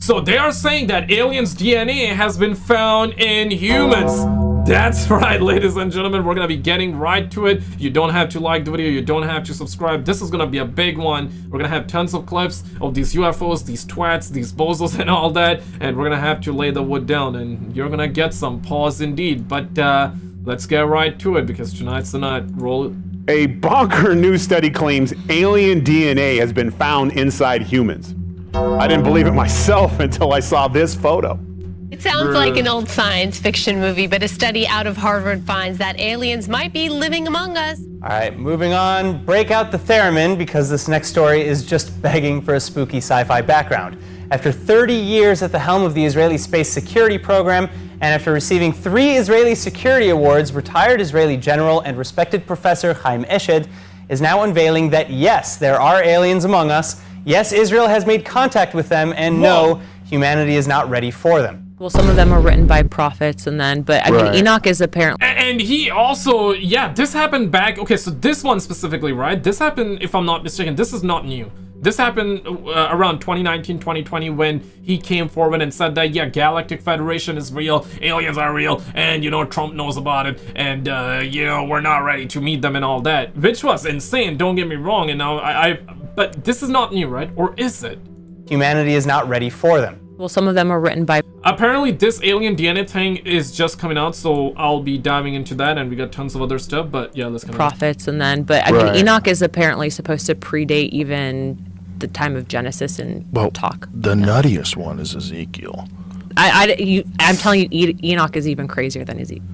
So they are saying that aliens' DNA has been found in humans. That's right, ladies and gentlemen, we're gonna be getting right to it. You don't have to like the video, you don't have to subscribe. This is gonna be a big one. We're gonna have tons of clips of these UFOs, these twats, these bozos and all that, and we're gonna have to lay the wood down, and you're gonna get some pause indeed. But let's get right to it, because tonight's the night. Roll it. A bonker new study claims alien DNA has been found inside humans. I didn't believe it myself until I saw this photo. It sounds like an old science fiction movie, but a study out of Harvard finds that aliens might be living among us. All right, moving on. Break out the theremin, because this next story is just begging for a spooky sci-fi background. After 30 years at the helm of the Israeli space security program, and after receiving 3 Israeli security awards, retired Israeli general and respected professor Chaim Eshed is now unveiling that yes, there are aliens among us, yes, Israel has made contact with them, and no, humanity is not ready for them. Well, some of them are written by prophets, and then, but I mean, Enoch is apparently. And he also, yeah, this happened back. Okay, so this one specifically, right? This happened, if I'm not mistaken, this is not new. This happened around 2019, 2020, when he came forward and said that, yeah, Galactic Federation is real, aliens are real, and, you know, Trump knows about it, and, you know, we're not ready to meet them and all that, which was insane, don't get me wrong, and now but this is not new, right? Or is it? Humanity is not ready for them. Well, some of them are written by. Apparently, this alien DNA thing is just coming out, so I'll be diving into that, and we got tons of other stuff. But yeah, let's come. Prophets, and then, but I mean, Enoch is apparently supposed to predate even the time of Genesis and talk. The nuttiest one is Ezekiel. I'm telling you, Enoch is even crazier than Ezekiel.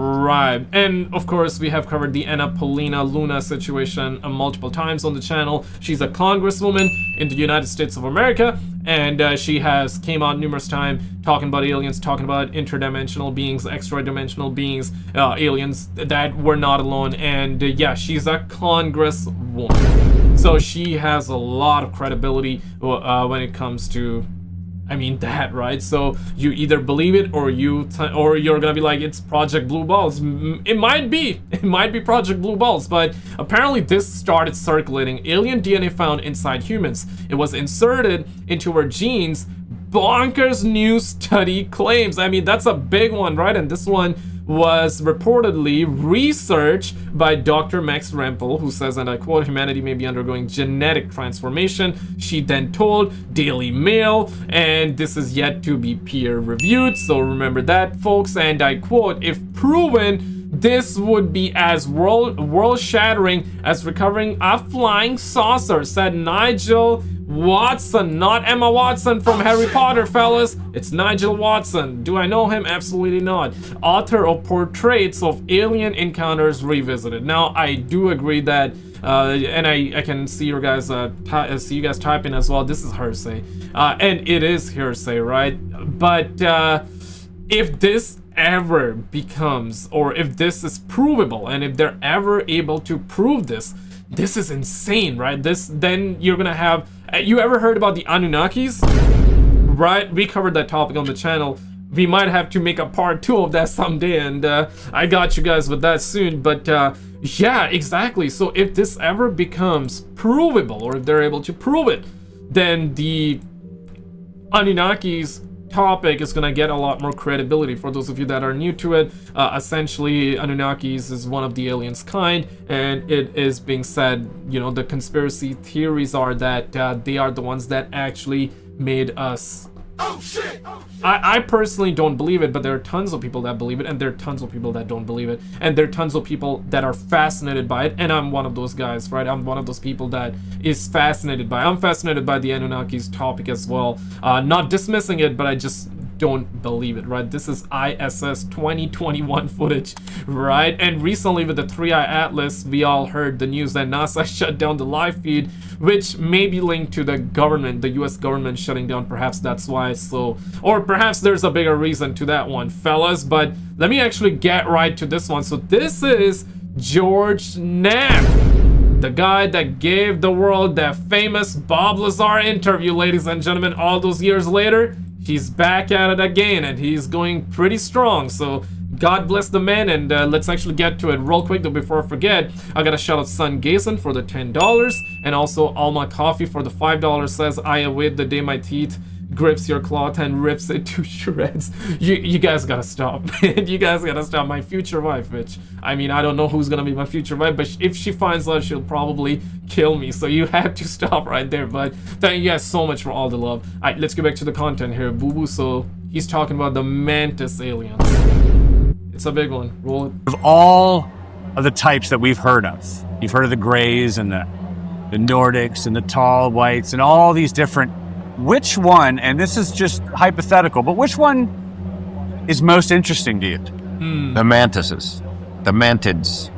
Right, and of course we have covered the Anna Paulina Luna situation multiple times on the channel. She's a congresswoman in the United States of America, and she has came out numerous times talking about aliens, talking about interdimensional beings, extra-dimensional beings, aliens that were not alone, and yeah, she's a congresswoman. So she has a lot of credibility when it comes to, I mean, that, right? So you either believe it or you're gonna be like, it's Project Blue Balls. It might be Project Blue Balls, but apparently this started circulating. Alien DNA found inside humans. It was inserted into our genes. Bonkers new study claims. I mean, that's a big one, right? And this one was reportedly researched by Dr. Max Rempel, who says, and I quote, humanity may be undergoing genetic transformation, she then told Daily Mail, and this is yet to be peer reviewed, so remember that, folks, and I quote, if proven, this would be as world-shattering as recovering a flying saucer, said Nigel Watson, not Emma Watson from Harry Potter, fellas. It's Nigel Watson. Do I know him? Absolutely not. Author of Portraits of Alien Encounters Revisited. Now, I do agree that, and I can see you guys typing as well. This is hearsay, and it is hearsay, right? But if this ever becomes, or if this is provable, and if they're ever able to prove this, this is insane, right? Then you're gonna have. You ever heard about the Anunnakis? Right? We covered that topic on the channel. We might have to make a part 2 of that someday, and I got you guys with that soon. But yeah, exactly. So if this ever becomes provable, or if they're able to prove it, then the Anunnakis topic is gonna get a lot more credibility. For those of you that are new to it, essentially Anunnakis is one of the aliens kind, and it is being said, you know, the conspiracy theories are that they are the ones that actually made us. Oh shit! I personally don't believe it, but there are tons of people that believe it, and there are tons of people that don't believe it, and there are tons of people that are fascinated by it, and I'm one of those guys, right? I'm one of those people that is fascinated by it. I'm fascinated by the Anunnakis topic as well. Not dismissing it, but I just don't believe it, right? This is ISS 2021 footage, right? And recently with the 3i Atlas, we all heard the news that NASA shut down the live feed, which may be linked to the government, the US government shutting down. Perhaps that's why it's slow, or perhaps there's a bigger reason to that one, fellas. But let me actually get right to this one. So this is George Knapp, the guy that gave the world that famous Bob Lazar interview, ladies and gentlemen. All those years later, he's back at it again, and he's going pretty strong. So God bless the man, and let's actually get to it real quick though before I forget. I gotta shout out Sun Gason for the $10, and also Alma Coffee for the $5. Says, I await the day my teeth grips your cloth and rips it to shreds. You guys gotta stop. You guys gotta stop. My future wife, bitch. I mean, I don't know who's gonna be my future wife, but if she finds out, she'll probably kill me. So you have to stop right there. But thank you guys so much for all the love. Alright, let's get back to the content here. Boo Boo, so he's talking about the mantis aliens. It's a big one. Roll it. Of all of the types that we've heard of, you've heard of the grays and the Nordics and the tall whites and all these different. Which one, and this is just hypothetical, but which one is most interesting to you? The mantises, the mantids.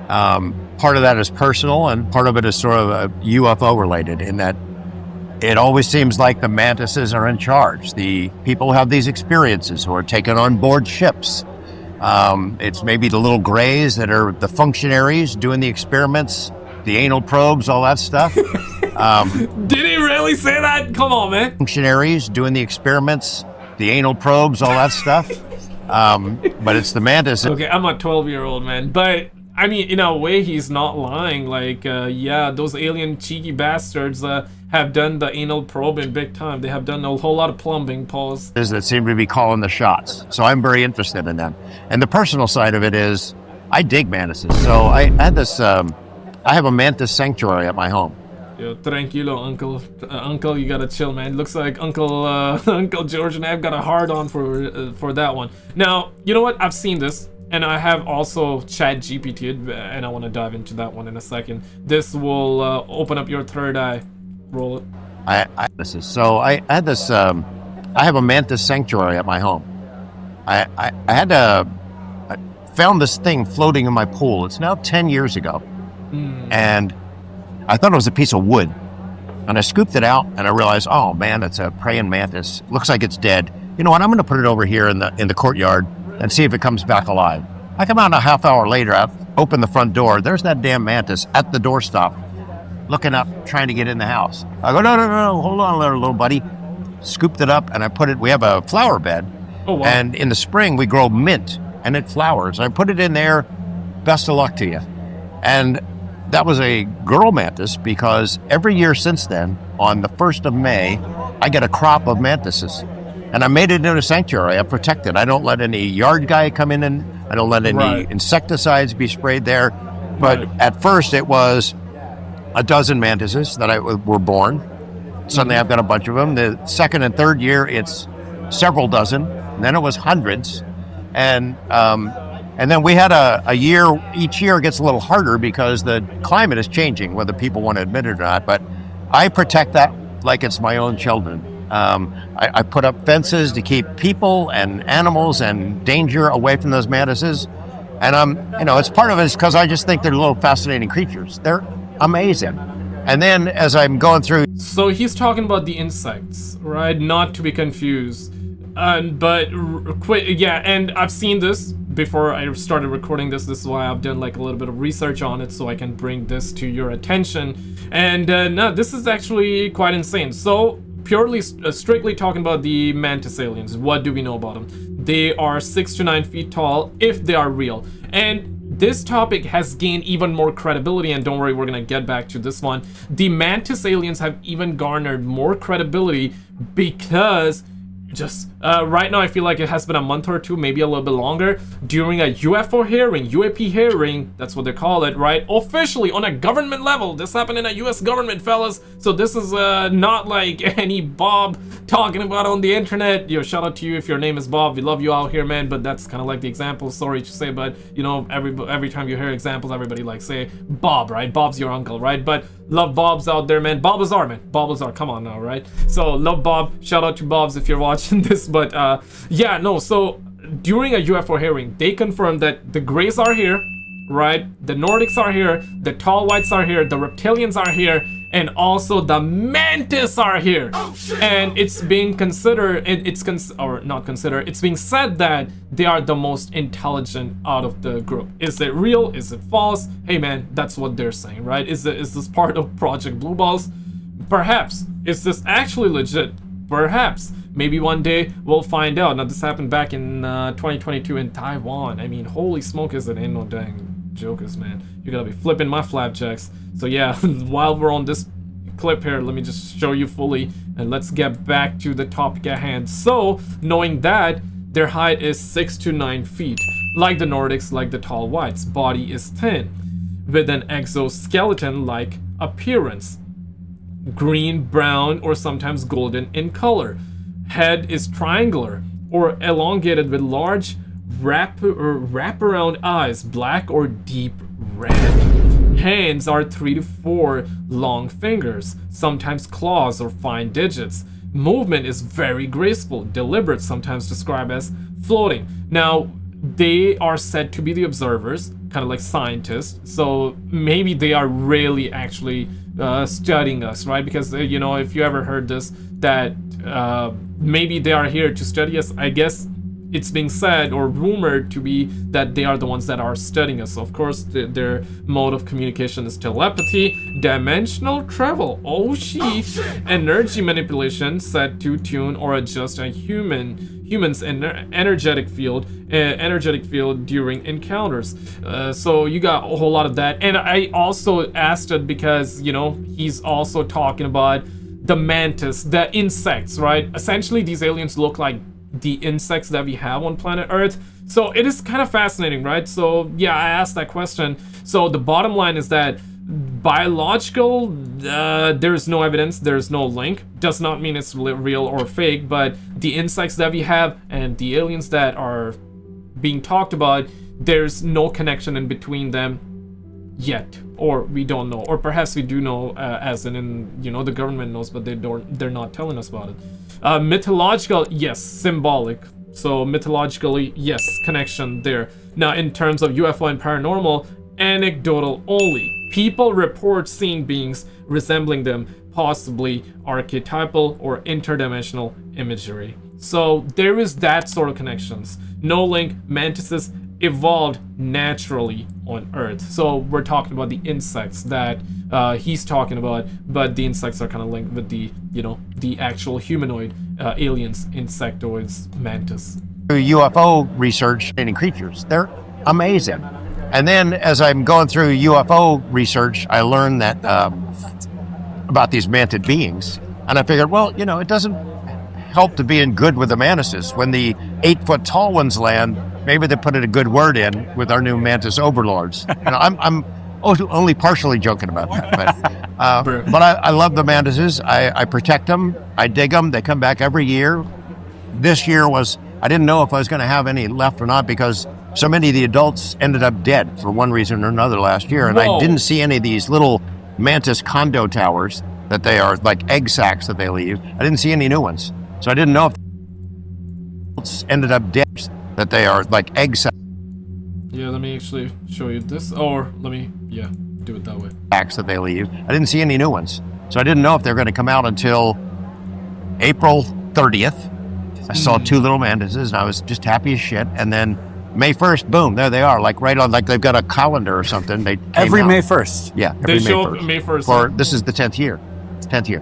Part of that is personal, and part of it is sort of UFO related, in that it always seems like the mantises are in charge. The people who have these experiences, who are taken on board ships. It's maybe the little grays that are the functionaries doing the experiments, the anal probes, all that stuff. Did he really say that? Come on, man. Functionaries doing the experiments, the anal probes, all that stuff. But it's the mantis. Okay, I'm a 12-year-old, man. But, I mean, in a way, he's not lying. Like, yeah, those alien cheeky bastards have done the anal probe in big time. They have done a whole lot of plumbing, pause. That seem to be calling the shots. So I'm very interested in them. And the personal side of it is, I dig mantises. So I had this, I have a mantis sanctuary at my home. Yo, tranquilo, uncle. Uncle, you gotta chill, man. Looks like Uncle Uncle George and I've got a hard on for that one. Now, you know what? I've seen this, and I have also Chat GPT'd, and I want to dive into that one in a second. This will open up your third eye. Roll it. I had this. I have a mantis sanctuary at my home. I found this thing floating in my pool. It's now 10 years ago, and I thought it was a piece of wood, and I scooped it out, and I realized, oh man, it's a praying mantis. Looks like it's dead. You know what? I'm going to put it over here in the courtyard and see if it comes back alive. I come out a half hour later, I open the front door. There's that damn mantis at the doorstop, looking up, trying to get in the house. I go, no, hold on, little buddy. Scooped it up, and I put it. We have a flower bed, and in the spring we grow mint, and it flowers. I put it in there. Best of luck to you, and. That was a girl mantis, because every year since then, on the 1st of May, I get a crop of mantises. And I made it into a sanctuary. I protect it. I don't let any yard guy come in, and I don't let any insecticides be sprayed there. But at first it was a dozen mantises that were born. Suddenly I've got a bunch of them. The second and third year, it's several dozen. And then it was hundreds. And then we had a year, each year gets a little harder because the climate is changing, whether people want to admit it or not. But I protect that like it's my own children. I put up fences to keep people and animals and danger away from those mantises. And it's part of it is because I just think they're little fascinating creatures. They're amazing. And then as I'm going through. So he's talking about the insects, right? Not to be confused. But yeah, and I've seen this before I started recording this. This is why I've done like a little bit of research on it, so I can bring this to your attention. And no, this is actually quite insane. So purely, strictly talking about the mantis aliens, what do we know about them? They are 6 to 9 feet tall, if they are real. And this topic has gained even more credibility, and don't worry, we're gonna get back to this one. The mantis aliens have even garnered more credibility because just right now I feel like it has been a month or two, maybe a little bit longer, during a UFO hearing, UAP hearing, that's what they call it, right? Officially on a government level. This happened in a US government, fellas. So this is not like any Bob talking about on the internet. Yo, shout out to you if your name is Bob. We love you out here, man, but that's kind of like the example, sorry to say, but you know, every time you hear examples, everybody like say Bob, right? Bob's your uncle, right? But love Bobs out there, man. Bob Lazar, man. Bob Lazar, come on now, right? So love Bob. Shout out to Bobs if you're watching this. But yeah, no, so during a UFO hearing, they confirmed that the Greys are here, right? The Nordics are here, the Tall Whites are here, the Reptilians are here, and also the Mantis are here. And it's being considered, it's being said that they are the most intelligent out of the group. Is it real? Is it false? Hey man, that's what they're saying, right? Is this part of Project Blue Balls? Perhaps. Is this actually legit? Perhaps. Maybe one day we'll find out. Now this happened back in 2022 in Taiwan. I mean, holy smoke, is it ain't no dang jokers, man. You gotta be flipping my flapjacks. So yeah, while we're on this clip here. Let me just show you fully, and let's get back to the topic at hand. So, knowing that their height is 6 to 9 feet, like the Nordics, like the tall whites, body is thin, with an exoskeleton-like appearance, green, brown, or sometimes golden in color. Head is triangular or elongated with large wraparound eyes, black or deep red. Hands are 3 to 4 long fingers, sometimes claws or fine digits. Movement is very graceful, deliberate, sometimes described as floating. Now, they are said to be the observers, kind of like scientists, so maybe they are really actually studying us, right? Because, you know, if you ever heard this, that maybe they are here to study us, I guess it's being said or rumored to be that they are the ones that are studying us. So of course, their mode of communication is telepathy, dimensional travel, energy manipulation, said to tune or adjust a human's energetic field during encounters. So you got a whole lot of that. And I also asked it because, you know, he's also talking about the mantis, the insects, right? Essentially, these aliens look like the insects that we have on planet Earth. So it is kind of fascinating, right? So yeah, I asked that question. So the bottom line is that biological, there's no evidence, there's no link. Does not mean it's real or fake, but the insects that we have and the aliens that are being talked about, there's no connection in between them yet, or we don't know, or perhaps we do know, as in, you know, the government knows, but they're not telling us about it. Mythological, yes. Symbolic, so mythologically, yes, connection there. Now, in terms of UFO and paranormal, anecdotal only. People report seeing beings resembling them, possibly archetypal or interdimensional imagery. So there is that sort of connections. No link. Mantises evolved naturally on Earth. So we're talking about the insects that he's talking about, but the insects are kind of linked with the, you know, the actual humanoid aliens, insectoids, mantis. UFO research and creatures, they're amazing. And then as I'm going through UFO research, I learned that about these mantid beings, and I figured, well, you know, it doesn't help to being good with the mantises. When the 8-foot tall ones land, maybe they put a good word in with our new mantis overlords. You know, I'm only partially joking about that, but I love the mantises. I protect them. I dig them. They come back every year. This year I didn't know if I was going to have any left or not because so many of the adults ended up dead for one reason or another last year, and I didn't see any of these little mantis condo towers that they are like egg sacs that they leave. I didn't see any new ones, so I didn't know if adults ended up dead. That they are like egg sacs. Yeah, let me actually show you this, or let me, yeah, do it that way. Sacs that they leave. I didn't see any new ones, so I didn't know if they're going to come out until April 30th. I saw 2 little mantises, and I was just happy as shit. And then May 1st, boom, there they are, like right on, like they've got a calendar or something. They every out. May 1st. Yeah, they show up May 1st. For this is the 10th year. 10th year.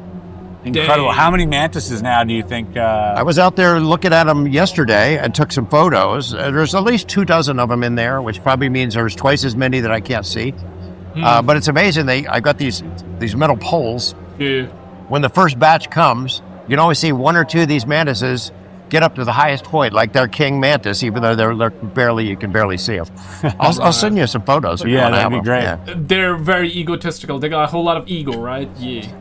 Incredible. Dang. How many mantises now do you think? I was out there looking at them yesterday and took some photos. There's at least 24 of them in there, which probably means there's twice as many that I can't see. But it's amazing. I got these metal poles. Yeah. When the first batch comes, you can always see 1 or 2 of these mantises get up to the highest point, like they're king mantis, even though you can barely see them. I'll send you some photos. If you want to that'd have be great. them. Yeah. They're very egotistical. They got a whole lot of ego, right? Yeah.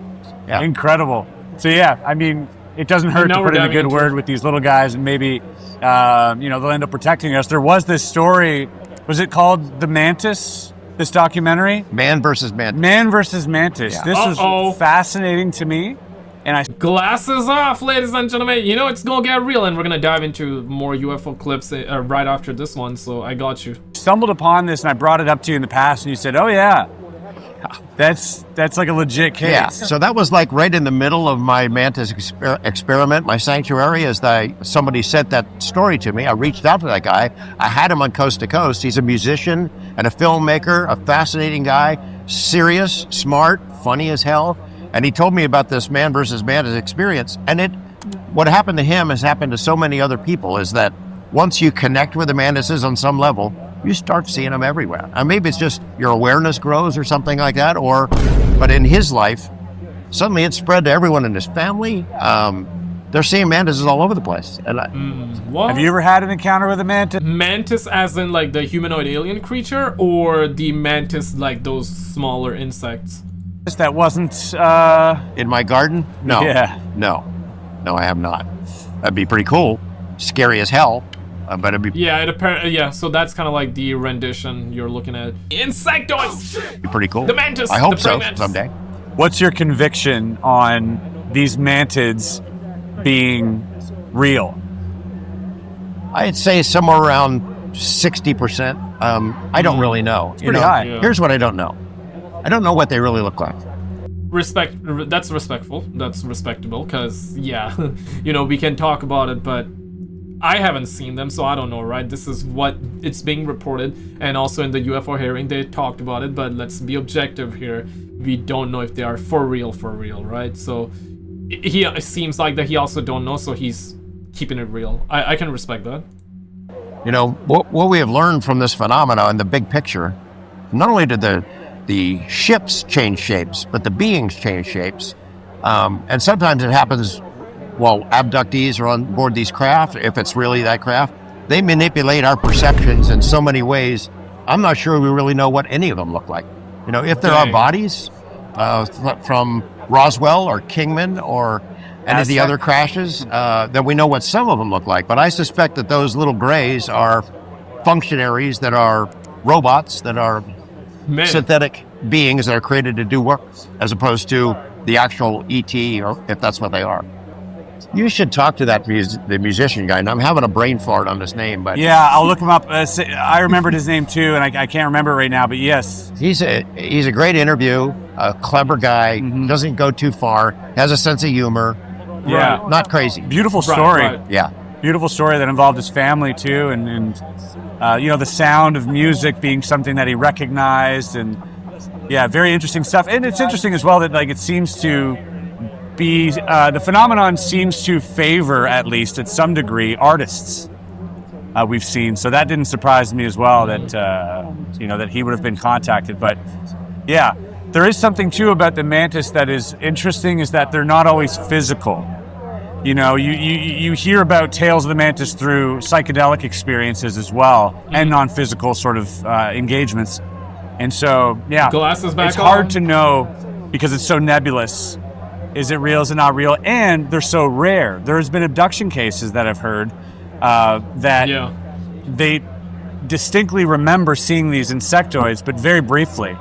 Yeah. Incredible. So yeah, I mean, it doesn't hurt to put in a good word with these little guys, and maybe, you know, they'll end up protecting us. There was this story, was it called The Mantis? This documentary? Man versus Mantis. Man versus Mantis. Yeah. This is fascinating to me. And Glasses off, ladies and gentlemen. You know it's gonna get real, and we're gonna dive into more UFO clips right after this one. So I got you. Stumbled upon this, and I brought it up to you in the past, and you said, "Oh yeah, that's like a legit case." Yeah. So that was like right in the middle of my mantis experiment, my sanctuary. As somebody sent that story to me, I reached out to that guy. I had him on Coast to Coast. He's a musician and a filmmaker, a fascinating guy, serious, smart, funny as hell. And he told me about this man versus mantis experience. And what happened to him has happened to so many other people, is that once you connect with the mantises on some level, you start seeing them everywhere. And maybe it's just your awareness grows or something like that, but in his life, suddenly it spread to everyone in his family. They're seeing mantises all over the place. And What? Have you ever had an encounter with a mantis? Mantis as in like the humanoid alien creature, or the mantis like those smaller insects? That wasn't, in my garden? No. Yeah. No, I have not. That'd be pretty cool. Scary as hell, but it'd be Yeah, so that's kind of like the rendition you're looking at. Insectoids! pretty cool. The mantis! I hope the so praying mantis. someday. What's your conviction on these mantids being real? I'd say somewhere around 60%. I don't really know. Pretty high. Yeah. Here's what I don't know. I don't know what they really look like. That's respectful. That's respectable, because, yeah, you know, we can talk about it, but I haven't seen them, so I don't know, right? This is what it's being reported, and also in the UFO hearing, they talked about it, but let's be objective here. We don't know if they are for real, right? So, it seems like that he also don't know, so he's keeping it real. I can respect that. You know, what we have learned from this phenomena in the big picture, not only did the ships change shapes, but the beings change shapes. And sometimes it happens while abductees are on board these craft, if it's really that craft. They manipulate our perceptions in so many ways. I'm not sure we really know what any of them look like. You know, if there are bodies from Roswell or Kingman or any of the other crashes, then we know what some of them look like. But I suspect that those little grays are functionaries that are robots, that are synthetic beings that are created to do work, as opposed to the actual ET, or if that's what they are. You should talk to the musician guy. And I'm having a brain fart on his name, but Yeah, I'll look him up. I remembered his name too, and I can't remember it right now, but yes. he's a great interview, a clever guy, doesn't go too far, has a sense of humor. Yeah. Not crazy. Beautiful story. Right. Yeah. Beautiful story that involved his family too, and you know, the sound of music being something that he recognized, and yeah, very interesting stuff. And it's interesting as well that like it seems to be the phenomenon seems to favor, at least at some degree, artists. We've seen, so that didn't surprise me as well that you know, that he would have been contacted. But yeah, there is something too about the mantis that is interesting, is that they're not always physical. You know, you hear about tales of the mantis through psychedelic experiences as well, and non-physical sort of engagements. And so, yeah, Glasses back it's hard on. to know because it's so nebulous. Is it real? Is it not real? And they're so rare. There's been abduction cases that I've heard that they distinctly remember seeing these insectoids, but very briefly,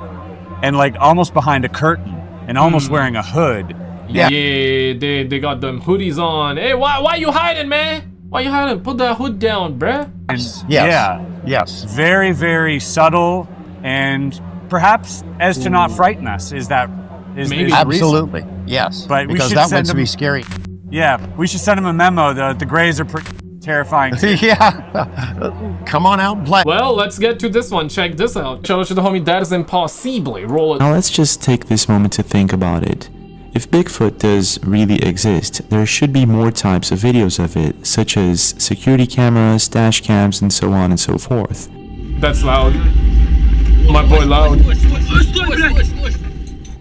and like almost behind a curtain, and almost wearing a hood. Yeah, they got them hoodies on. Hey, why you hiding, man? Why you hiding? Put that hood down, bruh. And Yes. yeah, Yes. very, very subtle, and perhaps as to not frighten us. Is that is Maybe. the reason. Absolutely. Yes. But we because should that send would them- be scary. Yeah, we should send him a memo. The Greys are pretty terrifying. Yeah. Come on out and play. Well, let's get to this one. Check this out. Show to the homie, that is impossible. Roll it. Now let's just take this moment to think about it. If Bigfoot does really exist, there should be more types of videos of it, such as security cameras, dash cams, and so on and so forth. That's loud. My boy loud.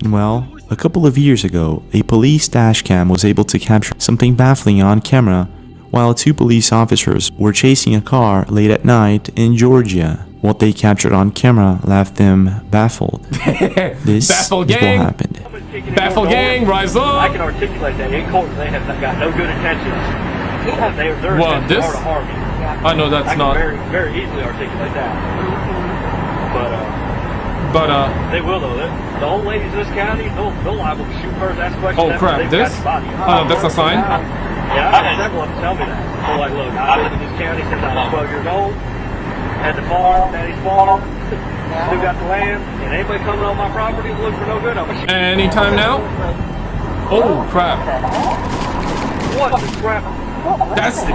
Well, a couple of years ago, a police dash cam was able to capture something baffling on camera while two police officers were chasing a car late at night in Georgia. What they captured on camera left them baffled. This Baffle is gang. what happened. Baffle gang, rise I up. can articulate that in court. They have got no good intentions. They're What, this? to harm you. I know that's I can not. very, very easily articulate that. But they will though. The old ladies in this county, they'll liable to shoot first, ask questions. Oh after crap, they've got this? the body. Oh, that's a sign? Yeah, I've had several of them tell me that. They're like, look, I've lived in this county since I was 12 years old. Had the farm, daddy's farm. Still got the land. And anybody coming on my property looking for no good, I'm gonna shoot. Anytime now? Oh crap. What the crap?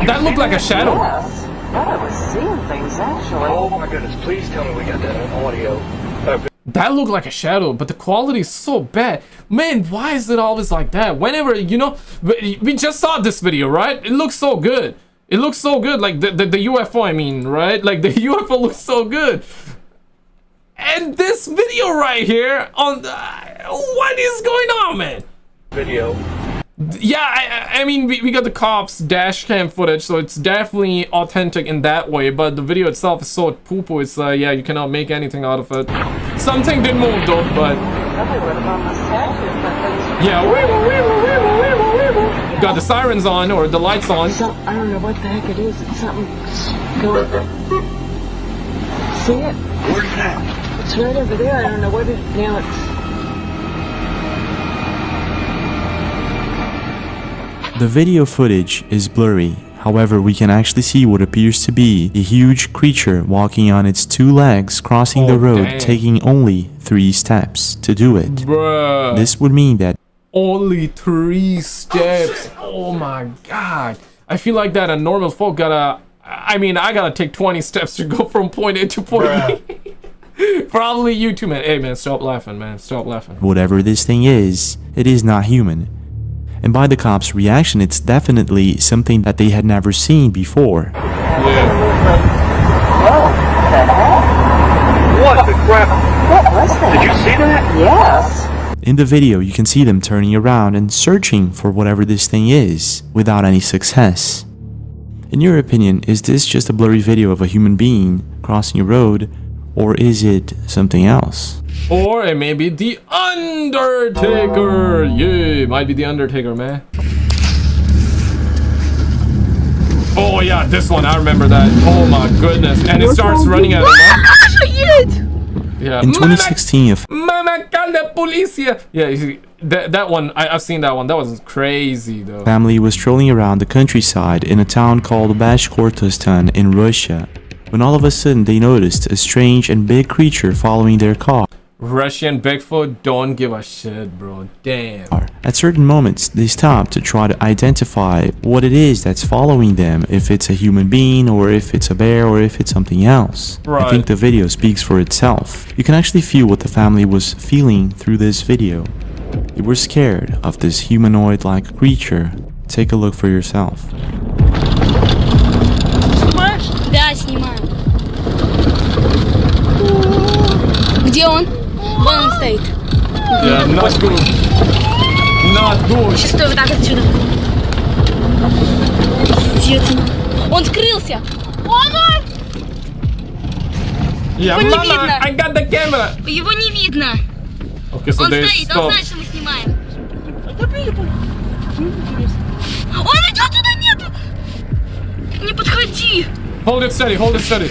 That looked like a shadow. I was seeing things actually. Oh my goodness, please tell me we got that on audio. That looked like a shadow, but the quality is so bad. Man, why is it always like that? Whenever, you know, we just saw this video, right? It looks so good. It looks so good, like the UFO, I mean, right? Like the UFO looks so good. And this video right here on what is going on, man? video. Yeah, I mean, we got the cops dash cam footage, so it's definitely authentic in that way, but the video itself is so poo-poo, it's yeah, you cannot make anything out of it. Something did move though, but yeah, got the sirens on, or the lights on. I don't know what the heck it is. It's something going. See it? Where's that? It's right over there. I don't know what it is. Now it's. The video footage is blurry, however we can actually see what appears to be a huge creature walking on its two legs, crossing the road, dang. taking only 3 steps to do it. Bruh. This would mean that Only 3 steps. Oh my god. I feel like that a normal folk gotta... I mean, I gotta take 20 steps to go from point A to point B. Probably you too, man. Hey man, stop laughing, man. Stop laughing. whatever this thing is, it is not human. And by the cops' reaction, it's definitely something that they had never seen before. Yeah. What the crap? What was that? Did you see that? Yes. In the video, you can see them turning around and searching for whatever this thing is, without any success. In your opinion, is this just a blurry video of a human being crossing a road, or is it something else? Or it may be the Undertaker. Yeah, might be the Undertaker, man. Oh yeah, this one, I remember that. Oh my goodness. And it starts running out of yeah. In 2016, a yeah, you see, that one, I've seen that one. That was crazy though. family was strolling around the countryside in a town called Bashkortostan in Russia, when all of a sudden they noticed a strange and big creature following their car. Russian Bigfoot don't give a shit, bro. Damn. At certain moments, they stopped to try to identify what it is that's following them, if it's a human being, or if it's a bear, or if it's something else. Right. I think the video speaks for itself. You can actually feel what the family was feeling through this video. They were scared of this humanoid-like creature. Take a look for yourself. Снимаешь? Да, снимаю. Где он? Вон он стоит. Yeah, not good. Not good. Сейчас стой вот так отсюда. Пиздец. Он скрылся. Мама! Yeah, Его не mama, видно. I got the camera. Его не видно. Okay, so Он they стоит, он stop. знает, что мы снимаем. Он идет туда, нету! Не подходи! Hold it steady, hold it steady.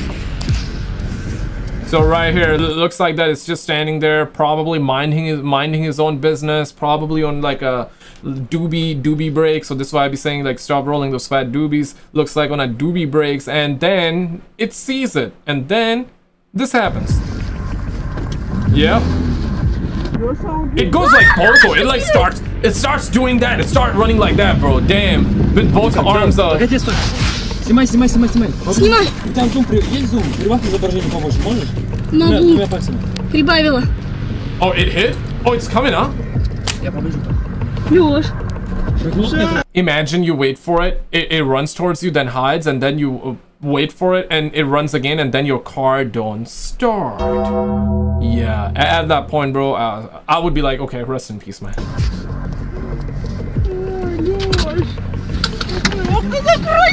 So right here, it looks like that it's just standing there, probably minding his own business, probably on like a doobie break. So this is why I be saying like stop rolling those fat doobies. Looks like on a doobie breaks, and then it sees it, and then this happens. Yeah. It goes like Bozo. It like starts doing that. It starts running like that, bro. Damn. With both arms up. Снимай, снимай, снимай, снимай. Снимай. У тебя зум, есть зум? Прибавь изображение побольше, можешь? Могу. Двумя пальцами. Прибавила. Oh, it hit? Oh, it's coming, huh? Я побежу. Лёш. Imagine you wait for it. It runs towards you, then hides, and then you wait for it, and it runs again, and then your car don't start. Yeah, at that point, bro, I would be like, okay, rest in peace, man.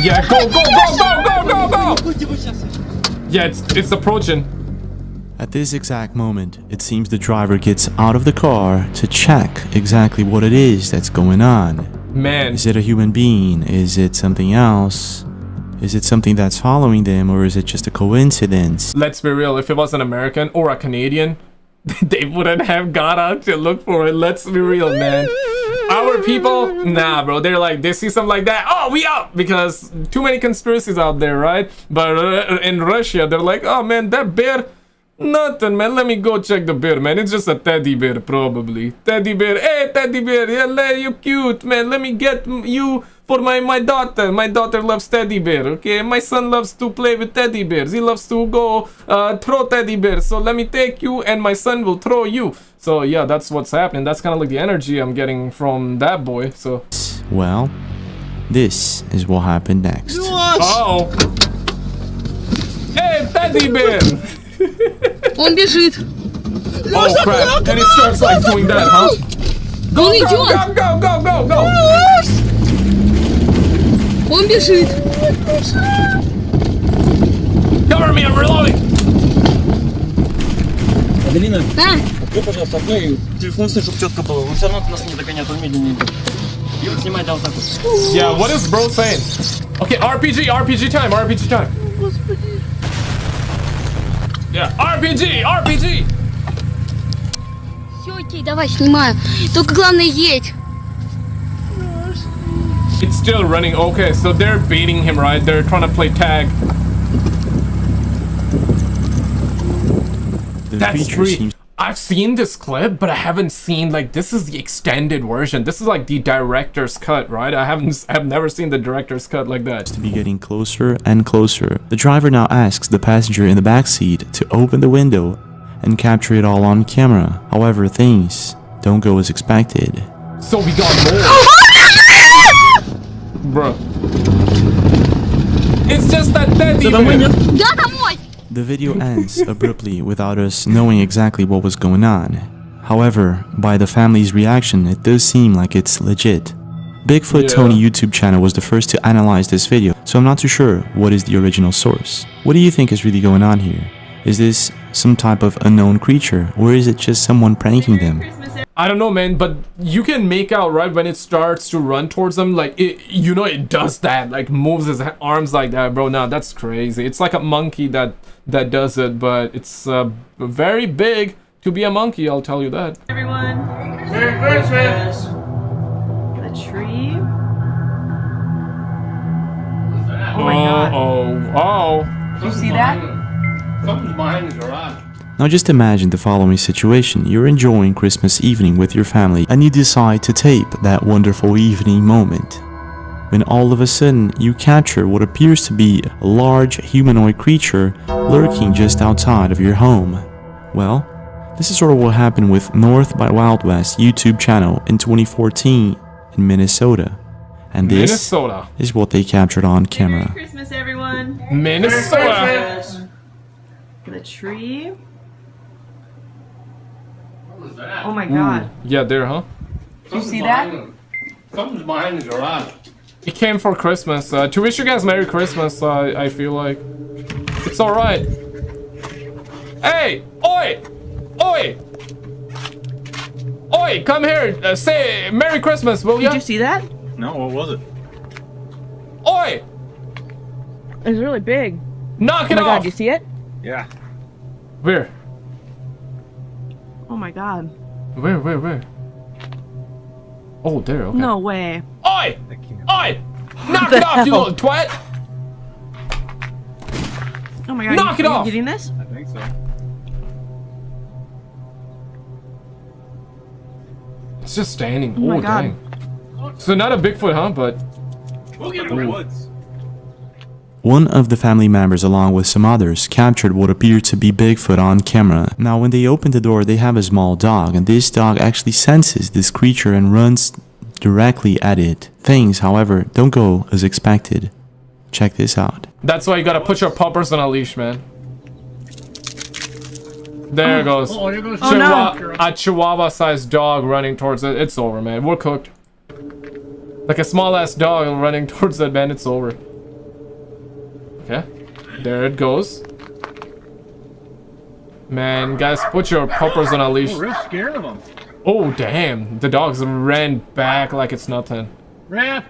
Yeah, go! Yeah, it's approaching. At this exact moment, it seems the driver gets out of the car to check exactly what it is that's going on. Man. Is it a human being? Is it something else? Is it something that's following them, or is it just a coincidence? Let's be real, if it was an American or a Canadian, they wouldn't have got out to look for it. Let's be real, man. Our people, nah, bro. They're like, they see something like that, oh, we out, because too many conspiracies out there, right? But in Russia, they're like, oh man, that bear, nothing, man. Let me go check the bear, man. It's just a teddy bear, probably. Teddy bear, hey, teddy bear, yeah, you cute, man. Let me get you for my daughter. My daughter loves teddy bear, okay? My son loves to play with teddy bears. He loves to go throw teddy bears. So let me take you, and my son will throw you. So yeah, that's what's happening. That's kind of like the energy I'm getting from that boy. So well, this is what happened next. Uh-oh. Hey, teddy bear. Он бежит. Oh crap! And it starts like doing that, huh? Go, Он go, идет! go, go, go, go! Он бежит! Cover me, I'm reloading! Аделина, А? открой, пожалуйста, окно и телефон снять, чтобы четко было. Он все равно нас не догоняет, он медленнее идет. И вот снимай, да, вот так вот. Yeah, what is bro saying? Okay, RPG time, RPG time. Yeah, RPG! Все, окей, давай, снимаю. Только главное едь. It's still running. Okay, so they're beating him, right? They're trying to play tag. That's free. I've seen this clip, but I haven't seen, like, this is the extended version. This is like the director's cut, right? I've never seen the director's cut like that. To be getting closer and closer. The driver now asks the passenger in the back seat to open the window and capture it all on camera. However, things don't go as expected. So we got more. Bro. It's just that dead even. Да, домой! The video ends abruptly without us knowing exactly what was going on. However, by the family's reaction, it does seem like it's legit. Bigfoot Tony YouTube channel was the first to analyze this video, so I'm not too sure what is the original source. What do you think is really going on here? Is this some type of unknown creature, or is it just someone pranking them? I don't know, man, but you can make out, right, when it starts to run towards them, like, it does that, like, moves his arms like that, bro. Nah, that's crazy. It's like a monkey that does it, but it's very big to be a monkey, I'll tell you that. Everyone. Merry Christmas. Get a tree. Oh my god. Oh. Did you see that? Something's behind the garage. Now just imagine the following situation. You're enjoying Christmas evening with your family and you decide to tape that wonderful evening moment. When all of a sudden you capture what appears to be a large humanoid creature lurking just outside of your home. Well, this is sort of what happened with North by Wild West YouTube channel in 2014 in Minnesota. And this is what they captured on camera. Merry Christmas, everyone. Minnesota. Get a tree. What was that? Oh my god. Yeah, there, huh? Did you see that? Something's behind the garage. It came for Christmas. To wish you guys Merry Christmas, I feel like. It's alright. Hey! Oi! Oi! Oi! Come here! Say Merry Christmas, will ya? Did you see that? No, what was it? Oi! It's really big. Knock it Oh my off! god, you see it? Yeah. Where? Oh my god. Where? Oh, there, okay. No way. Oi! Oi! Knock it off, you little twat! Oh my god. Knock it off! Are you getting this? I think so. It's just standing. Oh my god. Dang. So not a Bigfoot, huh? But We'll get in the woods. One of the family members along with some others captured what appeared to be Bigfoot on camera. Now when they open the door they have a small dog and this dog actually senses this creature and runs directly at it. Things, however, don't go as expected. Check this out. that's why you gotta put your puppers on a leash, man. There it goes. Oh, there goes A Chihuahua-sized dog running towards it. It's over, man. We're cooked. Like a small-ass dog running towards that, man. It's over. Okay. There it goes. Man, guys, put your puppers on a leash. Oh, we're scared of them. Oh, damn. The dogs ran back like it's nothing. Rap.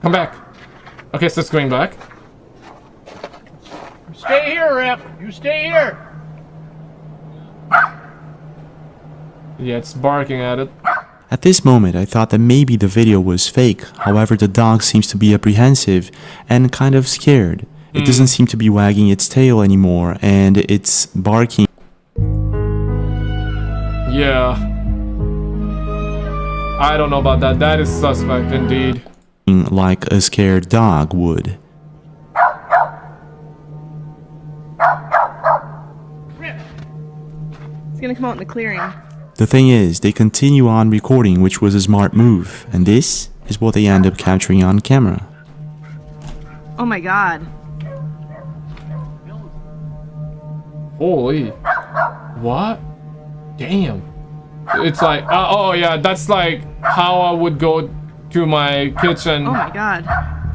Come back. Okay, so it's going back. Stay here, Rap. You stay here. Yeah, it's barking at it. At this moment, I thought that maybe the video was fake. However, the dog seems to be apprehensive and kind of scared. It doesn't seem to be wagging its tail anymore, and it's barking. Yeah. I don't know about that. That is suspect indeed. Like a scared dog would. It's gonna come out in the clearing. The thing is, they continue on recording, which was a smart move, and this is what they end up capturing on camera. Oh my god. Holy. What? Damn. It's like, oh yeah, that's like how I would go to my kitchen. Oh my god.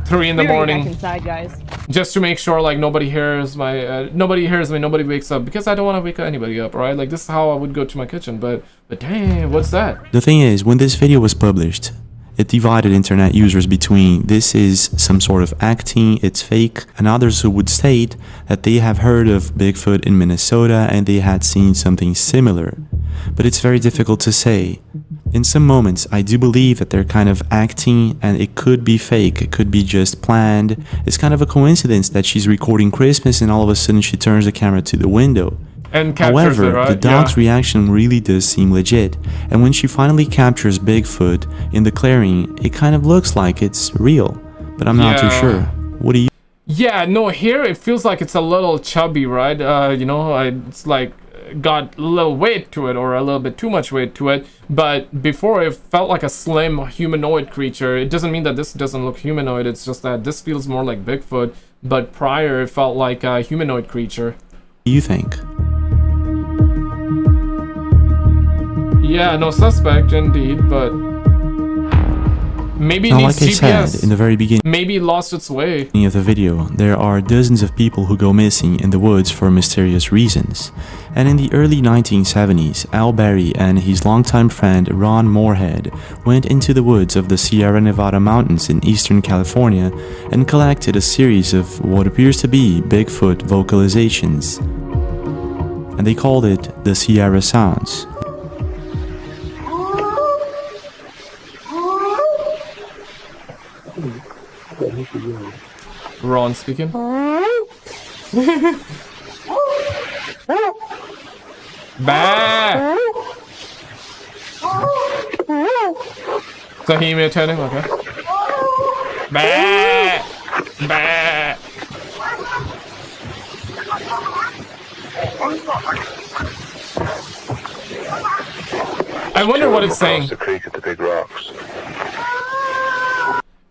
3 in the morning. Back inside, guys. Just to make sure like nobody hears my, nobody hears me, nobody wakes up, because I don't want to wake anybody up, right? Like this is how I would go to my kitchen, but damn, what's that? The thing is, when this video was published, it divided internet users between this is some sort of acting, it's fake, and others who would state that they have heard of Bigfoot in Minnesota and they had seen something similar. But it's very difficult to say. In some moments, I do believe that they're kind of acting and it could be fake, it could be just planned. It's kind of a coincidence that she's recording Christmas and all of a sudden she turns the camera to the window. And however, it, right? the dog's reaction really does seem legit, and when she finally captures Bigfoot in the clearing, it kind of looks like it's real, but I'm not too sure. What do you... Yeah, no, here it feels like it's a little chubby, right? You know, it's like got a little weight to it, or a little bit too much weight to it, but before it felt like a slim humanoid creature. It doesn't mean that this doesn't look humanoid, it's just that this feels more like Bigfoot, but prior it felt like a humanoid creature. What do you think? Yeah, no suspect indeed, but maybe it needs like GPS. I said in the very beginning Maybe it lost its way. of the video, there are dozens of people who go missing in the woods for mysterious reasons. And in the early 1970s, Al Berry and his longtime friend Ron Moorhead went into the woods of the Sierra Nevada mountains in eastern California and collected a series of what appears to be Bigfoot vocalizations. And they called it the Sierra Sounds. Ron speaking. Bah! So he imitating? Okay. Bah! Bah! I wonder what it's saying.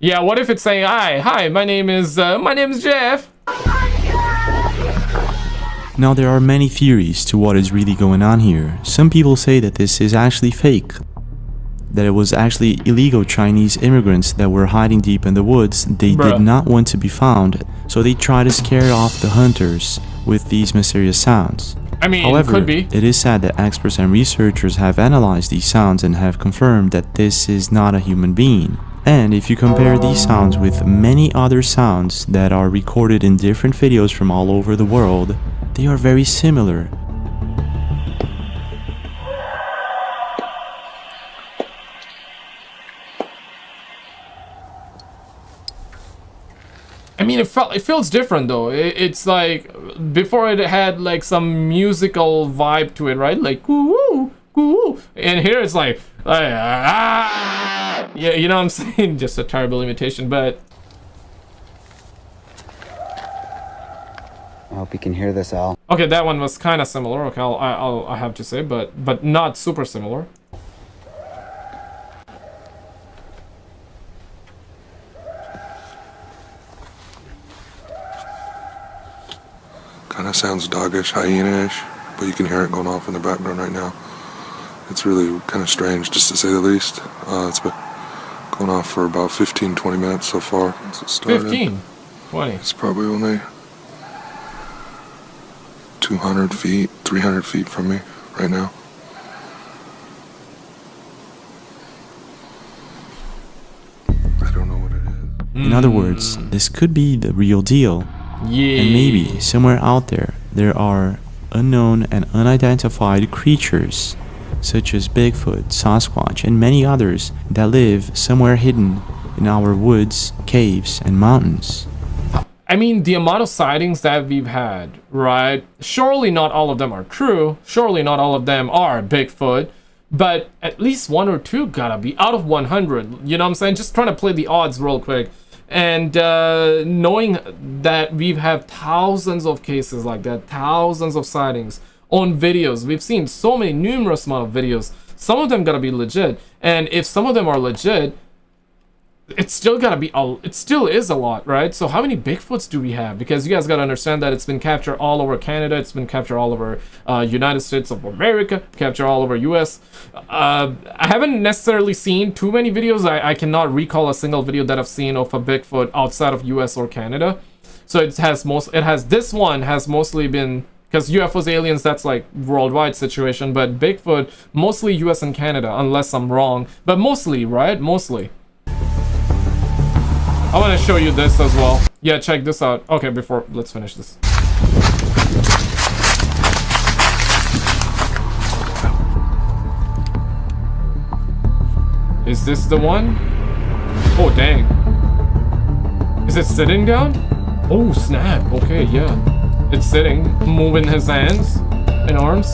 Yeah, what if it's saying, hi, my name is Jeff. Now there are many theories to what is really going on here. Some people say that this is actually fake, that it was actually illegal Chinese immigrants that were hiding deep in the woods. They did not want to be found, so they tried to scare off the hunters with these mysterious sounds. I mean, however, could be. It is sad that experts and researchers have analyzed these sounds and have confirmed that this is not a human being. And if you compare these sounds with many other sounds that are recorded in different videos from all over the world, they are very similar. I mean, it feels different though. It's like before it had like some musical vibe to it, right? Like woo woo, and here it's like yeah, you know what I'm saying? Just a terrible imitation, but I hope you can hear this, Al. okay, that one was kind of similar. Okay, I have to say, but not super similar. Kind of sounds doggish, hyena-ish, but you can hear it going off in the background right now. It's really kind of strange, just to say the least. It's been going off for about 15-20 minutes so far since it started. 15? 20? It's probably only 200 feet, 300 feet from me right now. I don't know what it is. In other words, this could be the real deal. Yeah. And maybe somewhere out there are unknown and unidentified creatures such as Bigfoot, Sasquatch, and many others that live somewhere hidden in our woods, caves, and mountains. I mean, the amount of sightings that we've had, right? Surely not all of them are true. Surely not all of them are Bigfoot. But at least one or two gotta be out of 100. You know what I'm saying? Just trying to play the odds real quick. And knowing that we've had thousands of cases like that, thousands of sightings on videos. We've seen so many, numerous amount of videos. Some of them gotta be legit. And if some of them are legit, it's still gotta be it still is a lot, right? So how many Bigfoots do we have? Because you guys gotta understand that it's been captured all over Canada, it's been captured all over United States of America, captured all over US. I haven't necessarily seen too many videos. I cannot recall a single video that I've seen of a Bigfoot outside of US or Canada. So this one has mostly been, because UFOs, aliens, that's like worldwide situation, but Bigfoot, mostly US and Canada, unless I'm wrong. But mostly, right? Mostly. I want to show you this as well. Yeah, check this out. Okay, let's finish this. Is this the one? Oh, dang. Is it sitting down? Oh, snap. Okay, yeah. It's sitting, moving his hands and arms.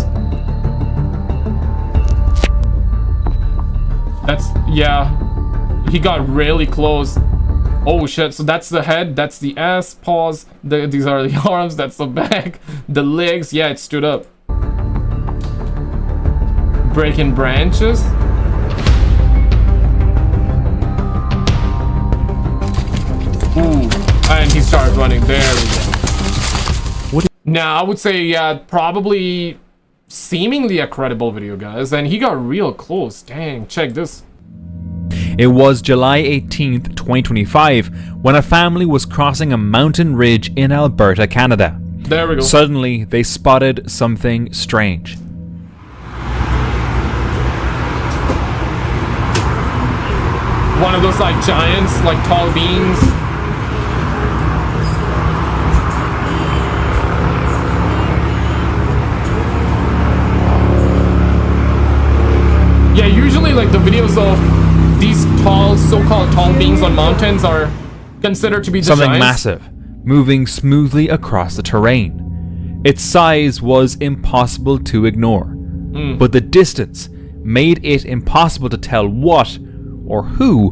Yeah. He got really close. Oh shit, so that's the head, that's the ass, paws, these are the arms, that's the back, the legs, yeah, it stood up. Breaking branches. Ooh, and he started running, there we go. Now, I would say, yeah, probably seemingly a credible video, guys, and he got real close, dang, check this. It was July 18th, 2025, when a family was crossing a mountain ridge in Alberta, Canada. There we go. Suddenly, they spotted something strange. One of those like giants, like tall beings. Yeah, usually like the videos of these tall, so-called tall beings on mountains are considered to be the something giants. massive, moving smoothly across the terrain. Its size was impossible to ignore, but the distance made it impossible to tell what or who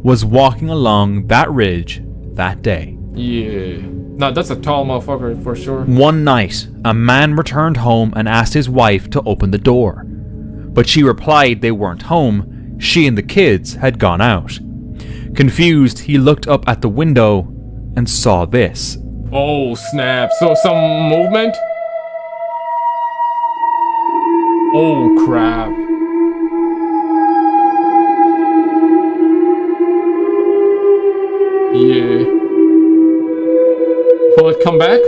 was walking along that ridge that day. Yeah. No, that's a tall motherfucker for sure. One night, a man returned home and asked his wife to open the door, but she replied they weren't home. She and the kids had gone out. Confused, he looked up at the window and saw this. Oh, snap. So some movement? Oh, crap. Yeah. Will it come back?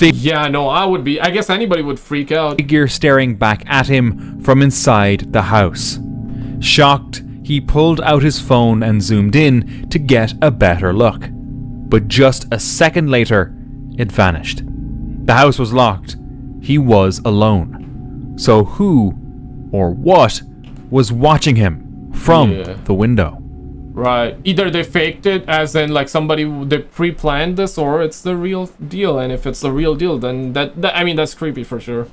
Yeah, no, I guess anybody would freak out. Figure staring back at him from inside the house. Shocked, he pulled out his phone and zoomed in to get a better look. But just a second later, it vanished. The house was locked. He was alone. So who or what was watching him from the window? Right. Either they faked it, as in like they pre-planned this, or it's the real deal. And if it's the real deal, then I mean, that's creepy for sure.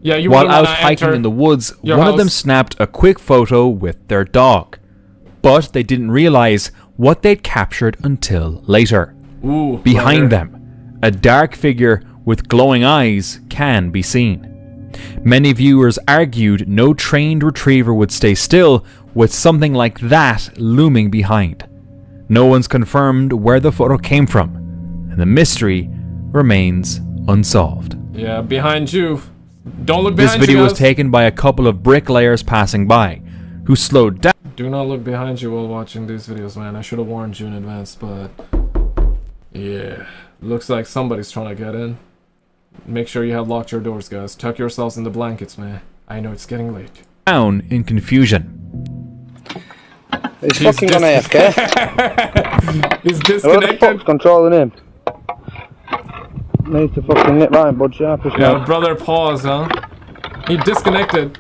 Yeah, you While out hiking in the woods, one of them snapped a quick photo with their dog. But they didn't realize what they'd captured until later. Ooh, behind them, a dark figure with glowing eyes can be seen. Many viewers argued no trained retriever would stay still with something like that looming behind. No one's confirmed where the photo came from, and the mystery remains unsolved. Yeah, behind you. Don't look behind you. This video was taken by a couple of bricklayers passing by, who slowed down. Do not look behind you while watching these videos, man. I should have warned you in advance, but yeah, looks like somebody's trying to get in. Make sure you have locked your doors, guys. Tuck yourselves in the blankets, man. I know it's getting late. Down in confusion. He's fucking on AFK. He's disconnected. Who the fuck's controlling him? Needs to fucking nip right, bud. Sharpish. Yeah, brother, pause, huh? He disconnected.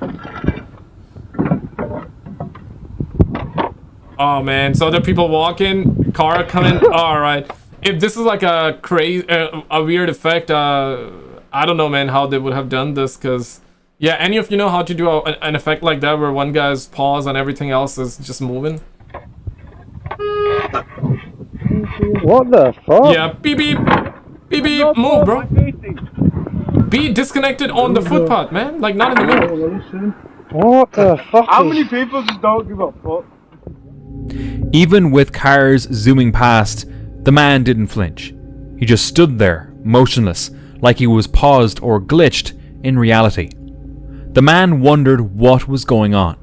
Oh man, so other people walking, car coming. All right. If this is like a crazy, a weird effect, I don't know, man, how they would have done this, cause yeah, any of you know how to do an effect like that where one guy's paws and everything else is just moving? What the fuck? Yeah, beep beep, beep beep, move, bro. Be disconnected on the footpath, man, like not in the middle. What the fuck? How many people just don't give a fuck? Even with cars zooming past, the man didn't flinch. He just stood there, motionless, like he was paused or glitched in reality. The man wondered what was going on.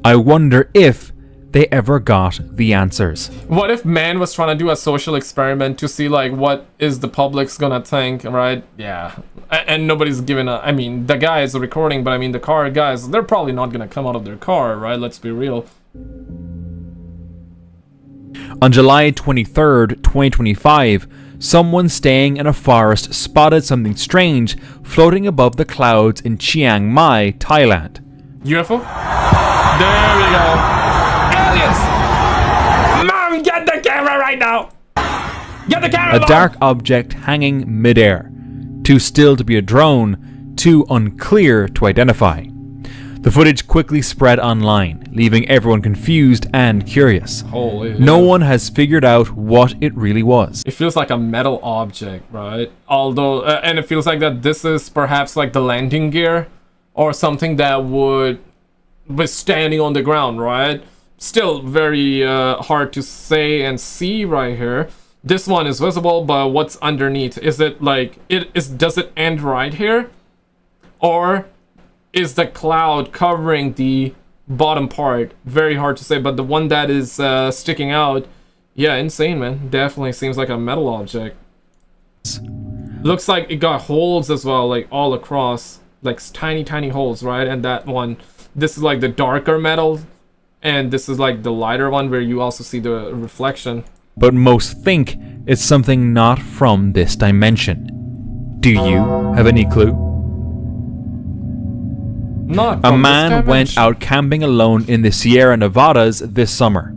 I wonder if they ever got the answers. What if man was trying to do a social experiment to see like what is the public's gonna think, right? Yeah. And nobody's giving a, I mean, the guy is recording, but I mean the car guys, they're probably not gonna come out of their car, right? Let's be real. On July 23rd, 2025, someone staying in a forest spotted something strange floating above the clouds in Chiang Mai, Thailand. UFO? There we go. Aliens! Mom, get the camera right now! Get the camera! A dark object hanging midair. Too still to be a drone, too unclear to identify. The footage quickly spread online, leaving everyone confused and curious. Holy no one has figured out what it really was. It feels like a metal object, right? Although, and it feels like that this is perhaps like the landing gear or something that would be standing on the ground, right? Still very hard to say and see right here. This one is visible, but what's underneath? Is it like, does it end right here? Or is the cloud covering the bottom part? Very hard to say, but the one that is sticking out, yeah, insane, man. Definitely seems like a metal object. Looks like it got holes as well, like all across, like tiny holes, right? And that one, this is like the darker metal, and this is like the lighter one where you also see the reflection. But most think it's something not from this dimension. Do you have any clue? A man went out camping alone in the Sierra Nevadas this summer.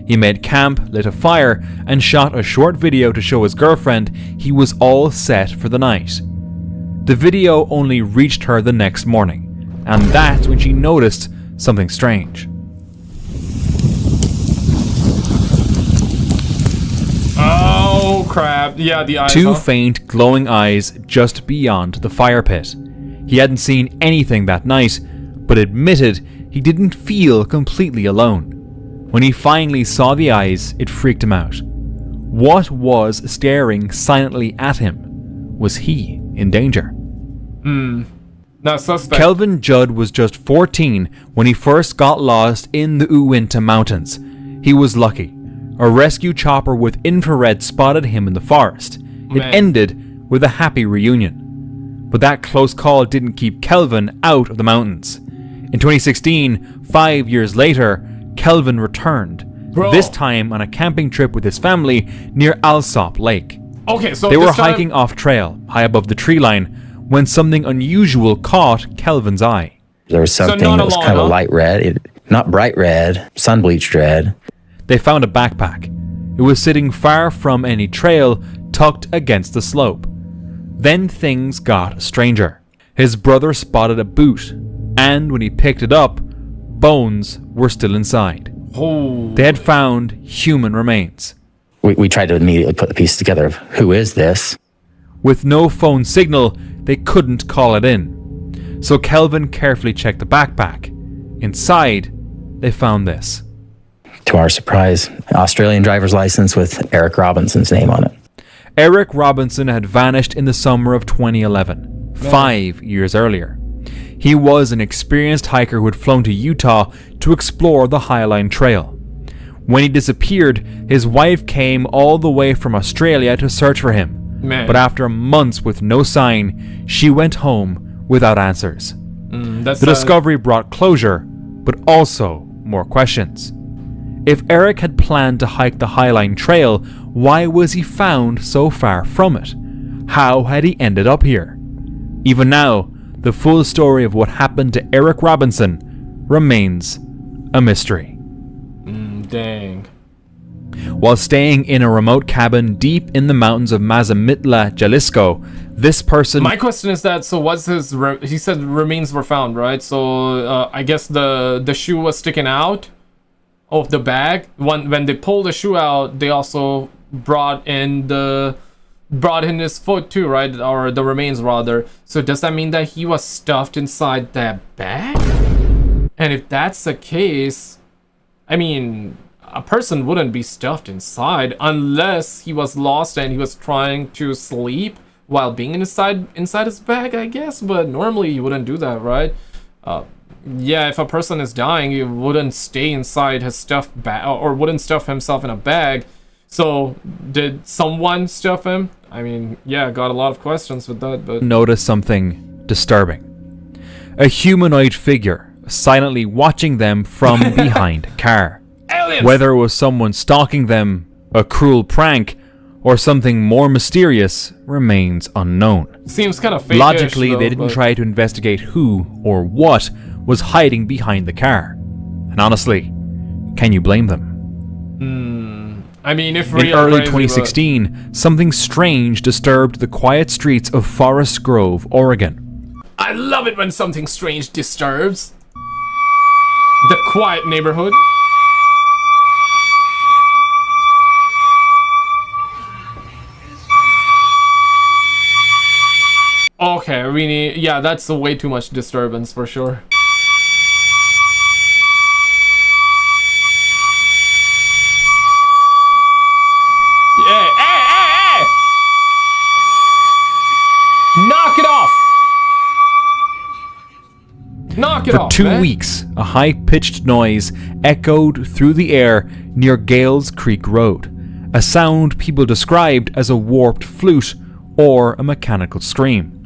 He made camp, lit a fire, and shot a short video to show his girlfriend he was all set for the night. The video only reached her the next morning, and that's when she noticed something strange. Oh crap, yeah, the eyes. Two faint glowing eyes just beyond the fire pit. He hadn't seen anything that night, but admitted he didn't feel completely alone. When he finally saw the eyes, it freaked him out. What was staring silently at him? Was he in danger? Now, suspect. Kelvin Judd was just 14 when he first got lost in the Uinta Mountains. He was lucky. A rescue chopper with infrared spotted him in the forest. It ended with a happy reunion. But that close call didn't keep Kelvin out of the mountains. In 2016, 5 years later, Kelvin returned. This time on a camping trip with his family near Alsop Lake. Okay, so they were hiking off trail, high above the tree line, when something unusual caught Kelvin's eye. There was something that was kind of light red, not bright red, sun-bleached red. They found a backpack. It was sitting far from any trail, tucked against the slope. Then things got stranger. His brother spotted a boot, and when he picked it up, bones were still inside. Oh. They had found human remains. We tried to immediately put the pieces together of who is this? With no phone signal, they couldn't call it in. So Kelvin carefully checked the backpack. Inside, they found this. To our surprise, an Australian driver's license with Eric Robinson's name on it. Eric Robinson had vanished in the summer of 2011, 5 years earlier. He was an experienced hiker who had flown to Utah to explore the Highline Trail. When he disappeared, his wife came all the way from Australia to search for him. But after months with no sign, she went home without answers. The discovery brought closure, but also more questions. If Eric had planned to hike the Highline Trail, why was he found so far from it? How had he ended up here? Even now, the full story of what happened to Eric Robinson remains a mystery. Dang. While staying in a remote cabin deep in the mountains of Mazamitla, Jalisco, this person... My question is that, so what's his... he said remains were found, right? So I guess the shoe was sticking out of the bag. When they pulled the shoe out, they also brought in his foot too, right? Or the remains rather. So does that mean that he was stuffed inside that bag? And if that's the case, I mean, a person wouldn't be stuffed inside unless he was lost and he was trying to sleep while being inside his bag, I guess. But normally you wouldn't do that, right? Yeah, if a person is dying, he wouldn't stay inside his stuffed bag or wouldn't stuff himself in a bag. So did someone stuff him? I mean, yeah, got a lot of questions with that, but notice something disturbing. A humanoid figure silently watching them from behind a car. Aliens! Whether it was someone stalking them, a cruel prank, or something more mysterious remains unknown. Seems kind of fake. Logically, though, they didn't try to investigate who or what was hiding behind the car. And honestly, can you blame them? I mean, if in early 2016, something strange disturbed the quiet streets of Forest Grove, Oregon. I love it when something strange disturbs the quiet neighborhood. Okay, we need... Yeah, that's way too much disturbance for sure. Yeah, hey! Knock it off! Knock it off, For 2 man. weeks, a high-pitched noise echoed through the air near Gales Creek Road, a sound people described as a warped flute or a mechanical scream.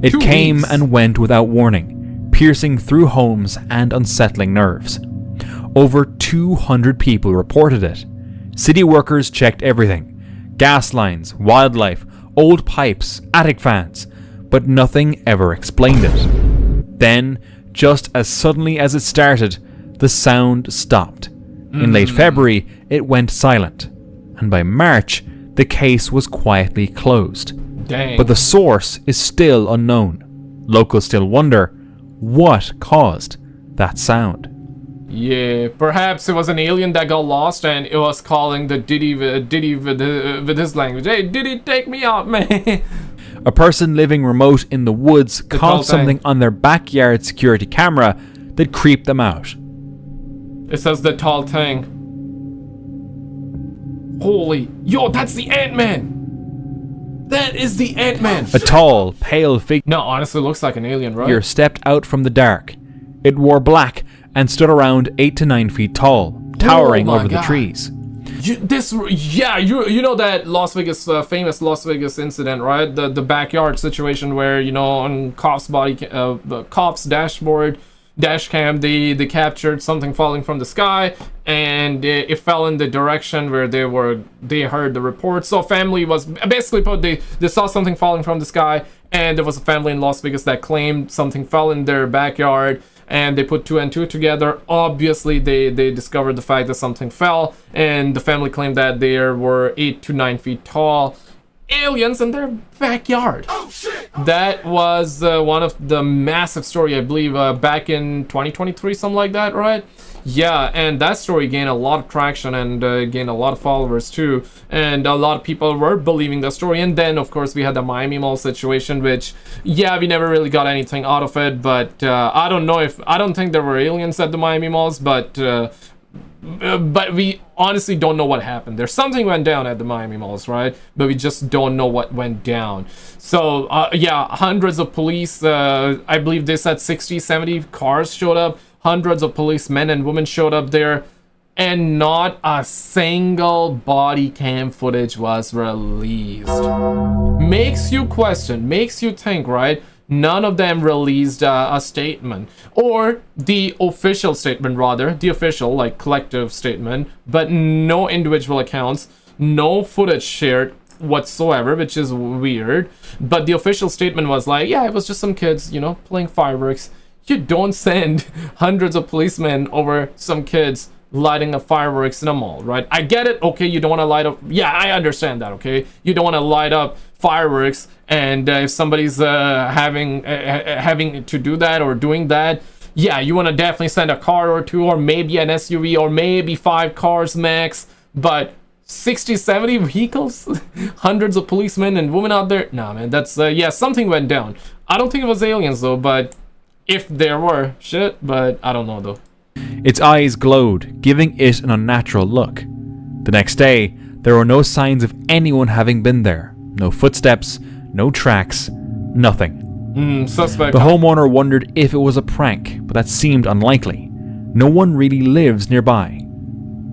It 2 came weeks. and went without warning, piercing through homes and unsettling nerves. Over 200 people reported it. City workers checked everything: gas lines, wildlife, old pipes, attic fans, but nothing ever explained it. Then, just as suddenly as it started, the sound stopped. In late February, it went silent, and by March, the case was quietly closed. Dang. But the source is still unknown. Locals still wonder what caused that sound. Yeah, perhaps it was an alien that got lost and it was calling the Diddy with his language. Hey, Diddy, take me out, man. A person living remote in the woods tall caught thing. something on their backyard security camera that creeped them out. It says the tall thing. Holy, yo, that's the Ant-Man. That is the Ant-Man. A tall, pale figure No, honestly, looks like an alien, right? stepped out from the dark. It wore black and stood around 8 to 9 feet tall, towering Oh my over the God. trees. You know that Las Vegas famous Las Vegas incident, right? The backyard situation where, you know, on cop's cop's dashboard dash cam they captured something falling from the sky, and it fell in the direction where they heard the report. So family was basically they saw something falling from the sky, and there was a family in Las Vegas that claimed something fell in their backyard. And they put 2 and 2 together. Obviously, they discovered the fact that something fell, and the family claimed that there were 8 to 9 feet tall aliens in their backyard. Oh, shit. That was one of the massive story, I believe, back in 2023, something like that, right? Yeah, and that story gained a lot of traction and gained a lot of followers too, and a lot of people were believing the story. And then, of course, we had the Miami Mall situation, which, yeah, we never really got anything out of it. But I don't think there were aliens at the Miami Malls, but we honestly don't know what happened there. Something went down at the Miami Malls, right? But we just don't know what went down. So yeah, hundreds of police, I believe they said 60, 70 cars showed up. Hundreds of policemen and women showed up there, and not a single body cam footage was released. Makes you question, makes you think, right? None of them released a statement, or the official statement, rather, the official, like, collective statement, but no individual accounts, no footage shared whatsoever, which is weird. But the official statement was like, yeah, it was just some kids, you know, playing fireworks. You don't send hundreds of policemen over some kids lighting up fireworks in a mall, right? I get it. Okay, you don't want to light up. Yeah, I understand that. Okay, you don't want to light up fireworks, and if somebody's having to do that or doing that, yeah, you want to definitely send a car or two, or maybe an SUV, or maybe 5 cars max. But 60, 70 vehicles, hundreds of policemen and women out there. Nah, man, that's yeah, something went down. I don't think it was aliens though, but if there were shit, but I don't know though. Its eyes glowed, giving it an unnatural look. The next day, there were no signs of anyone having been there. No footsteps, no tracks, nothing. Suspect. The homeowner wondered if it was a prank, but that seemed unlikely. No one really lives nearby.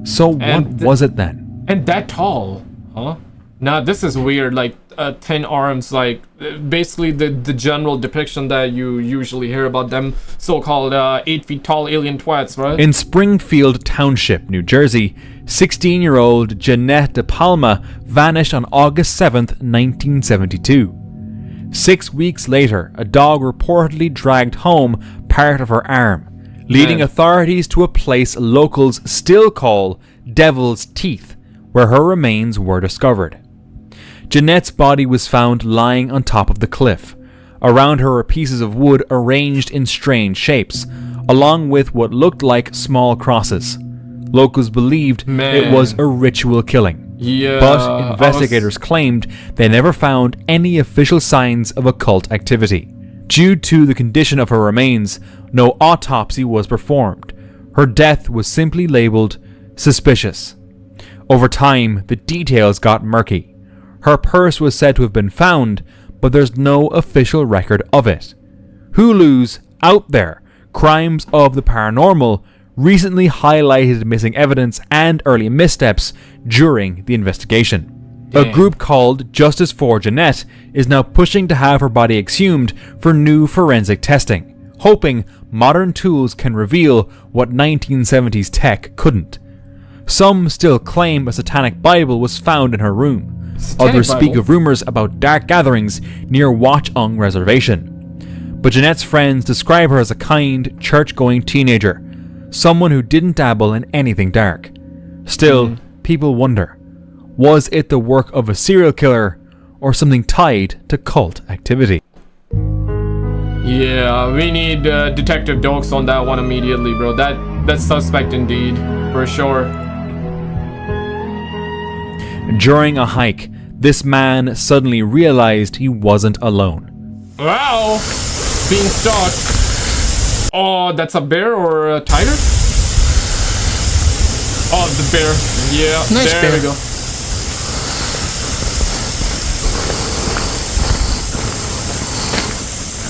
So what was it then? And that tall, huh? Nah, this is weird, like 10 arms, like basically the general depiction that you usually hear about them so-called 8 feet tall alien twats, right? In Springfield Township, New Jersey, 16-year-old Jeanette De Palma vanished on August 7th, 1972. 6 weeks later, a dog reportedly dragged home part of her arm, leading authorities to a place locals still call Devil's Teeth, where her remains were discovered. Jeanette's body was found lying on top of the cliff. Around her were pieces of wood arranged in strange shapes, along with what looked like small crosses. Locals believed it was a ritual killing. Yeah, but investigators claimed they never found any official signs of occult activity. Due to the condition of her remains, no autopsy was performed. Her death was simply labeled suspicious. Over time, the details got murky. Her purse was said to have been found, but there's no official record of it. Hulu's Out There, Crimes of the Paranormal, recently highlighted missing evidence and early missteps during the investigation. A group called Justice for Jeanette is now pushing to have her body exhumed for new forensic testing, hoping modern tools can reveal what 1970s tech couldn't. Some still claim a satanic Bible was found in her room. Others speak of rumors about dark gatherings near Watchung Reservation. But Jeanette's friends describe her as a kind, church-going teenager, someone who didn't dabble in anything dark. Still, people wonder, was it the work of a serial killer or something tied to cult activity? Yeah, we need Detective Dokes on that one immediately, bro. That's suspect indeed, for sure. During a hike, this man suddenly realized he wasn't alone. Wow! Being stalked. Oh, that's a bear or a tiger? Oh, the bear. Yeah, nice there bear. we go.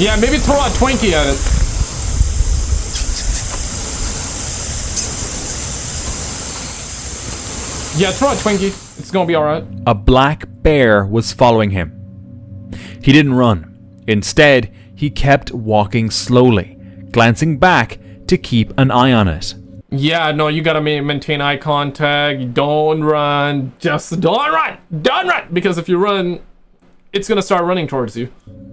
Yeah, maybe throw a Twinkie at it. Yeah, throw a Twinkie. It's gonna be alright. A black bear was following him. He didn't run. Instead, he kept walking slowly, glancing back to keep an eye on it. Yeah, no, you gotta maintain eye contact. Don't run. Just don't run. Don't run. Because if you run, it's gonna start running towards you.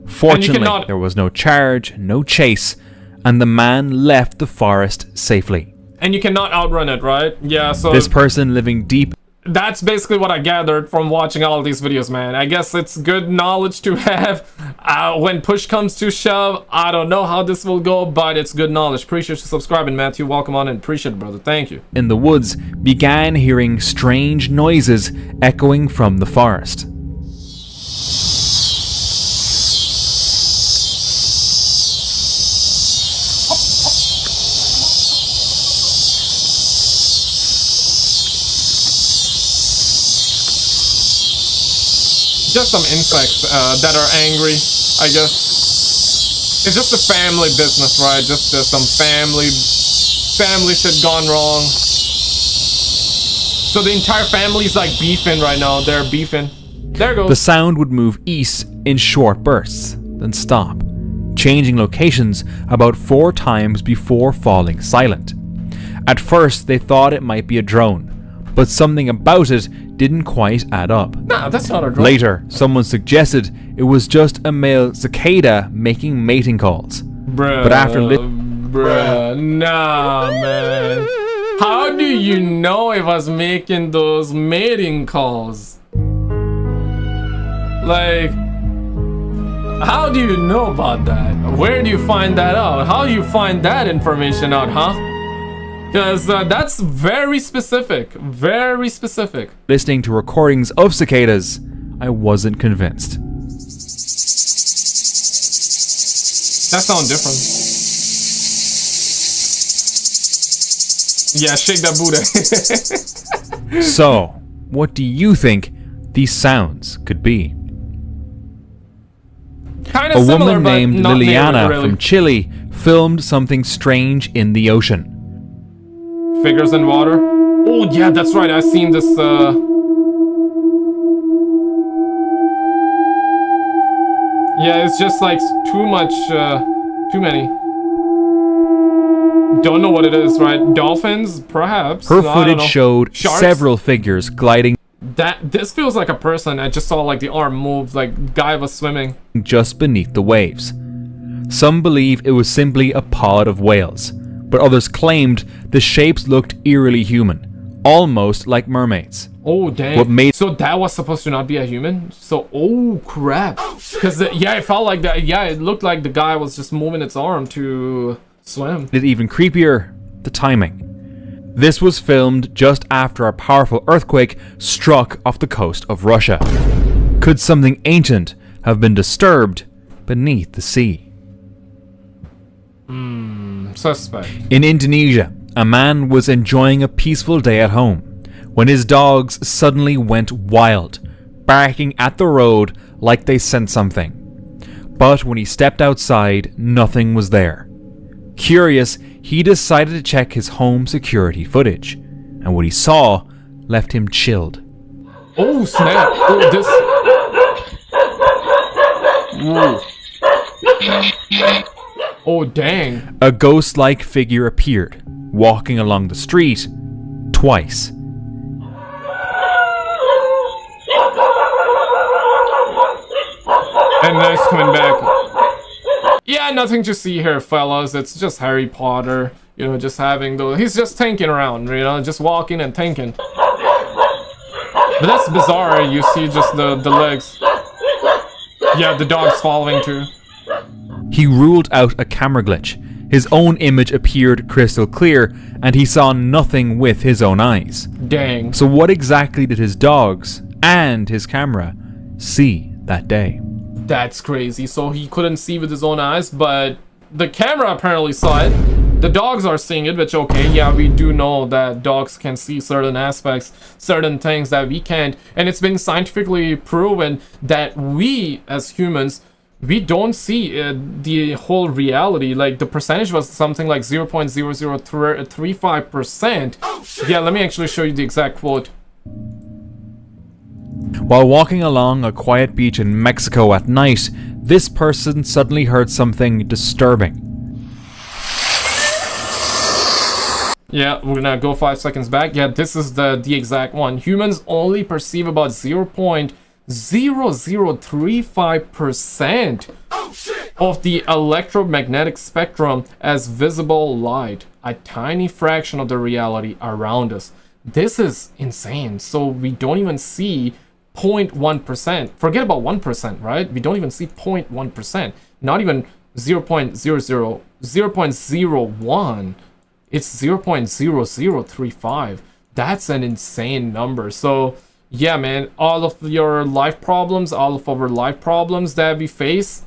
Fortunately, there was no charge, no chase, and the man left the forest safely. And you cannot outrun it, right? Yeah, so... This person living deep... That's basically what I gathered from watching all of these videos, man. I guess it's good knowledge to have. When push comes to shove, I don't know how this will go, but it's good knowledge. Appreciate you subscribing, Matthew. Welcome on and appreciate it, brother. Thank you. In the woods, began hearing strange noises echoing from the forest. Just some insects that are angry, I guess. It's just a family business, right? Just some family shit gone wrong. So the entire family's like beefing right now. They're beefing. There it goes. The sound would move east in short bursts, then stop, changing locations about 4 times before falling silent. At first, they thought it might be a drone, but something about it didn't quite add up. Nah, that's not a drone. Later, someone suggested it was just a male cicada making mating calls. Bruh, but after nah, man. How do you know it was making those mating calls? Like, how do you know about that? Where do you find that out? How do you find that information out, huh? Because that's very specific. Very specific. Listening to recordings of cicadas, I wasn't convinced. That sounds different. Yeah, shake that booty. So, what do you think these sounds could be? Kind A of similar, woman but named not Liliana really. from Chile filmed something strange in the ocean. Figures in water. Oh yeah, that's right. I've seen this. Yeah, it's just like too much. Too many. Don't know what it is, right? Dolphins, perhaps. Her I don't footage know. showed Sharks? several figures gliding This feels like a person. I just saw like the arm move, like guy was swimming. just beneath the waves. Some believe it was simply a pod of whales, but others claimed the shapes looked eerily human, almost like mermaids. Oh dang! What made So that was supposed to not be a human. So oh crap! Because yeah, it felt like that. Yeah, it looked like the guy was just moving its arm to swim. it even creepier, the timing. This was filmed just after a powerful earthquake struck off the coast of Russia. Could something ancient have been disturbed beneath the sea? Suspect. In Indonesia, a man was enjoying a peaceful day at home when his dogs suddenly went wild, barking at the road like they sent something. But when he stepped outside, nothing was there. Curious, he decided to check his home security footage, and what he saw left him chilled. Oh snap! Oh this. Ooh. Oh dang! A ghost-like figure appeared, walking along the street twice. And nice coming back. Yeah, nothing to see here, fellas. It's just Harry Potter. You know, just having those. He's just tanking around. You know, just walking and tanking. But that's bizarre. You see just the legs. Yeah, the dog's following too. He ruled out a camera glitch. His own image appeared crystal clear, and he saw nothing with his own eyes. Dang. So what exactly did his dogs and his camera see that day? That's crazy. So he couldn't see with his own eyes, but the camera apparently saw it. The dogs are seeing it, which okay, yeah, we do know that dogs can see certain aspects, certain things that we can't. And it's been scientifically proven that we, as humans, we don't see the whole reality. Like the percentage was something like 0.0035%. Yeah, let me actually show you the exact quote. While walking along a quiet beach in Mexico at night, this person suddenly heard something disturbing. Yeah, we're gonna go 5 seconds back. Yeah, this is the exact one. Humans only perceive about 0.0035% of the electromagnetic spectrum as visible light, a tiny fraction of the reality around us. This is insane. So we don't even see 0.1%. Forget about 1%, right? We don't even see 0.1%. Not even 0.01. It's 0.0035. That's an insane number. So yeah, man, all of your life problems, all of our life problems that we face,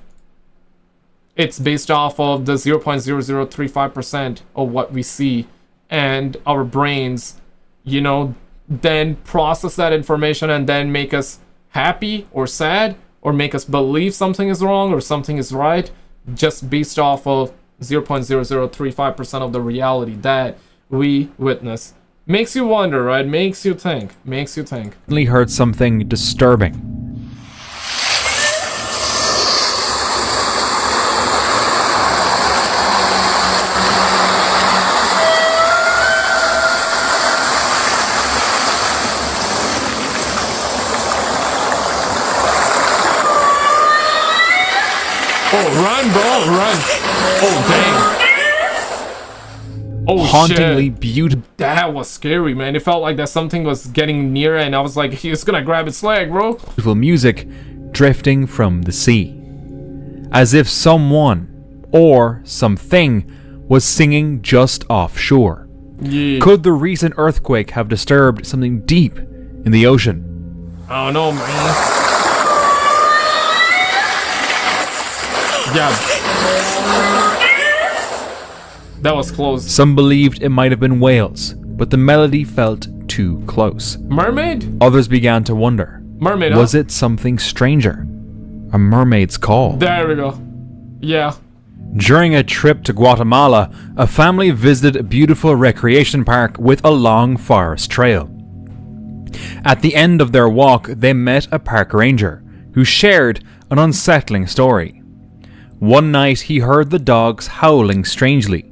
it's based off of the 0.0035% of what we see, and our brains, you know, then process that information and then make us happy or sad, or make us believe something is wrong or something is right, just based off of 0.0035% of the reality that we witness. Makes you wonder, right? Makes you think. Suddenly heard something disturbing. Oh, run, bro, run. Oh, dang. Oh, Hauntingly shit. beautiful. That was scary, man. It felt like that something was getting near, and I was like, he's gonna grab its leg, bro. Beautiful music drifting from the sea, as if someone or something was singing just offshore. Yeah. Could the recent earthquake have disturbed something deep in the ocean? I don't know, man. Yeah. That was close. Some believed it might have been whales, but the melody felt too close. Mermaid? Others began to wonder, Mermaid, was it something stranger? A mermaid's call? There we go. Yeah. During a trip to Guatemala, a family visited a beautiful recreation park with a long forest trail. At the end of their walk, they met a park ranger who shared an unsettling story. One night he heard the dogs howling strangely.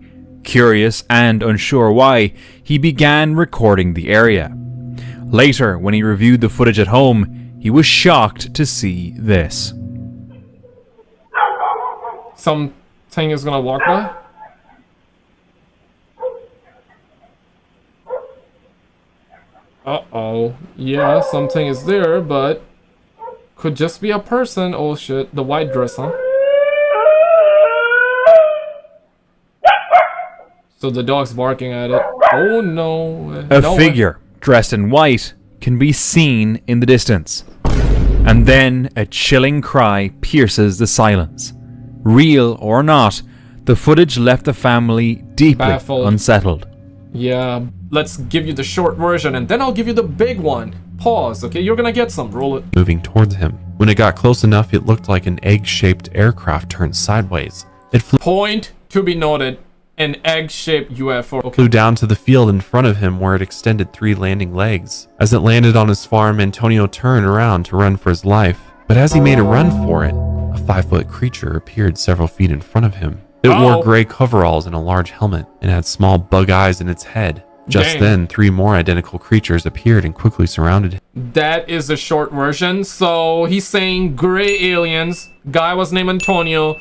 Curious and unsure why, he began recording the area. Later, when he reviewed the footage at home, he was shocked to see this. Something is gonna walk by? Uh-oh. Yeah, something is there, but could just be a person. Oh shit, the white dress, huh? So the dog's barking at it. Oh no. A figure dressed in white can be seen in the distance. And then a chilling cry pierces the silence. Real or not, the footage left the family deeply baffled, unsettled. Yeah, let's give you the short version and then I'll give you the big one. Pause, okay? You're gonna get some. Roll it. Moving towards him. When it got close enough, it looked like an egg-shaped aircraft turned sideways. It flew. Point to be noted. An egg-shaped UFO. Okay. Flew down to the field in front of him where it extended 3 landing legs. As it landed on his farm, Antonio turned around to run for his life. But as he made a run for it, a 5-foot creature appeared several feet in front of him. It wore gray coveralls and a large helmet and had small bug eyes in its head. Just then, 3 more identical creatures appeared and quickly surrounded him. That is the short version. So he's saying gray aliens. Guy was named Antonio.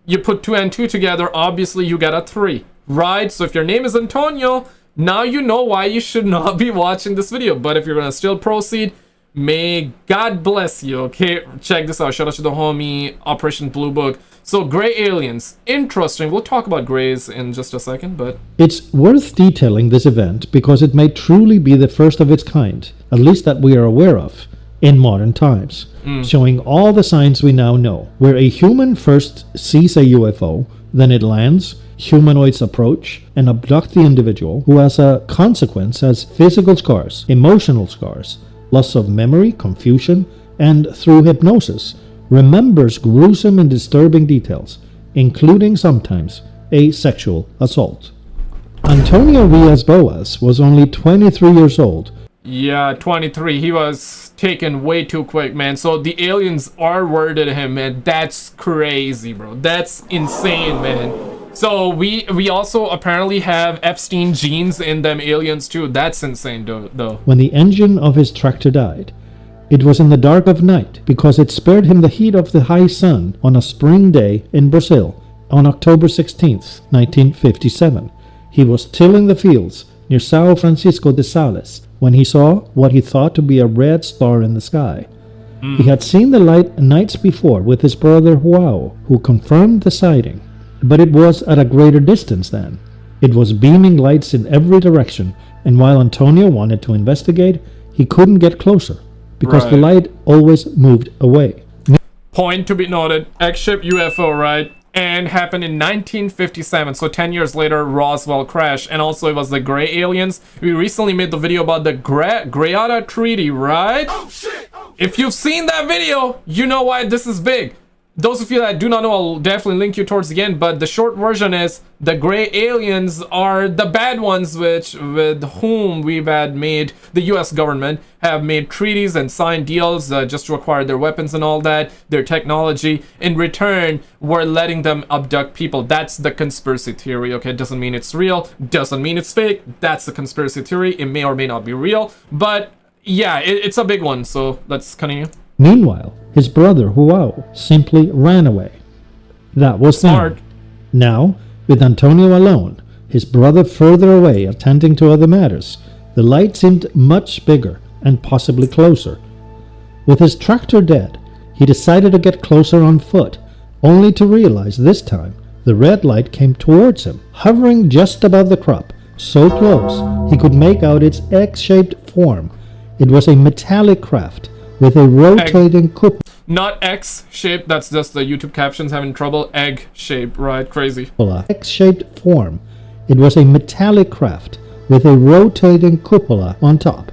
You put 2 and 2 together, obviously you get a 3, right? So if your name is Antonio, now you know why you should not be watching this video. But if you're gonna still proceed, may God bless you, okay? Check this out. Shout out to the homie Operation Blue Book. So gray aliens, interesting. We'll talk about grays in just a second, but it's worth detailing this event because it may truly be the first of its kind, at least that we are aware of, in modern times, showing all the signs we now know, where a human first sees a UFO, then it lands, humanoids approach and abduct the individual, who as a consequence has physical scars, emotional scars, loss of memory, confusion, and through hypnosis, remembers gruesome and disturbing details, including sometimes a sexual assault. Antonio Villas-Boas was only 23 years old. yeah, 23. He was taken way too quick, man. So the aliens are worded him, man. That's crazy, bro. That's insane, man. So we also apparently have Epstein genes in them aliens too. That's insane, though. When the engine of his tractor died, it was in the dark of night because it spared him the heat of the high sun on a spring day in Brazil on October 16th, 1957. He was tilling the fields near São Francisco de Sales when he saw what he thought to be a red star in the sky. He had seen the light nights before with his brother João, who confirmed the sighting, but it was at a greater distance then. It was beaming lights in every direction, and while Antonio wanted to investigate, he couldn't get closer because the light always moved away. Point to be noted, egg-shaped UFO, right? And happened in 1957, so 10 years later, Roswell crashed. And also it was the gray aliens. We recently made the video about the Greada Treaty, right? Oh, shit. If you've seen that video, you know why this is big. Those of you that do not know, I'll definitely link you towards the end, but the short version is the gray aliens are the bad ones with whom we've had made, the US government have made treaties and signed deals just to acquire their weapons and all that, their technology. In return, we're letting them abduct people. That's the conspiracy theory, okay? Doesn't mean it's real, doesn't mean it's fake. That's the conspiracy theory. It may or may not be real, but yeah, it's a big one, so let's continue. Meanwhile, his brother João simply ran away. That was smart. Now, with Antonio alone, his brother further away attending to other matters, the light seemed much bigger and possibly closer. With his tractor dead, he decided to get closer on foot, only to realize this time the red light came towards him, hovering just above the crop, so close he could make out its egg-shaped form. It was a metallic craft with a rotating cupola. Not X-shaped, that's just the YouTube captions having trouble. Egg-shaped, right? Crazy. X-shaped form. It was a metallic craft with a rotating cupola on top.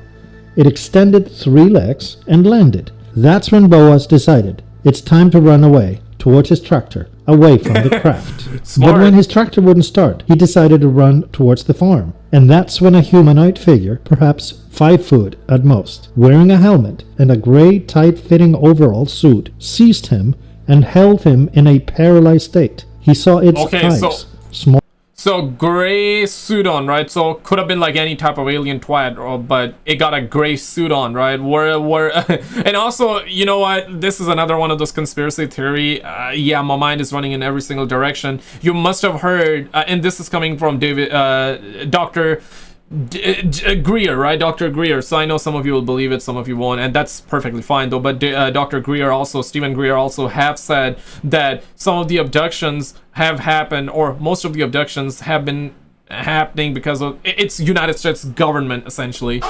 It extended 3 legs and landed. That's when Boas decided it's time to run away towards his tractor, away from the craft. But when his tractor wouldn't start, he decided to run towards the farm. And that's when a humanoid figure, perhaps 5 foot at most, wearing a helmet and a gray tight-fitting overall suit, seized him and held him in a paralyzed state. He saw its eyes, small. So gray suit on, right? So could have been like any type of alien twat, but it got a gray suit on, right? And also, you know what? This is another one of those conspiracy theory. Yeah, my mind is running in every single direction. You must have heard, and this is coming from Dr. Greer, right? Dr. Greer. So I know some of you will believe it, some of you won't, and that's perfectly fine though. But Dr. Greer also, Stephen Greer also have said that some of the abductions have happened, or most of the abductions have been happening because of it's United States government essentially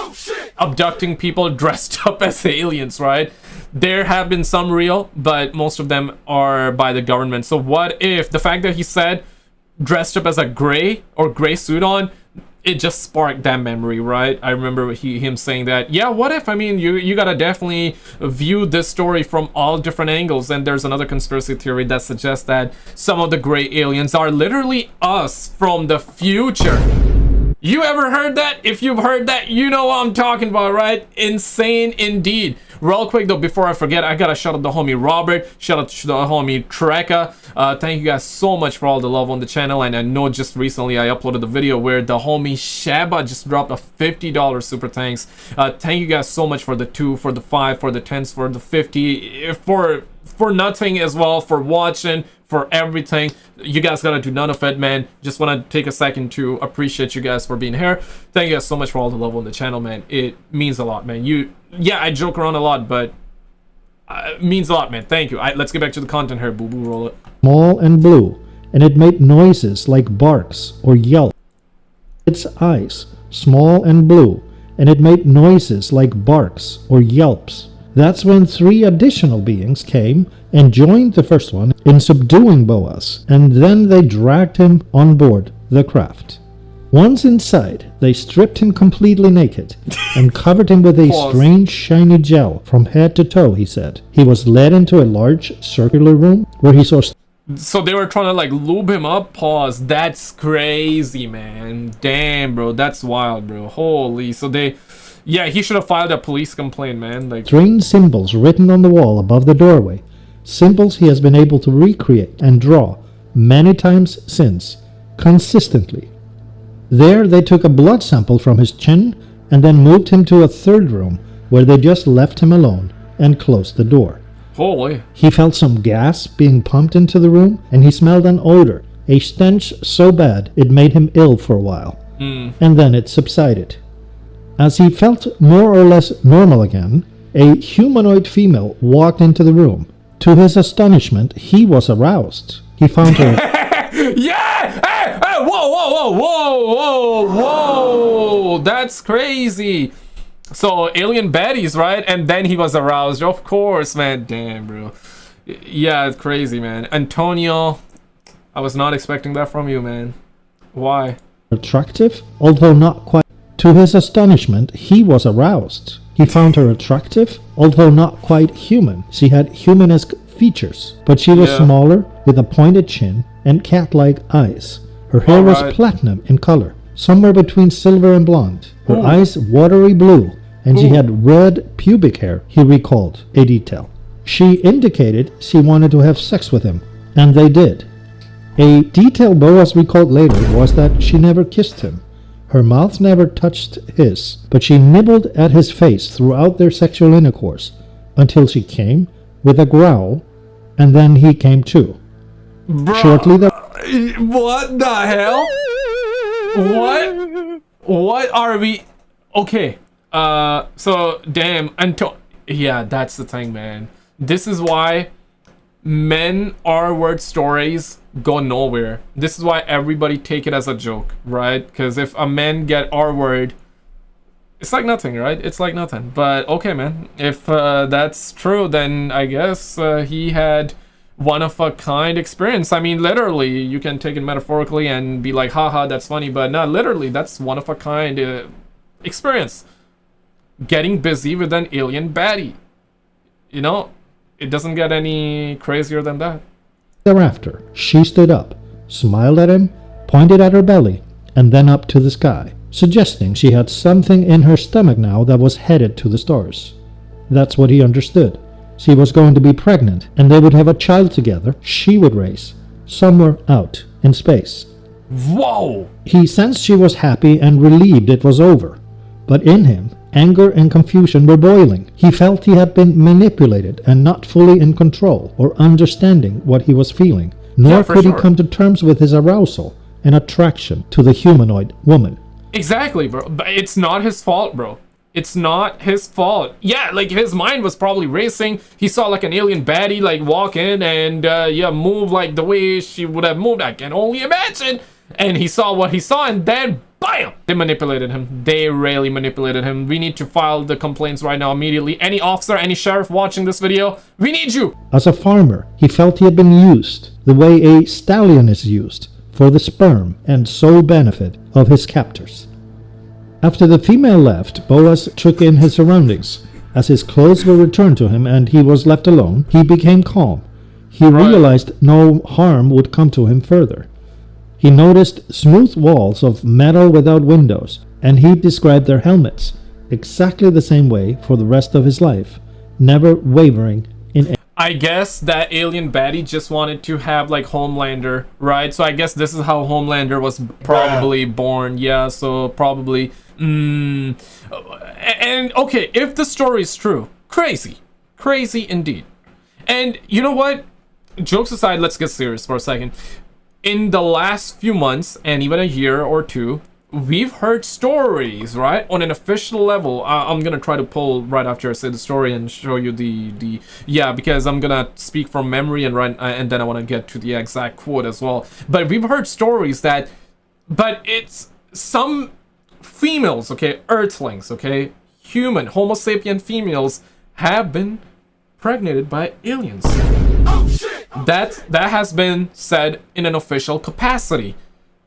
abducting people dressed up as aliens, right? There have been some real, but most of them are by the government. So what if the fact that he said dressed up as a gray suit on, it just sparked that memory, right? I remember him saying that, yeah, what if, I mean, you gotta definitely view this story from all different angles. And there's another conspiracy theory that suggests that some of the gray aliens are literally us from the future. You ever heard that? If you've heard that, you know what I'm talking about, right? Insane indeed. Real quick though, before I forget, I gotta shout out the homie Robert, shout out to the homie Treka. Thank you guys so much for all the love on the channel. And I know just recently I uploaded the video where the homie Shaba just dropped a $50 super thanks. Thank you guys so much for the 2, for the 5, for the 10s, for the 50, for nothing as well, for watching, for everything. You guys gotta do none of it, man. Just want to take a second to appreciate you guys for being here. Thank you guys so much for all the love on the channel, man. It means a lot, man. Yeah, I joke around a lot, but it means a lot, man. Thank you. Let's get back to the content here. Boo boo, roll it. Small and blue, and it made noises like barks or yelps. Its eyes, small and blue, and it made noises like barks or yelps. That's when 3 additional beings came and joined the first one in subduing Boas, and then they dragged him on board the craft. Once inside, they stripped him completely naked and covered him with a strange shiny gel from head to toe, he said. He was led into a large circular room where he saw... So they were trying to like lube him up? Pause. That's crazy, man. Damn, bro. That's wild, bro. Holy. So they... Yeah, he should have filed a police complaint, man. Like strange symbols written on the wall above the doorway. Symbols he has been able to recreate and draw many times since, consistently. There they took a blood sample from his chin and then moved him to a third room where they just left him alone and closed the door. Holy. He felt some gas being pumped into the room and he smelled an odor, a stench so bad it made him ill for a while. And then it subsided. As he felt more or less normal again, a humanoid female walked into the room. To his astonishment, he was aroused. He found her... Yeah! Hey! Hey! Whoa! Whoa! Whoa! Whoa! Whoa! That's crazy. So alien baddies, right? And then he was aroused. Of course, man. Damn, bro. Yeah, it's crazy, man. Antonio, I was not expecting that from you, man. Why? Attractive, although not quite. To his astonishment, he was aroused. He found her attractive, although not quite human. She had humanesque features, but she was smaller, with a pointed chin and cat-like eyes. Her hair was platinum in color, somewhere between silver and blonde. Her eyes watery blue, and she had red pubic hair, he recalled a detail. She indicated she wanted to have sex with him, and they did. A detail Boas recalled later was that she never kissed him. Her mouth never touched his, but she nibbled at his face throughout their sexual intercourse, until she came with a growl, and then he came too. Bro, shortly what the hell? What are we? Okay, so damn, yeah, that's the thing, man. This is why men R-word stories go nowhere. This is why everybody take it as a joke, right? Because if a man get R-word, it's like nothing, right? It's like nothing. But okay, man, if that's true, then I guess he had one-of-a-kind experience. I mean, literally, you can take it metaphorically and be like, haha, that's funny, but no, literally, that's one-of-a-kind experience. Getting busy with an alien baddie. You know, it doesn't get any crazier than that. Thereafter, she stood up, smiled at him, pointed at her belly, and then up to the sky, suggesting she had something in her stomach now that was headed to the stars. That's what he understood. She was going to be pregnant, and they would have a child together she would raise, somewhere out in space. Whoa! He sensed she was happy and relieved it was over, but in him, anger and confusion were boiling. He felt he had been manipulated and not fully in control or understanding what he was feeling, nor could he come to terms with his arousal and attraction to the humanoid woman. Exactly, bro. But it's not his fault, bro. It's not his fault. Yeah, like his mind was probably racing. He saw like an alien baddie like walk in and yeah, move like the way she would have moved. I can only imagine. And he saw what he saw, and then bam! They manipulated him. They really manipulated him. We need to file the complaints right now immediately. Any officer, any sheriff watching this video, we need you. As a farmer, he felt he had been used the way a stallion is used for the sperm and sole benefit of his captors. After the female left, Boaz took in his surroundings. As his clothes were returned to him and he was left alone, he became calm. He realized no harm would come to him further. He noticed smooth walls of metal without windows, and he described their helmets exactly the same way for the rest of his life, never wavering in. I guess that alien baddie just wanted to have like Homelander, right? So I guess this is how Homelander was probably born. Yeah, so probably. And okay, if the story is true, crazy indeed. And you know what? Jokes aside, let's get serious for a second. In the last few months, and even a year or two, we've heard stories, right? On an official level. I'm gonna try to pull right after I say the story and show you the yeah, because I'm gonna speak from memory and then I want to get to the exact quote as well. But we've heard stories that, but it's some females, okay, earthlings, okay, human, Homo sapien females have been impregnated by aliens. Oh, shit. That has been said in an official capacity.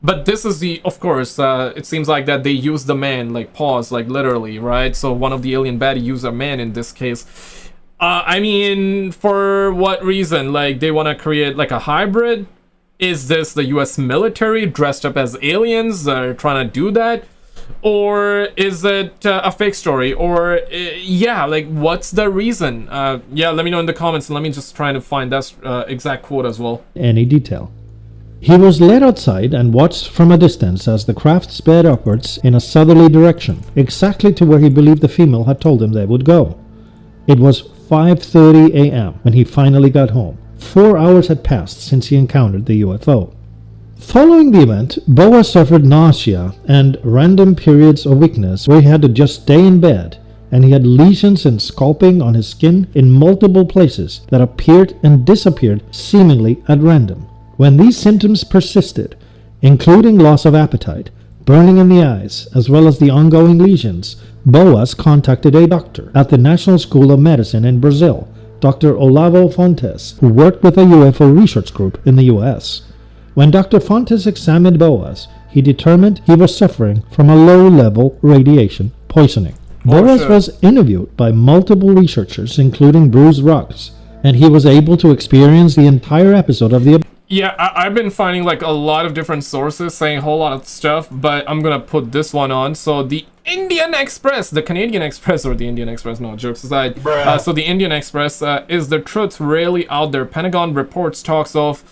But this is the, of course, it seems like that they use the man, like pause, like literally, right? So one of the alien baddie used a man in this case. I mean, for what reason? Like they want to create like a hybrid? Is this the US military dressed up as aliens trying to do that? Or is it a fake story? Or yeah, like what's the reason? Yeah, let me know in the comments. Let me just try to find that exact quote as well. Any detail. He was led outside and watched from a distance as the craft sped upwards in a southerly direction, exactly to where he believed the female had told him they would go. It was 5:30 a.m. when he finally got home. 4 hours had passed since he encountered the UFO. Following the event, Boaz suffered nausea and random periods of weakness where he had to just stay in bed, and he had lesions and scalping on his skin in multiple places that appeared and disappeared seemingly at random. When these symptoms persisted, including loss of appetite, burning in the eyes, as well as the ongoing lesions, Boaz contacted a doctor at the National School of Medicine in Brazil, Dr. Olavo Fontes, who worked with a UFO research group in the US. When Dr. Fontes examined Boaz, he determined he was suffering from a low-level radiation poisoning. Boaz was interviewed by multiple researchers, including Bruce Ruggs, and he was able to experience the entire episode of the... Yeah, I've been finding like a lot of different sources saying a whole lot of stuff, but I'm gonna put this one on. So the Indian Express, the Canadian Express, or the Indian Express, no, jokes aside. So the Indian Express, is the truth really out there? Pentagon reports talks of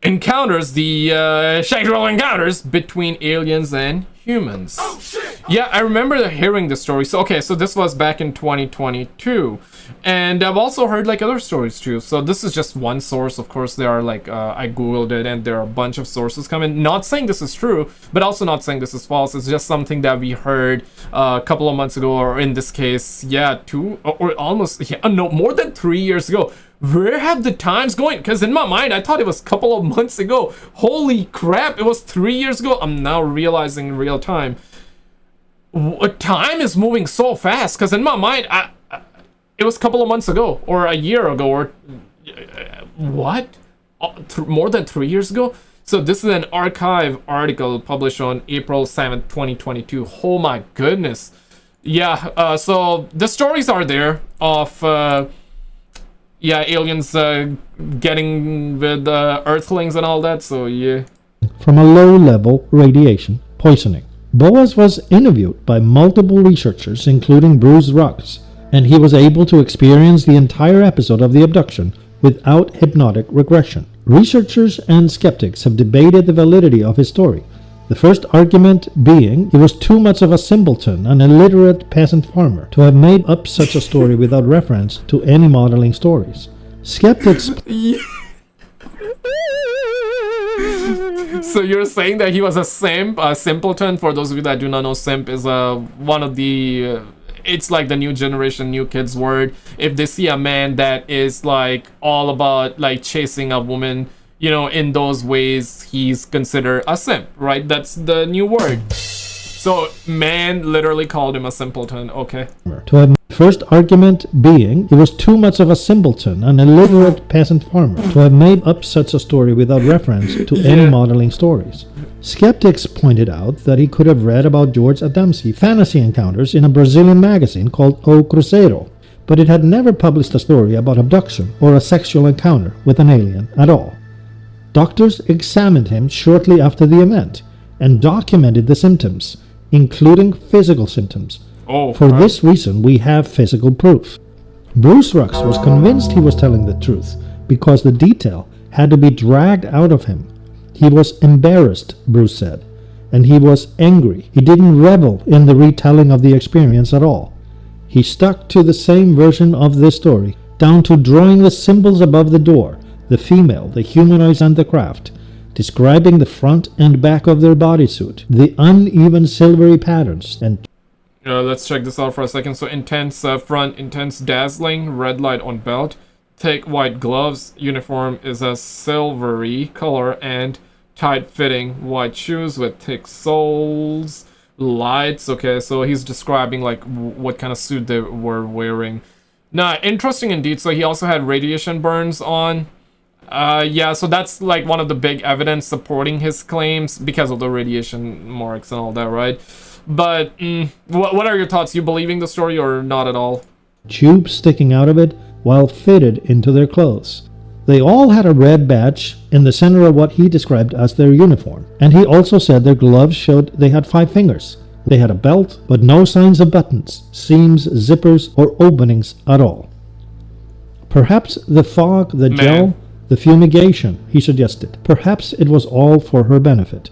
encounters, the sexual encounters between aliens and humans. Oh, shit. Yeah, I remember hearing the story. So okay, so this was back in 2022, and I've also heard like other stories too. So this is just one source. Of course, there are like I googled it, and there are a bunch of sources coming. Not saying this is true, but also not saying this is false. It's just something that we heard a couple of months ago, or in this case, yeah, more than 3 years ago. Where have the times going? Because in my mind, I thought it was a couple of months ago. Holy crap, it was 3 years ago. I'm now realizing in real time. Time is moving so fast. Because in my mind, it was a couple of months ago, or a year ago, or what? More than 3 years ago? So this is an archive article published on April 7th, 2022. Oh my goodness. Yeah, so the stories are there of, aliens getting with Earthlings and all that, so yeah. From a low-level radiation poisoning. Boas was interviewed by multiple researchers, including Bruce Ruggs, and he was able to experience the entire episode of the abduction without hypnotic regression. Researchers and skeptics have debated the validity of his story. The first argument being he was too much of a simpleton, an illiterate peasant farmer, to have made up such a story without reference to any modeling stories. Skeptics... So you're saying that he was a simp, a simpleton? For those of you that do not know, simp is one of the... it's like the new generation, new kids word. If they see a man that is like all about like chasing a woman, you know, in those ways, he's considered a simp, right? That's the new word. So man literally called him a simpleton. Okay. To have first argument being he was too much of a simpleton, an illiterate peasant farmer, to have made up such a story without reference to any modeling stories. Skeptics pointed out that he could have read about George Adamsi fantasy encounters in a Brazilian magazine called O Cruzeiro, but it had never published a story about abduction or a sexual encounter with an alien at all. Doctors examined him shortly after the event and documented the symptoms, including physical symptoms. For this reason, we have physical proof. Bruce Ruggs was convinced he was telling the truth because the detail had to be dragged out of him. He was embarrassed, Bruce said, and he was angry. He didn't revel in the retelling of the experience at all. He stuck to the same version of this story, down to drawing the symbols above the door, the female, the humanoids and the craft, describing the front and back of their bodysuit, the uneven silvery patterns, and let's check this out for a second. So intense front, intense dazzling, red light on belt, thick white gloves, uniform is a silvery color, and tight-fitting white shoes with thick soles, lights. Okay, so he's describing like what kind of suit they were wearing. Now, interesting indeed. So he also had radiation burns on. Yeah, so that's like one of the big evidence supporting his claims because of the radiation marks and all that, right? But what are your thoughts? You believing the story or not at all? Tubes sticking out of it while fitted into their clothes. They all had a red badge in the center of what he described as their uniform, and he also said their gloves showed they had 5 fingers. They had a belt, but no signs of buttons, seams, zippers, or openings at all. Perhaps the fog, the gel, the fumigation, he suggested. Perhaps it was all for her benefit.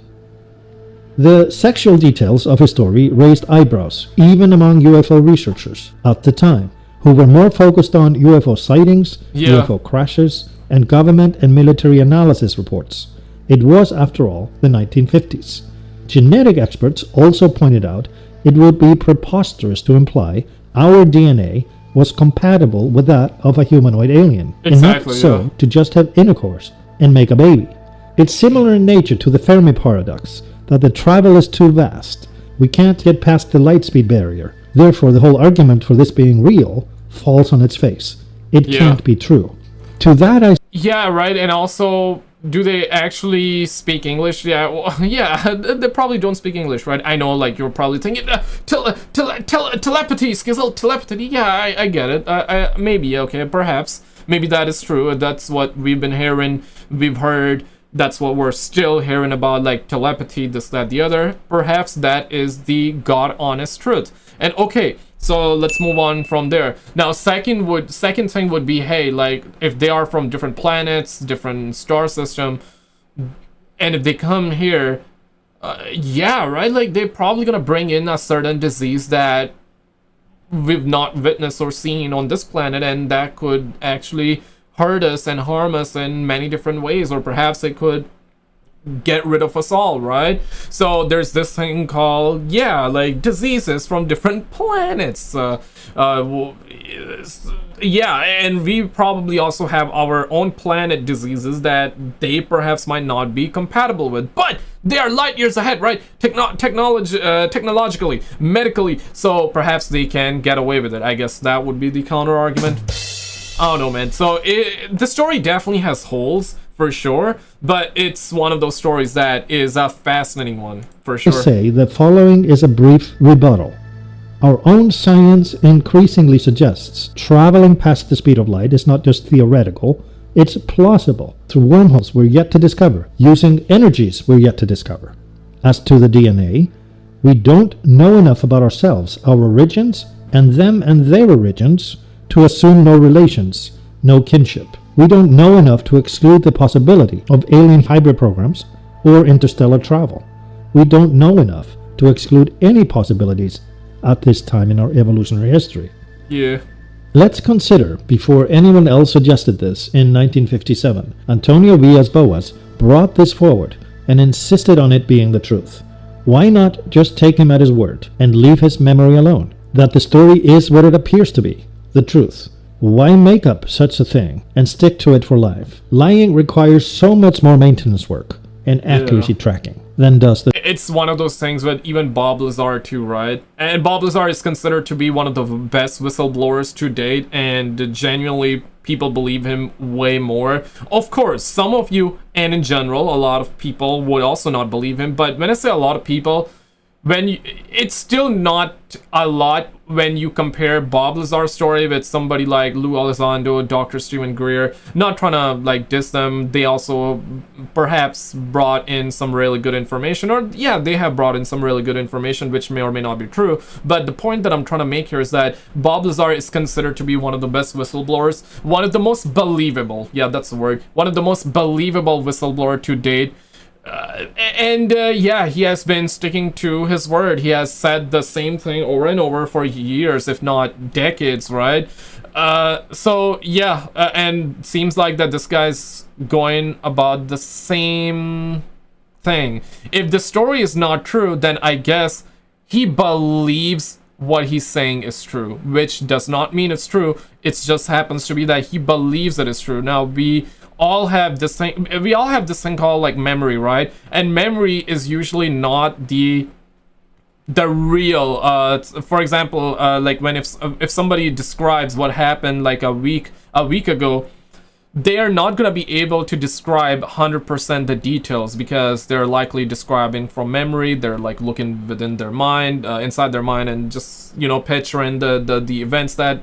The sexual details of his story raised eyebrows, even among UFO researchers at the time, who were more focused on UFO sightings, UFO crashes, and government and military analysis reports. It was, after all, the 1950s. Genetic experts also pointed out it would be preposterous to imply our DNA was compatible with that of a humanoid alien, exactly, enough so to just have intercourse and make a baby. It's similar in nature to the Fermi paradox, that the travel is too vast. We can't get past the light speed barrier. Therefore, the whole argument for this being real falls on its face. It can't be true. To that I... Yeah, right, and also, do they actually speak English? Yeah, well, yeah, they probably don't speak English, right? I know, like, you're probably thinking, telepathy, SKizzle, telepathy. Yeah, I get it. Maybe, okay, perhaps. Maybe that is true. That's what we've been hearing. We've heard. That's what we're still hearing about, like telepathy, this, that, the other. Perhaps that is the God-honest truth. And okay, so let's move on from there. Now, second thing would be, hey, like, if they are from different planets, different star system, and if they come here, yeah, right, like, they're probably gonna bring in a certain disease that we've not witnessed or seen on this planet, and that could actually hurt us and harm us in many different ways, or perhaps it could get rid of us all, right? So there's this thing called, yeah, like diseases from different planets. Yeah, and we probably also have our own planet diseases that they perhaps might not be compatible with, but they are light years ahead, right? Technologically, medically, so perhaps they can get away with it. I guess that would be the counter argument. I don't know, man. So the story definitely has holes for sure, but it's one of those stories that is a fascinating one for sure. Say the following is a brief rebuttal. Our own science increasingly suggests traveling past the speed of light is not just theoretical, it's plausible through wormholes we're yet to discover, using energies we're yet to discover. As to the DNA, we don't know enough about ourselves, our origins, and them and their origins to assume no relations, no kinship. We don't know enough to exclude the possibility of alien hybrid programs or interstellar travel. We don't know enough to exclude any possibilities at this time in our evolutionary history. Yeah. Let's consider, before anyone else suggested this in 1957, Antonio Villas-Boas brought this forward and insisted on it being the truth. Why not just take him at his word and leave his memory alone? That the story is what it appears to be, the truth. Why make up such a thing and stick to it for life? Lying requires so much more maintenance work and accuracy tracking than does the... It's one of those things with even Bob Lazar too, right? And Bob Lazar is considered to be one of the best whistleblowers to date, and genuinely people believe him way more. Of course, some of you, and in general, a lot of people would also not believe him, but when I say a lot of people, it's still not a lot when you compare Bob Lazar's story with somebody like Lou Elizondo, Dr. Stephen Greer. Not trying to like diss them, they also perhaps brought in some really good information, or yeah, they have brought in some really good information which may or may not be true, but the point that I'm trying to make here is that Bob Lazar is considered to be one of the best whistleblowers, one of the most believable, yeah, that's the word, one of the most believable whistleblower to date. Yeah, he has been sticking to his word. He has said the same thing over and over for years, if not decades, right? So yeah, and seems like that this guy's going about the same thing. If the story is not true, then I guess he believes what he's saying is true, which does not mean it's true. It just happens to be that he believes it is true. Now we all have this thing called like memory, right? And memory is usually not the real for example, like when if somebody describes what happened like a week ago, they are not going to be able to describe 100% the details because they're likely describing from memory. They're like looking within their mind, inside their mind, and just, you know, picturing the events that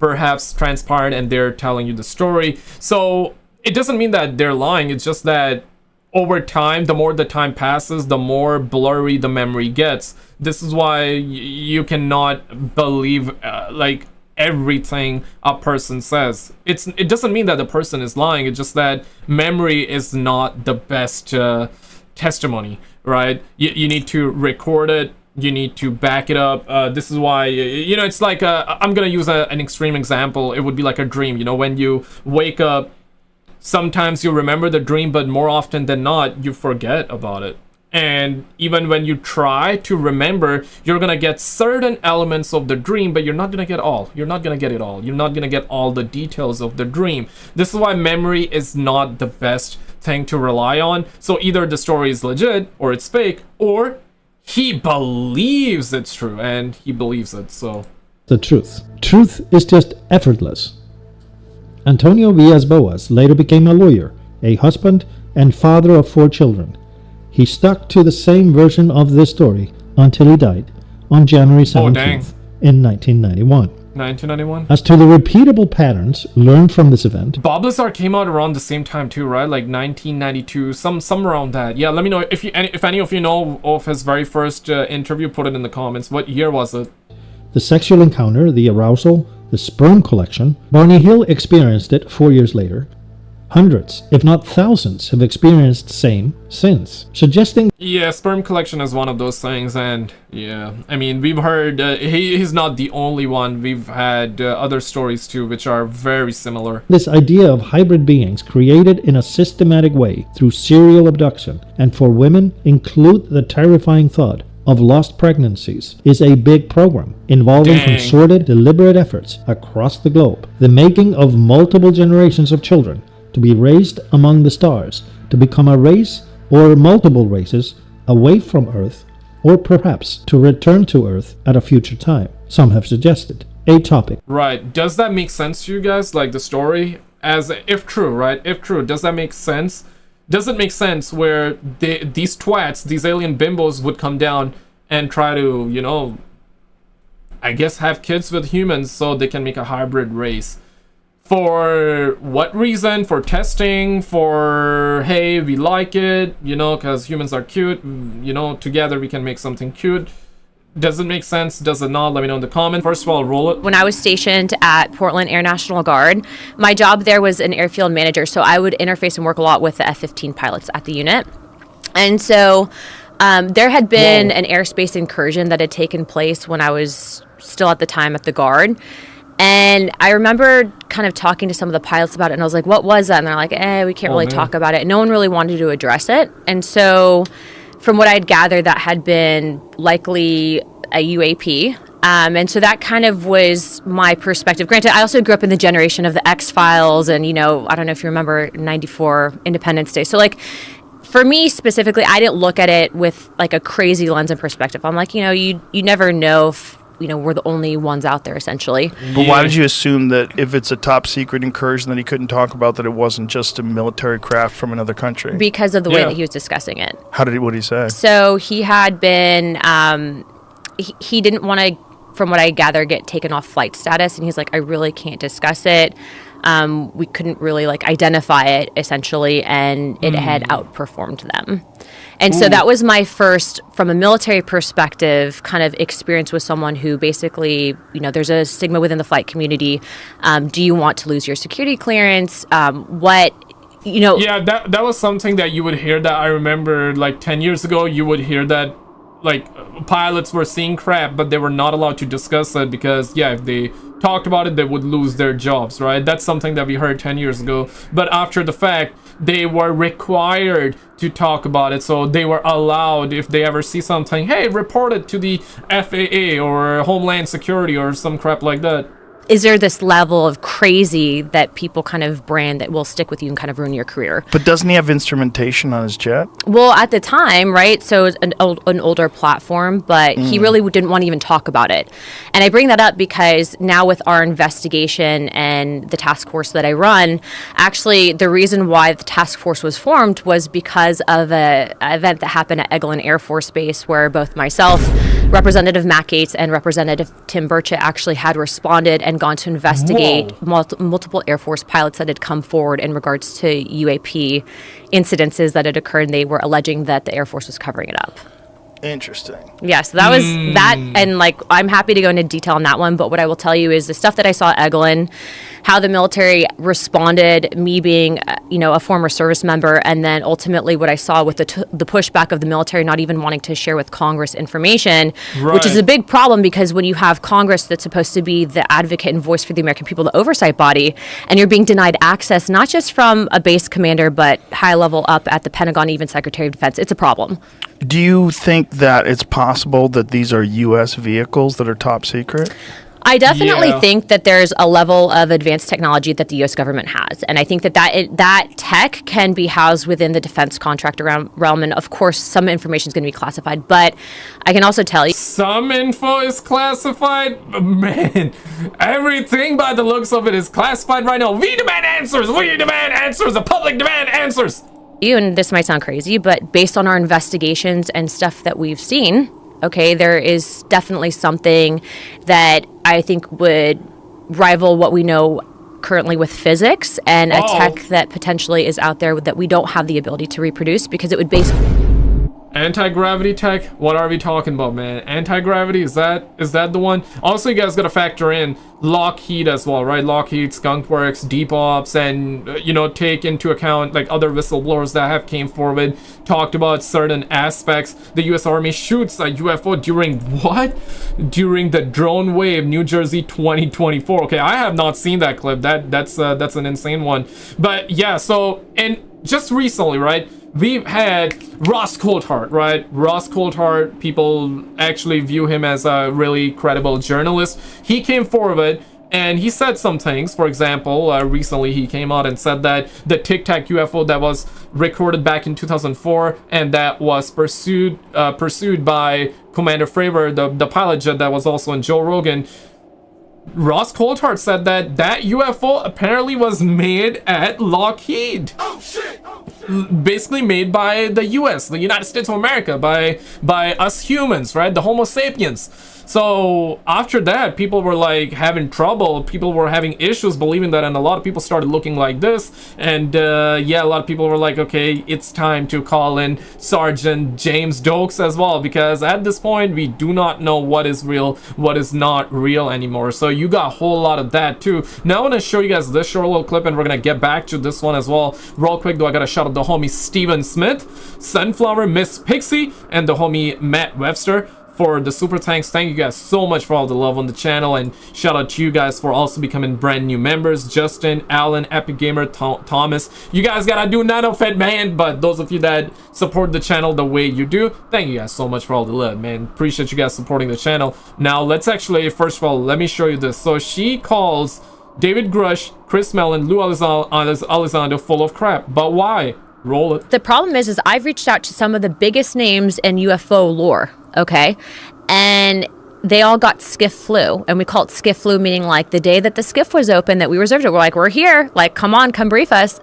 perhaps transpired, and they're telling you the story. So it doesn't mean that they're lying. It's just that over time, the more the time passes, the more blurry the memory gets. This is why you cannot believe like everything a person says. It doesn't mean that the person is lying. It's just that memory is not the best testimony, right? You need to record it. You need to back it up. This is why, you know, it's like I'm gonna use an extreme example. It would be like a dream. You know, when you wake up, sometimes you remember the dream, but more often than not, you forget about it. And even when you try to remember, you're gonna get certain elements of the dream, but you're not gonna get all. You're not gonna get it all. You're not gonna get all the details of the dream. This is why memory is not the best thing to rely on. So either the story is legit, or it's fake, or he believes it's true, and he believes it, so. The truth. Truth is just effortless. Antonio Villas-Boas later became a lawyer, a husband, and father of 4 children. He stuck to the same version of this story until he died on January 17th in 1991. 1991? As to the repeatable patterns learned from this event, Bob Lazar came out around the same time too, right? Like 1992, some around that. Yeah, let me know if any of you know of his very first interview. Put it in the comments. What year was it? The sexual encounter, the arousal, the sperm collection. Barney Hill experienced it 4 years later. Hundreds, if not thousands, have experienced same since, suggesting... Yeah, sperm collection is one of those things, and yeah, I mean, we've heard, he's not the only one. We've had other stories too, which are very similar. This idea of hybrid beings created in a systematic way through serial abduction, and for women include the terrifying thought of lost pregnancies, is a big program involving concerted, deliberate efforts across the globe. The making of multiple generations of children to be raised among the stars, to become a race or multiple races away from Earth, or perhaps to return to Earth at a future time, some have suggested. A topic. Right. Does that make sense to you guys? Like the story, as if true, right? If true, does that make sense? Does it make sense where these twats, these alien bimbos, would come down and try to, you know, I guess have kids with humans so they can make a hybrid race? For what reason? For testing? For, hey, we like it, you know, because humans are cute, you know, together we can make something cute. Does it make sense? Does it not? Let me know in the comment. First of all, roll it. When I was stationed at Portland Air National Guard, my job there was an airfield manager, so I would interface and work a lot with the F-15 pilots at the unit. And so there had been an airspace incursion that had taken place when I was still at the time at the Guard. And I remember kind of talking to some of the pilots about it, and I was like, what was that? And they're like, we can't really talk about it. No one really wanted to address it. And so from what I'd gathered, that had been likely a UAP. And so that kind of was my perspective. Granted, I also grew up in the generation of the X-Files and, you know, I don't know if you remember 94 Independence Day. So, like, for me specifically, I didn't look at it with, like, a crazy lens and perspective. I'm like, you know, you never know if, you know, we're the only ones out there, essentially. But why did you assume that if it's a top secret incursion that he couldn't talk about, that it wasn't just a military craft from another country? Because of the way that he was discussing it. What did he say? So he had been, he didn't want to, from what I gather, get taken off flight status. And he's like, I really can't discuss it. We couldn't really, like, identify it, essentially, and it had outperformed them. And so that was my first, from a military perspective, kind of experience with someone who basically, you know, there's a stigma within the flight community. Do you want to lose your security clearance? What, you know... Yeah, that was something that you would hear that I remember, like, 10 years ago, you would hear that, like, pilots were seeing crap, but they were not allowed to discuss it because, yeah, if they talked about it, they would lose their jobs, right? That's something that we heard 10 years ago. But after the fact, they were required to talk about it. So they were allowed, if they ever see something, hey, report it to the FAA or Homeland Security or some crap like that. Is there this level of crazy that people kind of brand that will stick with you and kind of ruin your career? But doesn't he have instrumentation on his jet? Well, at the time, right? So it's an older platform, but he really didn't want to even talk about it. And I bring that up because now with our investigation and the task force that I run, actually the reason why the task force was formed was because of an event that happened at Eglin Air Force Base where both myself, Representative Matt Gaetz, and Representative Tim Burchett actually had responded and gone to investigate multiple Air Force pilots that had come forward in regards to UAP incidences that had occurred, and they were alleging that the Air Force was covering it up. Interesting. Yeah, so that was that, and like I'm happy to go into detail on that one, but what I will tell you is the stuff that I saw at Eglin, how the military responded, me being, you know, a former service member, and then ultimately what I saw with the pushback of the military not even wanting to share with Congress information, which is a big problem because when you have Congress that's supposed to be the advocate and voice for the American people, the oversight body, and you're being denied access not just from a base commander, but high level up at the Pentagon, even Secretary of Defense, it's a problem. Do you think that it's possible that these are U.S. vehicles that are top secret? I definitely think that there's a level of advanced technology that the U.S. government has. And I think that tech can be housed within the defense contractor realm. And of course, some information is going to be classified. But I can also tell you... Some info is classified? Man, everything by the looks of it is classified right now. We demand answers! We demand answers! The public demand answers! And this might sound crazy, but based on our investigations and stuff that we've seen, okay, there is definitely something that I think would rival what we know currently with physics and a tech that potentially is out there that we don't have the ability to reproduce because it would basically... Anti-gravity tech? What are we talking about, man? Anti-gravity? Is that the one? Also, you guys gotta factor in Lockheed as well, right? Lockheed, Skunk Works, Deep Ops, and, you know, take into account, like, other whistleblowers that have came forward, talked about certain aspects. The U.S. Army shoots a UFO during what? During the drone wave, New Jersey 2024. Okay, I have not seen that clip. That's an insane one. But, yeah, so, and just recently, right? We've had Ross Coulthart, right? Ross Coulthart, people actually view him as a really credible journalist. He came forward and he said some things. For example, recently he came out and said that the Tic Tac UFO that was recorded back in 2004 and that was pursued by Commander Fravor, the pilot jet that was also on Joe Rogan, Ross Coulthard said that that UFO apparently was made at Lockheed. Basically made by the US, the United States of America, by us humans, right? The Homo sapiens. So after that, people were like having trouble. People were having issues believing that, and a lot of people started looking like this. And yeah, a lot of people were like, okay, it's time to call in Sergeant James Dokes as well, because at this point we do not know what is real, what is not real anymore. So you got a whole lot of that too. Now I want to show you guys this short little clip, and we're gonna get back to this one as well real quick. Though I gotta shout out the homie Steven Smith, Sunflower, Miss Pixie, and the homie Matt Webster for the super thanks. Thank you guys so much for all the love on the channel, and shout out to you guys for also becoming brand new members. Justin, Alan, Epic Gamer, Thomas, you guys gotta do none of it, man. But those of you that support the channel the way you do, thank you guys so much for all the love, man. Appreciate you guys supporting the channel. Now let's actually, first of all, let me show you this. So she calls David Grush, Chris Mellon, Lou Elizondo full of crap. But why? Roll it. The problem is I've reached out to some of the biggest names in UFO lore, okay? And they all got skiff flu, and we call it skiff flu, meaning like the day that the skiff was open that we reserved it, we're like, we're here, like, come on, come brief us.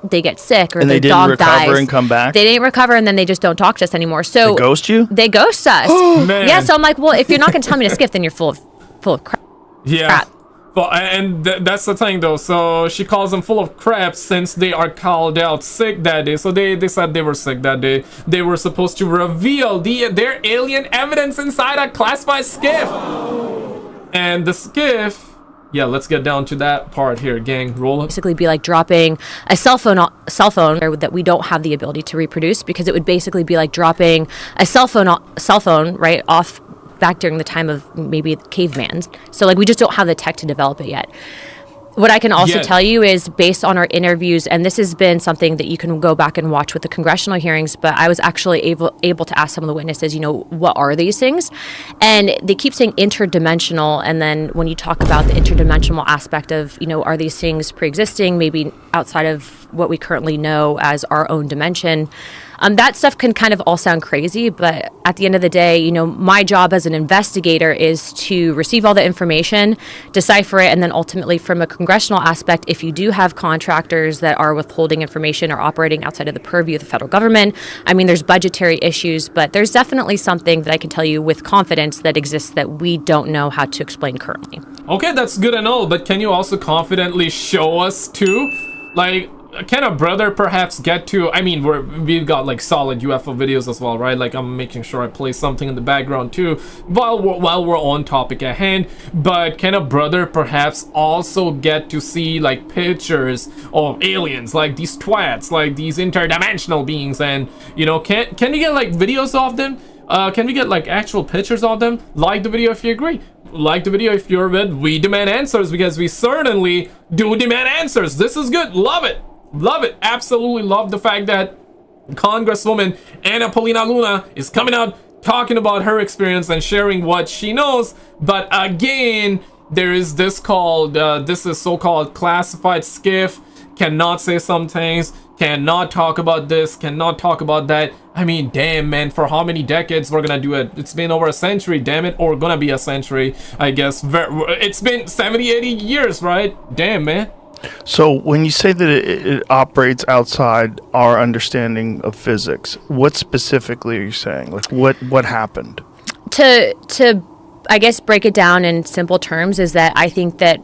They get sick, or and their they dog didn't dies. recover and come back. They didn't recover, and then they just don't talk to us anymore. So they ghost you? They ghost us. Man. Yeah, so I'm like, well, if you're not going to tell me to skiff, then you're full of crap. Yeah. Crap. But, and that's the thing though, so she calls them full of crap since they are called out sick that day. So they said they were sick that day. They were supposed to reveal their alien evidence inside a classified skiff. And the skiff, yeah, let's get down to that part here, gang. Roll it. Basically be like dropping a cell phone that we don't have the ability to reproduce, because it would basically be like dropping a cell phone right off back during the time of maybe caveman. So like we just don't have the tech to develop it yet. What I can also tell you is, based on our interviews, and this has been something that you can go back and watch with the congressional hearings, but I was actually able to ask some of the witnesses, you know, what are these things? And they keep saying interdimensional, and then when you talk about the interdimensional aspect of, you know, are these things pre-existing, maybe outside of what we currently know as our own dimension, that stuff can kind of all sound crazy, but at the end of the day, you know, my job as an investigator is to receive all the information, decipher it, and then ultimately from a congressional aspect, if you do have contractors that are withholding information or operating outside of the purview of the federal government, I mean, there's budgetary issues, but there's definitely something that I can tell you with confidence that exists that we don't know how to explain currently. Okay, that's good and all, but can you also confidently show us too? Like, can a brother perhaps get to, I mean, we've got like solid UFO videos as well, right? Like, I'm making sure I play something in the background too while we're on topic at hand. But can a brother perhaps also get to see like pictures of aliens, like these twats, like these interdimensional beings? And you know, can you get like videos of them? Can we get like actual pictures of them? Like the video if you agree. Like the video if you're with We Demand Answers, because we certainly do demand answers. This is good. Love it. Love it. Absolutely love the fact that Congresswoman Anna Paulina Luna is coming out talking about her experience and sharing what she knows. But again, there is this called, this is so-called classified skiff, cannot say some things, cannot talk about this, cannot talk about that. I mean, damn, man, for how many decades we're gonna do it? It's been over a century, damn it, or gonna be a century, I guess. It's been 70, 80 years, right? Damn, man. So when you say that it operates outside our understanding of physics, what specifically are you saying? Like what happened? To I guess break it down in simple terms is that I think that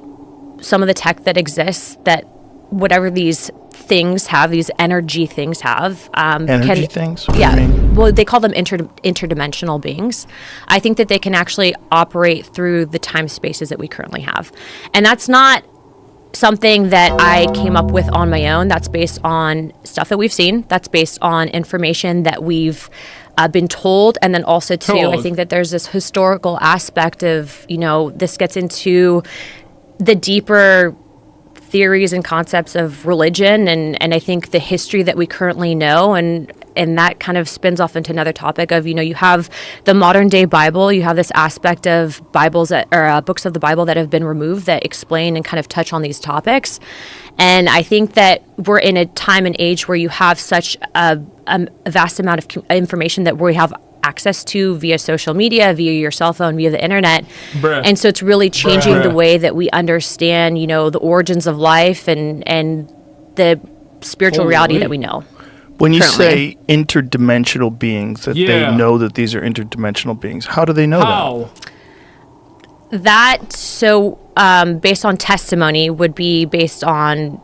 some of the tech that exists, that whatever these things have, these energy things have, things? What yeah, do you mean? well, they call them interdimensional beings. I think that they can actually operate through the time spaces that we currently have, and that's not something that I came up with on my own. That's based on stuff that we've seen. That's based on information that we've been told. And then also too, I think that there's this historical aspect of, you know, this gets into the deeper theories and concepts of religion, and I think the history that we currently know, and that kind of spins off into another topic of, you know, you have the modern day Bible, you have this aspect of Bibles that, or books of the Bible that have been removed that explain and kind of touch on these topics. And I think that we're in a time and age where you have such a vast amount of information that we have access to via social media, via your cell phone, via the internet. Bruh. And so it's really changing the Bruh. way that we understand, you know, the origins of life and the spiritual reality that we know. When you currently. say interdimensional beings, that they know that these are interdimensional beings, how do they know How? That, so based on testimony, would be based on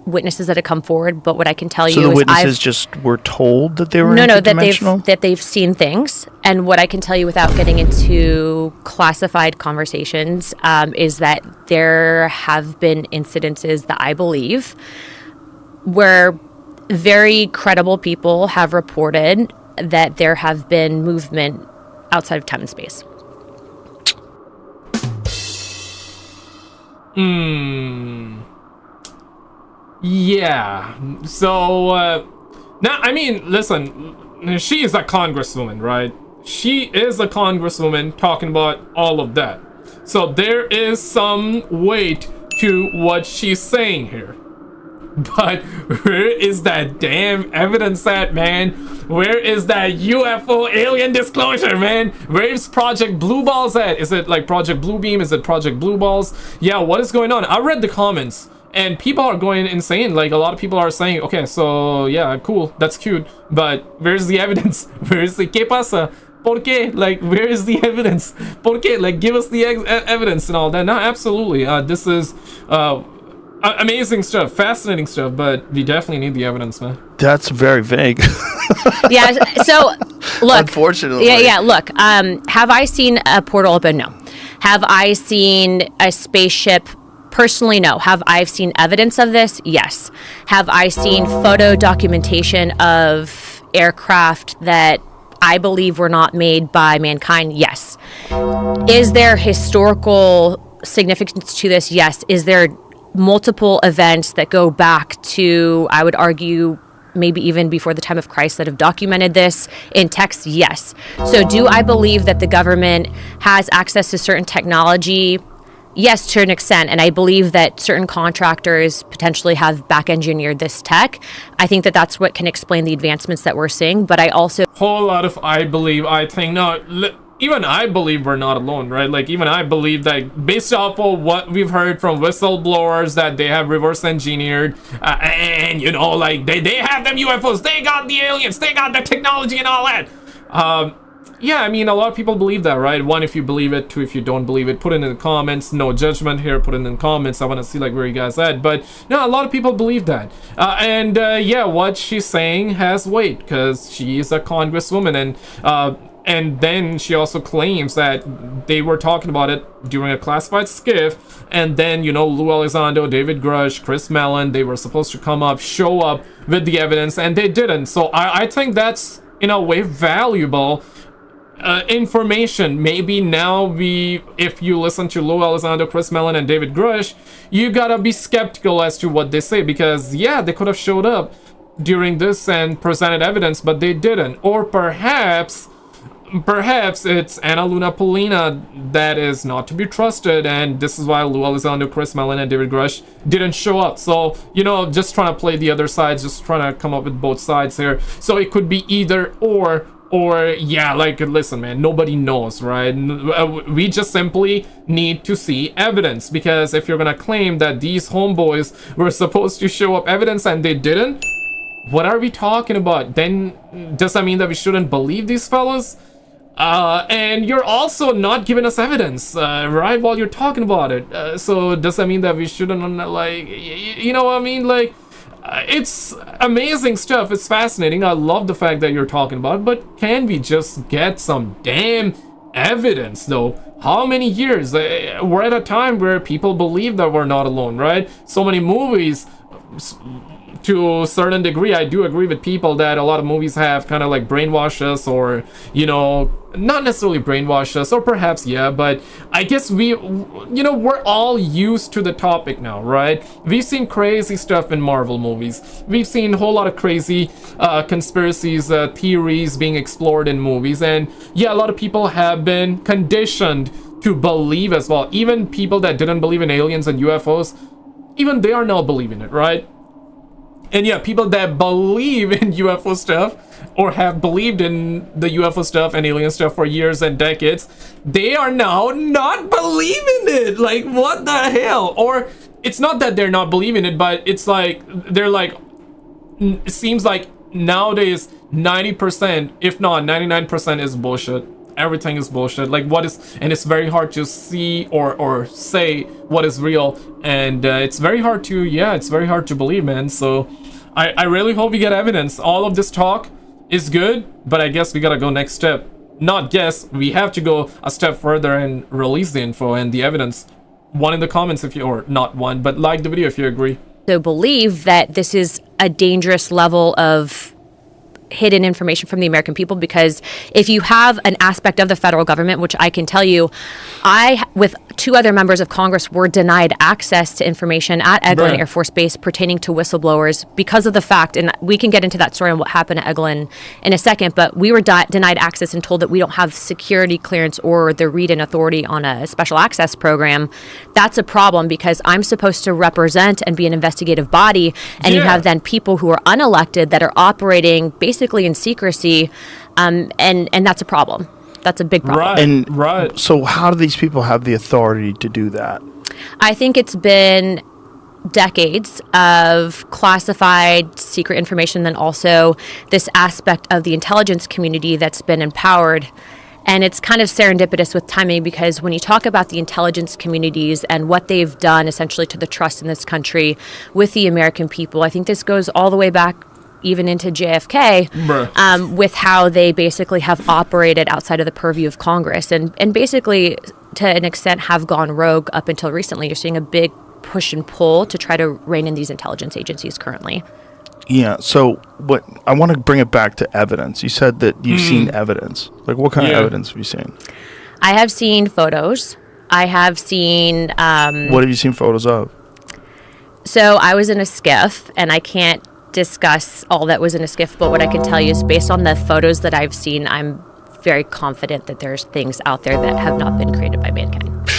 witnesses that have come forward. But what I can tell that? So you the is witnesses just were told that they were no, interdimensional? that they've seen things. And what I can tell you without getting into classified conversations is that there have been incidences that I believe where very credible people have reported that there have been movement outside of time and space. Yeah. So, now, I mean, listen, she is a congresswoman, right? She is a congresswoman talking about all of that. So there is some weight to what she's saying here. But where is that damn evidence at, man? Where is that UFO alien disclosure, man? Where's Project Blue Balls at? Is it like Project Blue Beam? Is it Project Blue Balls? Yeah, what is going on? I read the comments and people are going insane. Like, a lot of people are saying, okay, so yeah, cool, that's cute, but where's the evidence? Where's the ¿Qué pasa? ¿Por qué? Like, where is the evidence? ¿Por qué? Like, give us the evidence and all that. No, absolutely. This is amazing stuff, fascinating stuff, but we definitely need the evidence, man. That's very vague. Yeah, so look. Unfortunately. Yeah, look. Have I seen a portal open? No. Have I seen a spaceship? Personally, no. Have I seen evidence of this? Yes. Have I seen photo documentation of aircraft that I believe were not made by mankind? Yes. Is there historical significance to this? Yes. Is there multiple events that go back to, I would argue, maybe even before the time of Christ that have documented this in text? Yes. So do I believe that the government has access to certain technology? Yes, to an extent. And I believe that certain contractors potentially have back engineered this tech. I think that that's what can explain the advancements that we're seeing. But I also... Whole lot of I believe, I think, no, even I believe we're not alone, right? Like, even I believe that based off of what we've heard from whistleblowers that they have reverse engineered and, you know, like, they have them UFOs, they got the aliens, they got the technology and all that. Yeah, I mean, a lot of people believe that, right? One, if you believe it. Two, if you don't believe it. Put it in the comments. No judgment here. Put it in the comments. I want to see, like, where you guys at. But, no, a lot of people believe that. Yeah, what she's saying has weight because she is a congresswoman. And then she also claims that they were talking about it during a classified skiff. And then, you know, Lou Elizondo, David Grush, Chris Mellon, they were supposed to come up, show up with the evidence, and they didn't. So I think that's, in a way, valuable information. Maybe now if you listen to Lou Elizondo, Chris Mellon, and David Grush, you gotta be skeptical as to what they say, because yeah, they could have showed up during this and presented evidence, but they didn't. Or perhaps it's Anna Luna Polina that is not to be trusted, and this is why Lou Elizondo, Chris Mellon, and David Grush didn't show up. So, you know, just trying to play the other sides, just trying to come up with both sides here. So it could be either or yeah, like, listen, man, nobody knows, right? We just simply need to see evidence, because if you're gonna claim that these homeboys were supposed to show up evidence and they didn't, what are we talking about? Then does that mean that we shouldn't believe these fellas? And you're also not giving us evidence, right, while you're talking about it. So does that mean that we shouldn't, like, you know what I mean? Like, it's amazing stuff. It's fascinating. I love the fact that you're talking about it, but can we just get some damn evidence, though? How many years? We're at a time where people believe that we're not alone, right? So many movies, to a certain degree, I do agree with people that a lot of movies have kind of like brainwashed us, or, you know, not necessarily brainwashed us, or perhaps, yeah, but I guess we're all used to the topic now, right? We've seen crazy stuff in Marvel movies. We've seen a whole lot of crazy conspiracies, theories being explored in movies, and yeah, a lot of people have been conditioned to believe as well. Even people that didn't believe in aliens and UFOs, even they are now believing it, right? And yeah, people that believe in UFO stuff or have believed in the UFO stuff and alien stuff for years and decades, they are now not believing it. Like, what the hell? Or it's not that they're not believing it, but it's like they're like, it seems like nowadays 90%, if not 99%, is bullshit. Everything is bullshit. Like, what is, and it's very hard to see or say what is real, and it's very hard to, yeah, it's very hard to believe, man. So I really hope we get evidence. All of this talk is good, but I guess we gotta go next step. Not guess, we have to go a step further and release the info and the evidence. One in the comments if you, or not one, but like the video if you agree. So believe that this is a dangerous level of hidden information from the American people, because if you have an aspect of the federal government, which I can tell you, I, with 2 other members of Congress, were denied access to information at Eglin Air Force Base pertaining to whistleblowers because of the fact, and we can get into that story and what happened at Eglin in a second, but we were denied access and told that we don't have security clearance or the read-in authority on a special access program. That's a problem, because I'm supposed to represent and be an investigative body, and you have then people who are unelected that are operating basically in secrecy, and that's a problem. That's a big problem. Right. So how do these people have the authority to do that? I think it's been decades of classified secret information, then also this aspect of the intelligence community that's been empowered. And it's kind of serendipitous with timing, because when you talk about the intelligence communities and what they've done essentially to the trust in this country with the American people, I think this goes all the way back even into JFK, with how they basically have operated outside of the purview of Congress, and basically to an extent have gone rogue up until recently. You're seeing a big push and pull to try to rein in these intelligence agencies currently. Yeah, so what I want to bring it back to evidence. You said that you've seen evidence. Like, what kind of evidence have you seen? I have seen photos. I have seen... what have you seen photos of? So I was in a skiff, and I can't discuss all that was in a skiff, but what I can tell you is based on the photos that I've seen, I'm very confident that there's things out there that have not been created by mankind.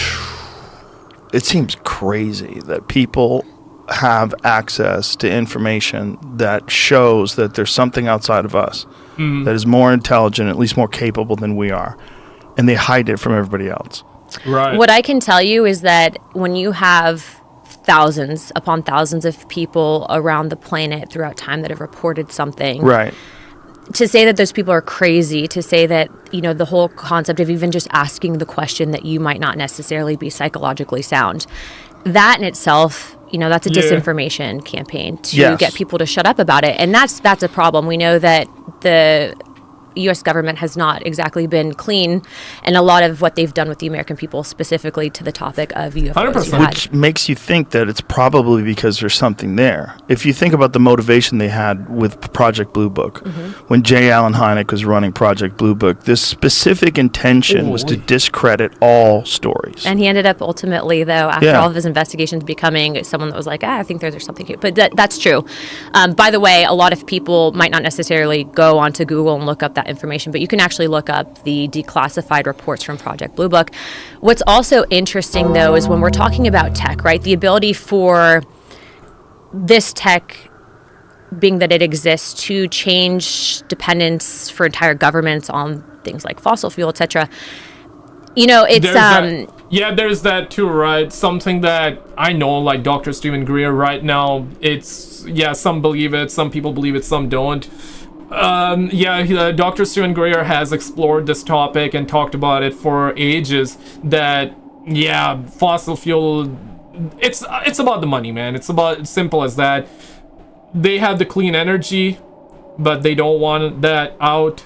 It seems crazy that people have access to information that shows that there's something outside of us that is more intelligent, at least more capable than we are, and they hide it from everybody else. Right. What I can tell you is that when you have thousands upon thousands of people around the planet throughout time that have reported something. Right. To say that those people are crazy, to say that, you know, the whole concept of even just asking the question that you might not necessarily be psychologically sound, that in itself, you know, that's a disinformation campaign to get people to shut up about it. And that's a problem. We know that the U.S. government has not exactly been clean, and a lot of what they've done with the American people, specifically to the topic of UFOs. Which makes you think that it's probably because there's something there. If you think about the motivation they had with Project Blue Book, when J. Allen Hynek was running Project Blue Book, this specific intention was to discredit all stories. And he ended up ultimately, though, after all of his investigations, becoming someone that was like, I think there's something here. But that's true. By the way, a lot of people might not necessarily go onto Google and look up that information, but you can actually look up the declassified reports from Project Blue Book. What's also interesting, though, is when we're talking about tech, right? The ability for this tech, being that it exists, to change dependence for entire governments on things like fossil fuel, etc. You know, it's there's that too, right? Something that I know, like Dr. Stephen Greer right now, it's some believe it, some people believe it, some don't. Dr. Stephen Greer has explored this topic and talked about it for ages, that fossil fuel, it's about the money, man. It's simple as that. They have the clean energy, but they don't want that out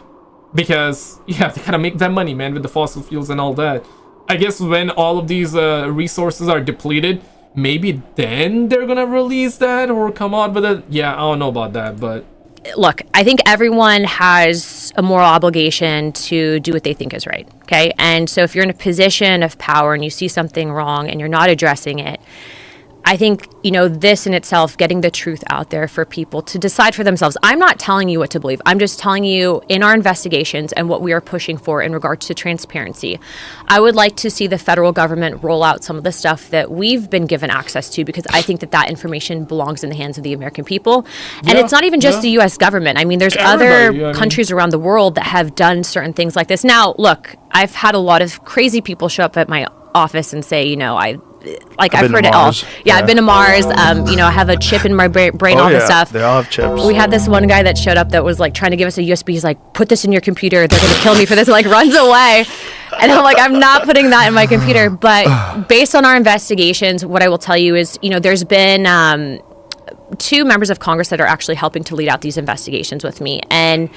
because they gotta make that money, man, with the fossil fuels and all that. I guess when all of these resources are depleted, maybe then they're gonna release that or come out with it. I don't know about that, but look, I think everyone has a moral obligation to do what they think is right, okay? And so if you're in a position of power and you see something wrong and you're not addressing it, I think, this in itself, getting the truth out there for people to decide for themselves. I'm not telling you what to believe. I'm just telling you in our investigations and what we are pushing for in regards to transparency. I would like to see the federal government roll out some of the stuff that we've been given access to, because I think that information belongs in the hands of the American people. And it's not even just the U.S. government. I mean, there's other countries around the world that have done certain things like this. Now, look, I've had a lot of crazy people show up at my office and say, I've heard it all. Yeah, I've been to Mars. I have a chip in my brain, all this stuff. They all have chips. We had this one guy that showed up that was like trying to give us a USB. He's like, put this in your computer. They're going to kill me for this. And like runs away. And I'm like, I'm not putting that in my computer. But based on our investigations, what I will tell you is, there's been 2 members of Congress that are actually helping to lead out these investigations with me. And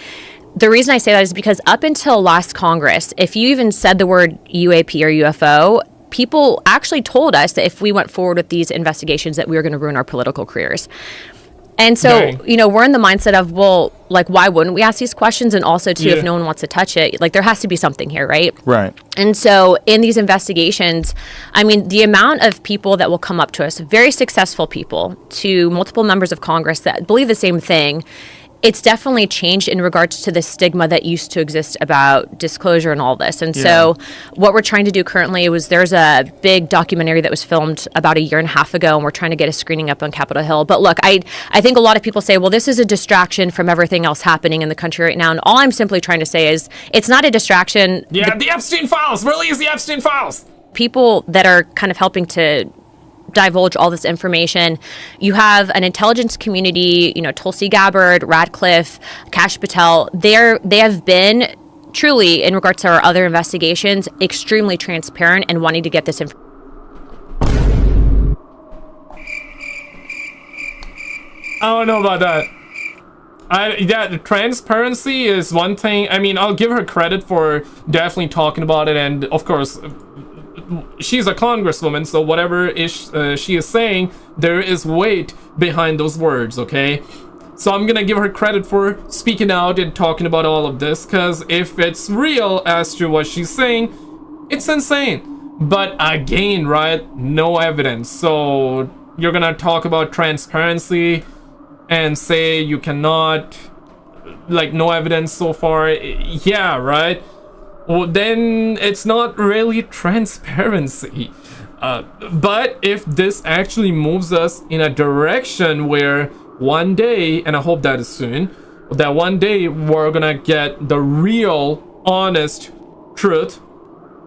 the reason I say that is because up until last Congress, if you even said the word UAP or UFO, people actually told us that if we went forward with these investigations that we were going to ruin our political careers. And so, we're in the mindset of, well, like, why wouldn't we ask these questions? And also, too, if no one wants to touch it, like, there has to be something here, right? Right. And so in these investigations, I mean, the amount of people that will come up to us, very successful people, to multiple members of Congress that believe the same thing, it's definitely changed in regards to the stigma that used to exist about disclosure and all this. And so what we're trying to do currently was there's a big documentary that was filmed about 1.5 years ago, and we're trying to get a screening up on Capitol Hill. But look, I think a lot of people say, well, this is a distraction from everything else happening in the country right now. And all I'm simply trying to say is it's not a distraction. Yeah, the Epstein files. Release the Epstein files. People that are kind of helping to divulge all this information. You have an intelligence community, Tulsi Gabbard, Radcliffe, Kash Patel. They have been truly, in regards to our other investigations, extremely transparent and wanting to get this information. I don't know about that. The transparency is one thing. I mean, I'll give her credit for definitely talking about it, and of course, she's a congresswoman, so whatever she is saying, there is weight behind those words, okay? So I'm gonna give her credit for speaking out and talking about all of this, because if it's real as to what she's saying, it's insane. But again, right, no evidence. So you're gonna talk about transparency and say you cannot, like, no evidence so far. Yeah, right? Well, then it's not really transparency. But if this actually moves us in a direction where one day, and I hope that is soon, that one day we're gonna get the real, honest truth,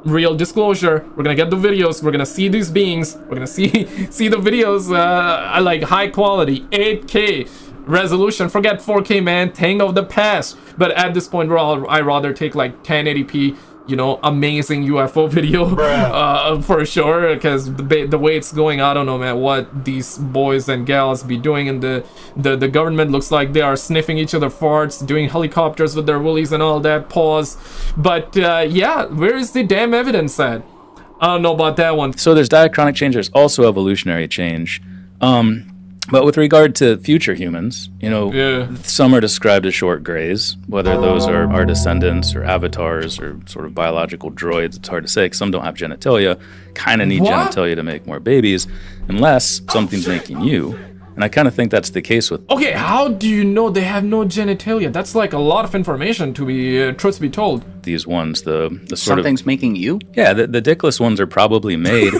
real disclosure. We're gonna get the videos. We're gonna see these beings. We're gonna see the videos, like high quality, 8K resolution. Forget 4K, man. Thing of the past. But at this point, I rather take like 1080p, amazing UFO video for sure. Because the way it's going, I don't know, man, what these boys and gals be doing. And the government looks like they are sniffing each other farts, doing helicopters with their willies and all that. Pause. But yeah, where is the damn evidence at? I don't know about that one. So there's diachronic change. There's also evolutionary change. But with regard to future humans, some are described as short grays. Whether those are our descendants or avatars or sort of biological droids, it's hard to say, because some don't have genitalia. Kind of need genitalia to make more babies, unless something's making you. And I kind of think that's the case with... Okay, how do you know they have no genitalia? That's like a lot of information to be, truth be told. These ones, the sort Something's making you? Yeah, the dickless ones are probably made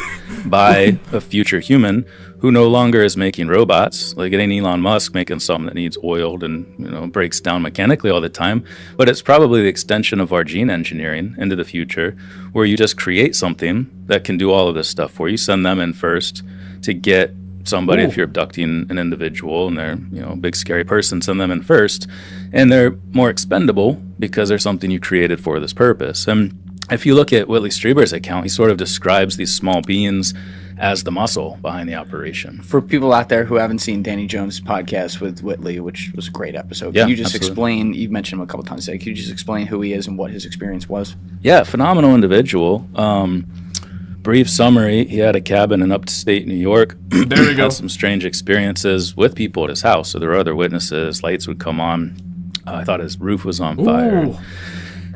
by a future human who no longer is making robots. Like it ain't Elon Musk making something that needs oiled and, breaks down mechanically all the time. But it's probably the extension of our gene engineering into the future, where you just create something that can do all of this stuff for you. Send them in first to get somebody. If you're abducting an individual and they're a big scary person, send them in first, and they're more expendable because they're something you created for this purpose. And if you look at Whitley Strieber's account, he sort of describes these small beings as the muscle behind the operation. For people out there who haven't seen Danny Jones' podcast with Whitley, which was a great episode, can you just explain, you've mentioned him a couple times today, can you just explain who he is and what his experience was? Yeah, phenomenal individual. Brief summary, he had a cabin in upstate New York. There we go. Had some strange experiences with people at his house. So there were other witnesses. Lights would come on. I thought his roof was on fire.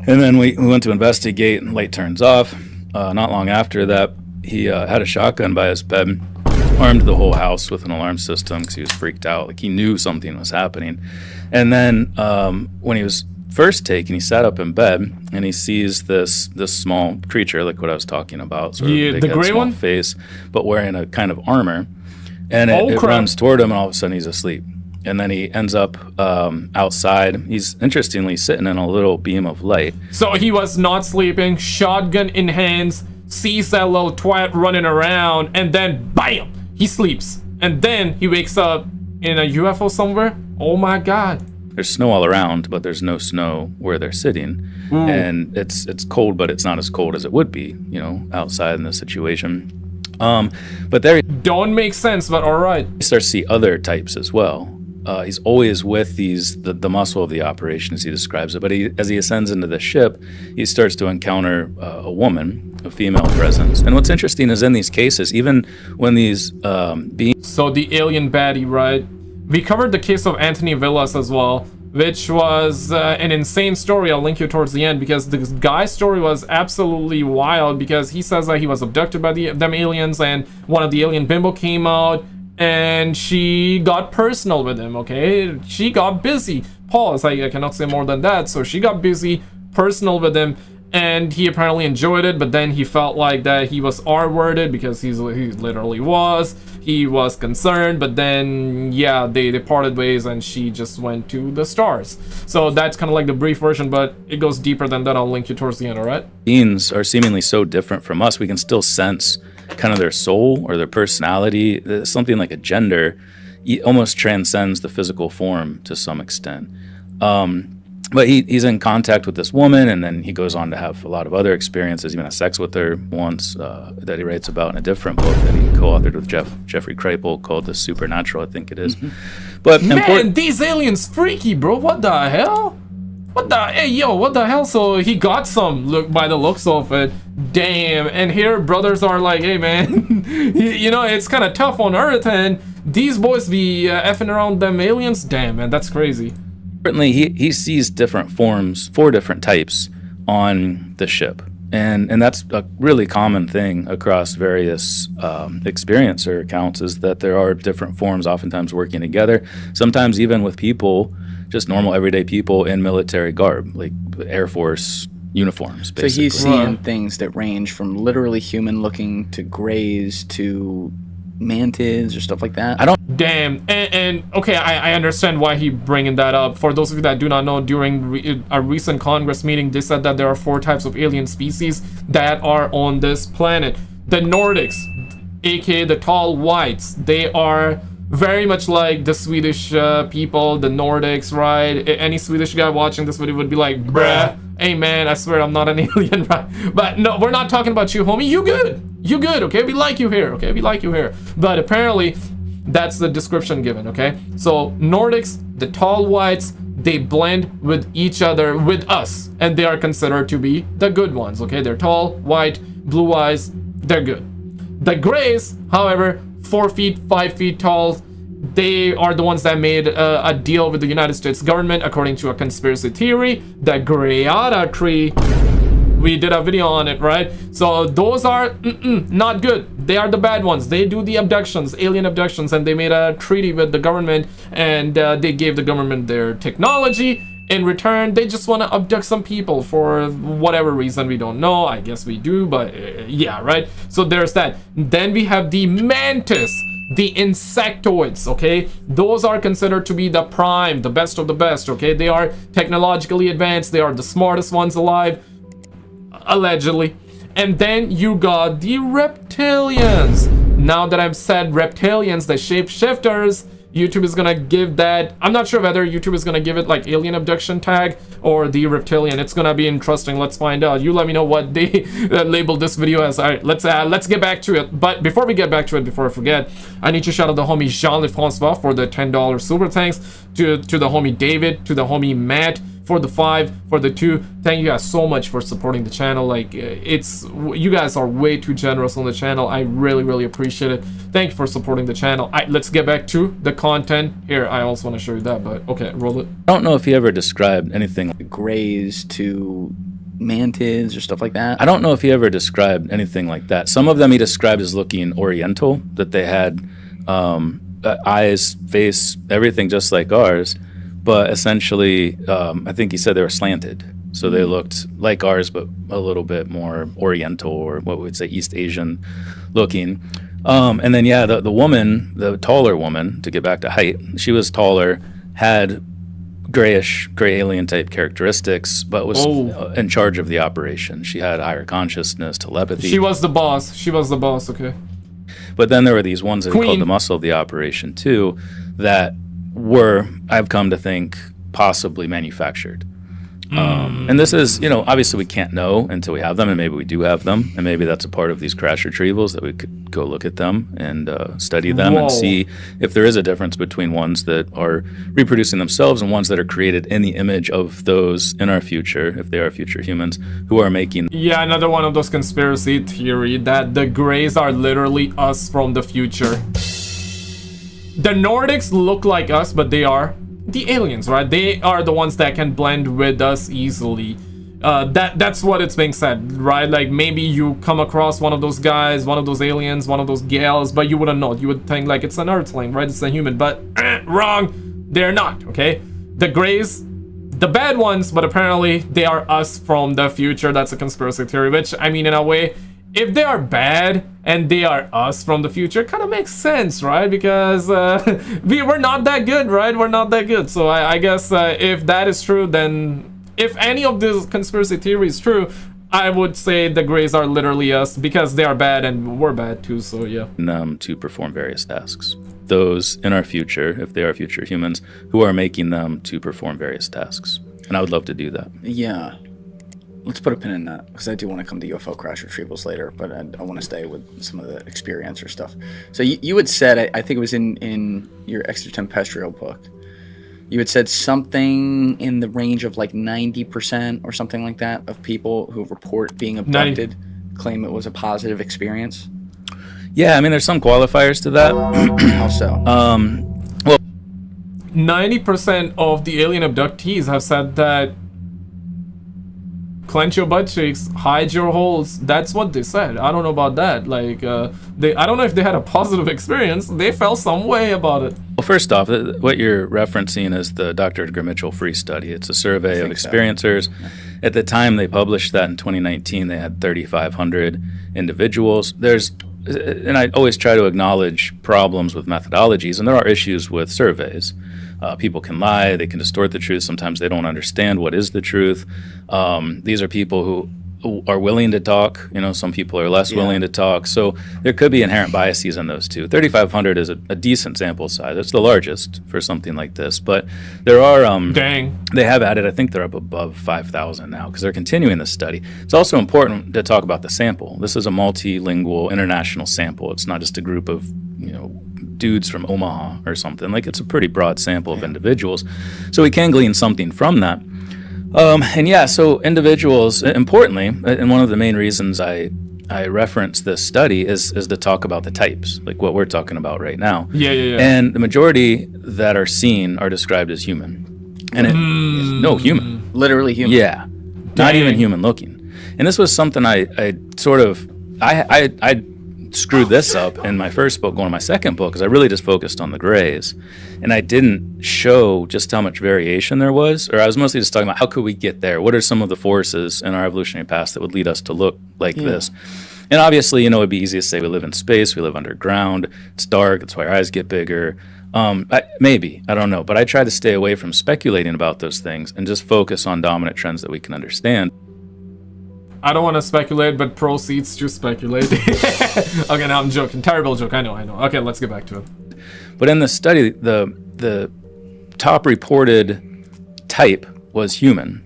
And then we went to investigate, and light turns off. Not long after that, he had a shotgun by his bed. armed the whole house with an alarm system because he was freaked out. Like, he knew something was happening. And then when he was first taken, he sat up in bed and he sees this small creature, like what I was talking about, sort of big the head, gray small one face, but wearing a kind of armor. And it runs toward him, and all of a sudden he's asleep. And then he ends up outside. He's interestingly sitting in a little beam of light. So he was not sleeping, shotgun in hands, sees that little twat running around, and then BAM! He sleeps. And then he wakes up in a UFO somewhere. Oh my god. There's snow all around, but there's no snow where they're sitting. Ooh. And it's cold, but it's not as cold as it would be, outside in this situation. But there don't make sense, but all right. You start to see other types as well. He's always with the muscle of the operation, as he describes it. But as he ascends into the ship, he starts to encounter a woman, a female presence. And what's interesting is in these cases, even when these beings... So the alien baddie, right? We covered the case of Anthony Villas as well, which was an insane story. I'll link you towards the end, because this guy's story was absolutely wild, because he says that he was abducted by them aliens, and one of the alien bimbo came out, and she got personal with him, okay? She got busy. Pause, I cannot say more than that. So she got busy, personal with him, and he apparently enjoyed it, but then he felt like that he was R-worded, because he literally was. He was concerned, but then, yeah, they parted ways, and she just went to the stars. So that's kind of like the brief version, but it goes deeper than that. I'll link you towards the end, all right? Beings are seemingly so different from us, we can still sense kind of their soul or their personality. Something like a gender almost transcends the physical form to some extent. But he's in contact with this woman, and then he goes on to have a lot of other experiences. Even had sex with her once, that he writes about in a different book that he co-authored with Jeffrey Kripal called The Supernatural, I think it is. But man, these aliens freaky, bro. What the hell? What the hell? So he got some, look, by the looks of it. Damn. And here brothers are like, hey man, it's kind of tough on Earth, and these boys be effing around them aliens. Damn, man, that's crazy. Certainly he sees different forms, 4 different types on the ship. And that's a really common thing across various experiencer accounts, is that there are different forms oftentimes working together, sometimes even with people, just normal everyday people in military garb, like Air Force uniforms, basically. So he's seeing things that range from literally human looking to grays to mantids or stuff like that. Damn. And okay, I understand why he bringing that up. For those of you that do not know, during a recent Congress meeting, they said that there are 4 types of alien species that are on this planet. The Nordics, aka the tall whites, they are very much like the Swedish people, the Nordics, right? Any Swedish guy watching this video would be like, bruh, hey man, I swear I'm not an alien, right? But no, we're not talking about you, homie. You good, okay? We like you here, okay? We like you here. But apparently, that's the description given, okay? So Nordics, the tall whites, they blend with each other, with us, and they are considered to be the good ones, okay? They're tall, white, blue eyes, they're good. The grays, however, 4 feet, 5 feet tall, they are the ones that made a deal with the United States government, according to a conspiracy theory. The Grayada tree, we did a video on it, right? So those are not good. They are the bad ones. They do the abductions, alien abductions, and they made a treaty with the government, and they gave the government their technology. In return, they just want to abduct some people for whatever reason, we don't know. I guess we do, but yeah, right? So there's that. Then we have the mantis, the insectoids, okay? Those are considered to be the prime, the best of the best, okay? They are technologically advanced. They are the smartest ones alive, allegedly. And then you got the reptilians. Now that I've said reptilians, the shapeshifters, YouTube is gonna give that, I'm not sure whether YouTube is gonna give it like alien abduction tag or the reptilian. It's gonna be interesting. Let's find out. You let me know what they labeled this video as. All right, let's get back to it. But before we get back to it, before I forget, I need to shout out the homie Jean-Francois for the $10 super thanks, to the homie David, to the homie Matt for the 5, for the 2. Thank you guys so much for supporting the channel. Like, you guys are way too generous on the channel. I really appreciate it. Thank you for supporting the channel. All right, let's get back to the content. Here, I also want to show you that, but okay, roll it. I don't know if he ever described anything like grays to mantids or stuff like that? I don't know if he ever described anything like that. Some of them he described as looking oriental, that they had eyes, face, everything just like ours. But essentially, I think he said they were slanted. So they looked like ours, but a little bit more oriental, or what we would say East Asian looking. And then, yeah, the woman, the taller woman, to get back to height, she was taller, had gray alien type characteristics, but was in charge of the operation. She had higher consciousness, telepathy. She was the boss, okay. But then there were these ones that are called the muscle of the operation too, that were, I've come to think, possibly manufactured. And this is, obviously we can't know until we have them, and maybe we do have them, and maybe that's a part of these crash retrievals, that we could go look at them and study them and see if there is a difference between ones that are reproducing themselves and ones that are created in the image of those in our future, if they are future humans, who are making. Yeah, another one of those conspiracy theory that the Greys are literally us from the future. The Nordics look like us, but they are the aliens, right? They are the ones that can blend with us easily. That's what it's being said, right? Like, maybe you come across one of those guys, one of those aliens, one of those gals, but you wouldn't know. You would think like it's an Earthling, right? It's a human, but wrong. They're not, okay? The Greys, the bad ones, but apparently they are us from the future. That's a conspiracy theory, which, I mean, in a way, if they are bad and they are us from the future, it kind of makes sense, right? Because we're not that good, right? We're not that good. So I guess if that is true, then if any of this conspiracy theory is true, I would say the Greys are literally us, because they are bad and we're bad too, so yeah. To perform various tasks. Those in our future, if they are future humans, who are making them to perform various tasks. And I would love to do that. Yeah. Let's put a pin in that, because I do want to come to UFO crash retrievals later, but I want to stay with some of the experiencer stuff. So you had said, I think it was in your extraterrestrial book, you had said something in the range of like 90% or something like that of people who report being abducted claim it was a positive experience. Yeah, I mean, there's some qualifiers to that. How so? Well, 90% of the alien abductees have said that clench your butt cheeks, hide your holes. That's what they said. I don't know about that. Like, I don't know if they had a positive experience. They felt some way about it. Well, first off, what you're referencing is the Dr. Edgar Mitchell Free Study. It's a survey of experiencers. So. At the time they published that in 2019, they had 3,500 individuals. And I always try to acknowledge problems with methodologies, and there are issues with surveys. People can lie, they can distort the truth. Sometimes they don't understand what is the truth. These are people who are willing to talk. Some people are less willing to talk. So there could be inherent biases in those too. 3,500 is a decent sample size. It's the largest for something like this. But there are... They have added, I think they're up above 5,000 now, because they're continuing this study. It's also important to talk about the sample. This is a multilingual international sample. It's not just a group of, dudes from Omaha or something. Like, it's a pretty broad sample of individuals. So we can glean something from that. So individuals, importantly, and one of the main reasons I reference this study is to talk about the types, like what we're talking about right now. Yeah. And the majority that are seen are described as human. And no, human. Literally human. Yeah. Not even human looking. And this was something I screwed this up in my first book, going to my second book, because I really just focused on the Greys, and I didn't show just how much variation there was, or I was mostly just talking about how could we get there, what are some of the forces in our evolutionary past that would lead us to look like this. And obviously, it'd be easy to say we live in space, we live underground, it's dark, that's why our eyes get bigger. Maybe, I don't know, but I try to stay away from speculating about those things and just focus on dominant trends that we can understand. I don't want to speculate, but proceeds to speculate. Okay, now I'm joking. Terrible joke. I know. Okay, let's get back to it. But in the study, the top reported type was human.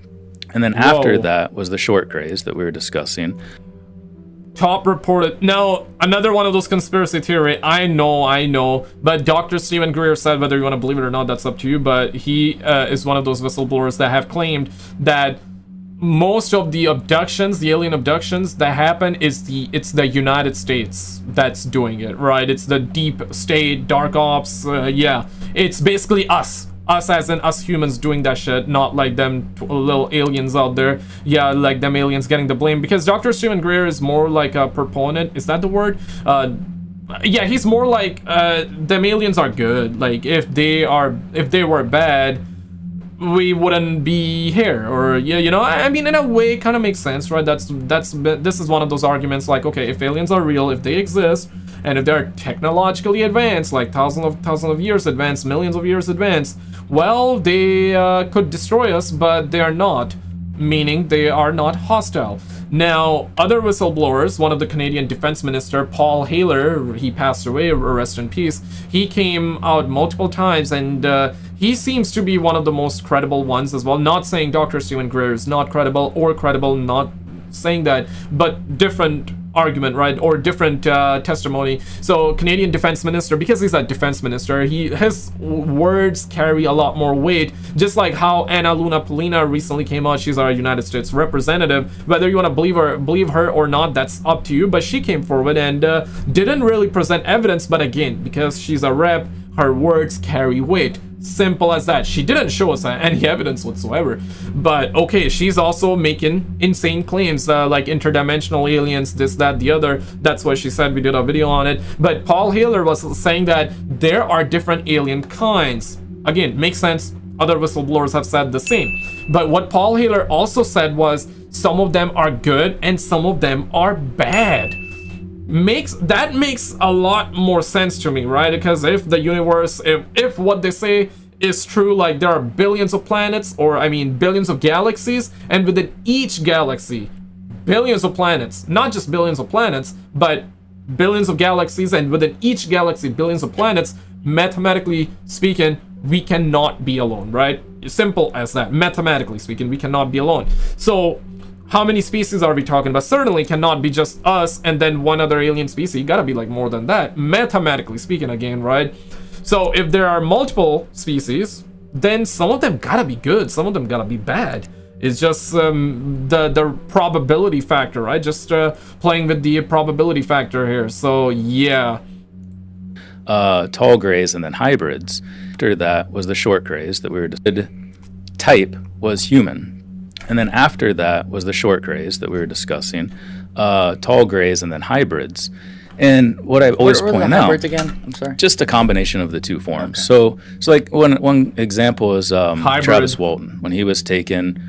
And then after that was the short Greys that we were discussing. Top reported. Now, another one of those conspiracy theory. I know. But Dr. Stephen Greer said, whether you want to believe it or not, that's up to you. But he is one of those whistleblowers that have claimed that most of the abductions, the alien abductions that happen, it's the United States that's doing it, right? It's the deep state, dark ops, it's basically us Us as in us humans doing that shit, not like them little aliens out there. Yeah, like them aliens getting the blame, because Dr. Stephen Greer is more like a proponent. Is that the word? Yeah, he's more like them aliens are good. Like if they were bad, we wouldn't be here. Or yeah, you know, I mean, in a way, it kind of makes sense, right? This is one of those arguments. Like, okay, if aliens are real, if they exist, and if they're technologically advanced, like thousands of years advanced, millions of years advanced, well, they could destroy us, but they are not. Meaning they are not hostile. Now, other whistleblowers, one of the Canadian Defense Minister, Paul Haler, he passed away, rest in peace, he came out multiple times, and he seems to be one of the most credible ones as well. Not saying Dr. Stephen Greer is not credible or credible, not saying that, but different argument, right? Or different testimony. So Canadian Defense Minister, because he's a defense minister, his words carry a lot more weight, just like how Anna Luna Polina recently came out. She's our United States representative. Whether you want to believe her or not, that's up to you, but she came forward and didn't really present evidence, but again, because she's a rep, her words carry weight. Simple as that. She didn't show us any evidence whatsoever, but okay, she's also making insane claims, like interdimensional aliens, this, that, the other. That's what she said. We did a video on it. But Paul Haler was saying that there are different alien kinds. Again, makes sense. Other whistleblowers have said the same. But what Paul Haler also said was some of them are good and some of them are bad. Makes a lot more sense to me, right? Because if the universe, if what they say is true, like there are billions of planets, or I mean billions of galaxies, and within each galaxy, billions of planets, not just billions of planets, but billions of galaxies, and within each galaxy, billions of planets, mathematically speaking, we cannot be alone, right? Simple as that. Mathematically speaking, we cannot be alone. So how many species are we talking about? Certainly cannot be just us and then one other alien species. Gotta be like more than that, mathematically speaking again, right? So if there are multiple species, then some of them gotta be good, some of them gotta be bad. It's just the probability factor, right? Just playing with the probability factor here. So yeah. Tall grays and then hybrids. After that was the short grays that we were type was human. And then after that was the short grays that we were discussing, tall grays, and then hybrids. And what I always point out, hybrids again? I'm sorry. Just a combination of the two forms. Okay. So like one example is Travis Walton. When he was taken,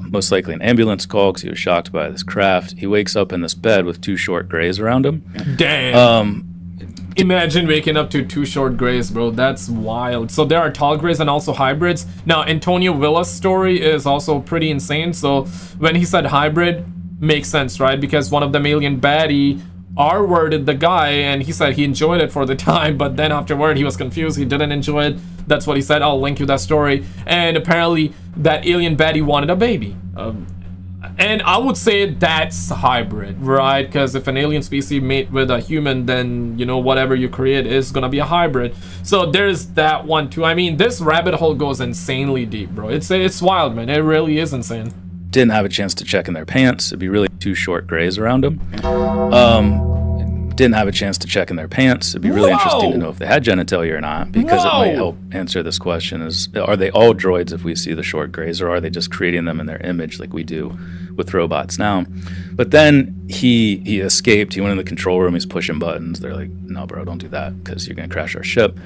most likely an ambulance call because he was shocked by this craft. He wakes up in this bed with two short grays around him. Damn. Imagine waking up to two short grays, bro. That's wild. So there are tall grays and also hybrids. Now, Antonio Villa's story is also pretty insane. So when he said hybrid, makes sense, right? Because one of them alien baddie R-worded the guy, and he said he enjoyed it for the time, but then afterward he was confused. He didn't enjoy it. That's what he said. I'll link you that story. And apparently that alien baddie wanted a baby. And I would say that's hybrid, right? Because if an alien species mate with a human, then, you know, whatever you create is gonna be a hybrid. So there's that one too. I mean, this rabbit hole goes insanely deep, bro. It's wild, man. It really is insane. Didn't have a chance to check in their pants. It'd be really two short grays around them. Didn't have a chance to check in their pants. It'd be really interesting to know if they had genitalia or not, because it might help answer this question: is are they all droids if we see the short grays, or are they just creating them in their image like we do with robots now? But then he escaped. He went in the control room. He's pushing buttons. They're like, "No, bro, don't do that because you're gonna crash our ship."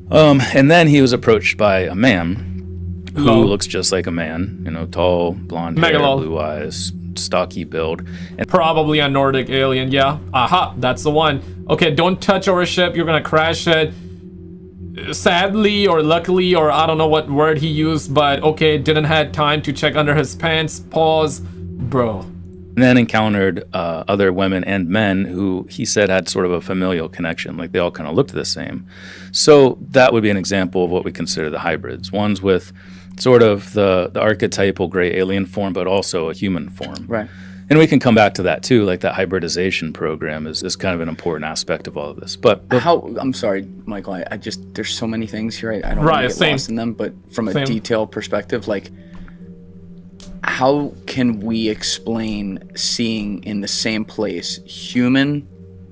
And then he was approached by a man who looks just like a man. You know, tall, blonde hair, blue eyes, stocky build, and probably a Nordic alien. Yeah, aha, that's the one. Okay, don't touch our ship, you're gonna crash it. Sadly or luckily, or I don't know what word he used, but okay, didn't have time to check under his pants. Pause, bro. And then encountered other women and men who he said had sort of a familial connection, like they all kind of looked the same. So that would be an example of what we consider the hybrids. Ones with sort of the archetypal gray alien form, but also a human form. Right. And we can come back to that too, like that hybridization program is kind of an important aspect of all of this. But how, I'm sorry, Michael, I just, there's so many things here, I don't want to get lost in them, but from a detailed perspective, like, how can we explain seeing in the same place human,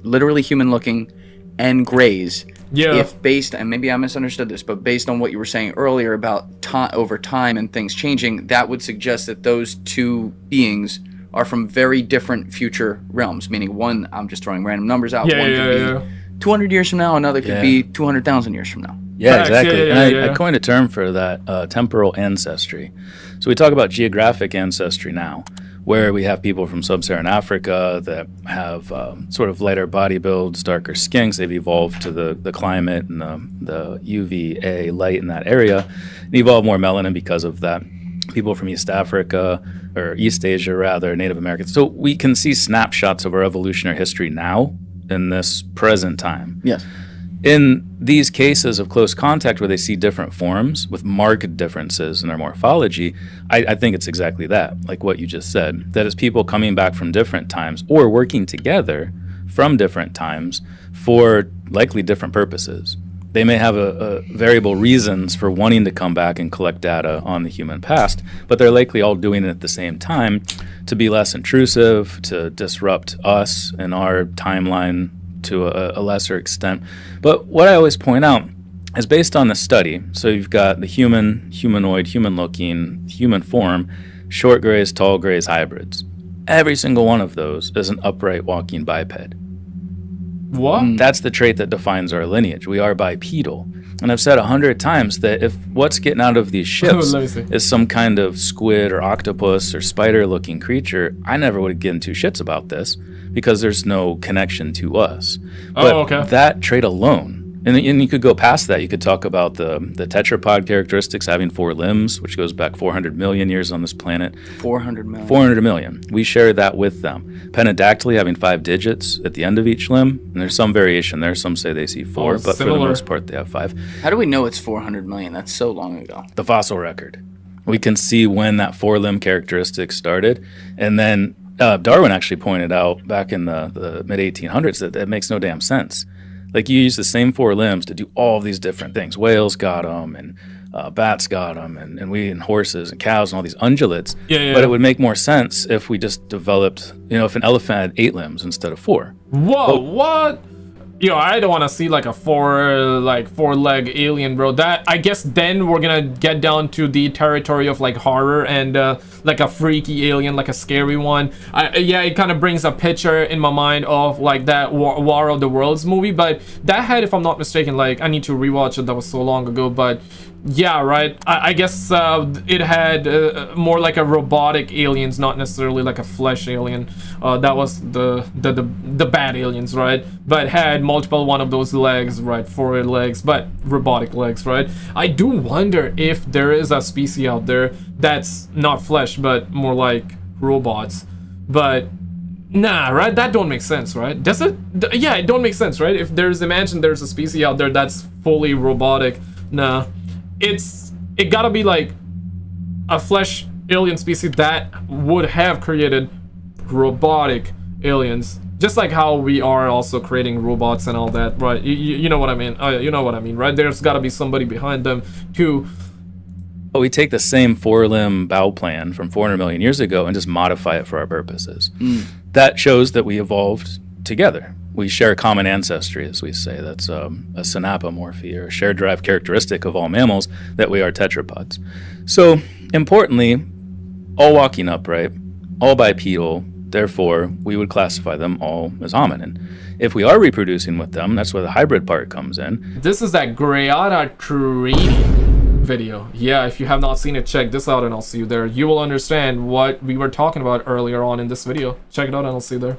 literally human looking, and grays Yeah. If based, and maybe I misunderstood this, but based on what you were saying earlier about over time and things changing, that would suggest that those two beings are from very different future realms. Meaning, one, I'm just throwing random numbers out. Yeah, one could be 200 years from now. Another could be 200,000 years from now. Yeah, Facts, exactly. yeah, And I coined a term for that, temporal ancestry. So we talk about geographic ancestry now, where we have people from sub-Saharan Africa that have sort of lighter body builds, darker skins. They've evolved to the climate and the UVA light in that area, and evolved more melanin because of that. People from East Africa, or East Asia rather, Native Americans. So we can see snapshots of our evolutionary history now in this present time. Yes. In these cases of close contact where they see different forms with marked differences in their morphology, I think it's exactly that, like what you just said, that it's people coming back from different times or working together from different times for likely different purposes. They may have a variable reasons for wanting to come back and collect data on the human past, but they're likely all doing it at the same time to be less intrusive, to disrupt us and our timeline to a lesser extent. But what I always point out is based on the study. So you've got the humanoid, human-looking, human form, short grays, tall grays, hybrids. Every single one of those is an upright walking biped. What? That's the trait that defines our lineage. We are bipedal. And I've said 100 times that if what's getting out of these ships is some kind of squid or octopus or spider-looking creature, I never would have given two shits about this because there's no connection to us. But that trait alone, and you could go past that. You could talk about the tetrapod characteristics, having 4 limbs, which goes back 400 million years on this planet. 400 million. 400 million. We share that with them. Pentadactyly, having 5 digits at the end of each limb. And there's some variation there. Some say they see 4, but for the most part, they have 5. How do we know it's 400 million? That's so long ago. The fossil record. We can see when that 4-limb characteristic started. And then Darwin actually pointed out back in the mid-1800s that it makes no damn sense. Like, you use the same 4 limbs to do all of these different things. Whales got them, and bats got them, and we and horses and cows and all these ungulates. But it would make more sense if we just developed, if an elephant had 8 limbs instead of 4. Whoa, what? Yo, I don't want to see like a 4-leg alien, bro. That, I guess then we're gonna get down to the territory of like horror and like a freaky alien, like a scary one. Yeah, it kind of brings a picture in my mind of like that War of the Worlds movie, but that had, if I'm not mistaken, like, I need to rewatch it, that was so long ago, but yeah, right. I guess it had more like a robotic aliens, not necessarily like a flesh alien. That was the bad aliens, right? But had multiple one of those legs, right? 4 legs, but robotic legs, right? I do wonder if there is a species out there that's not flesh, but more like robots. But nah, right? That don't make sense, right? Does it? Yeah, it don't make sense, right? If imagine there's a species out there that's fully robotic. Nah. It gotta be like a flesh alien species that would have created robotic aliens, just like how we are also creating robots and all that, right? You know what I mean? You know what I mean, right? There's gotta be somebody behind them to. But we take the same 4-limb bow plan from 400 million years ago and just modify it for our purposes. That shows that we evolved together. We share a common ancestry, as we say. That's a synapomorphy, or a shared derived characteristic of all mammals, that we are tetrapods. So, importantly, all walking upright, all bipedal, therefore, we would classify them all as hominin. If we are reproducing with them, that's where the hybrid part comes in. This is that Greata Treaty video. Yeah, if you have not seen it, check this out and I'll see you there. You will understand what we were talking about earlier on in this video. Check it out and I'll see you there.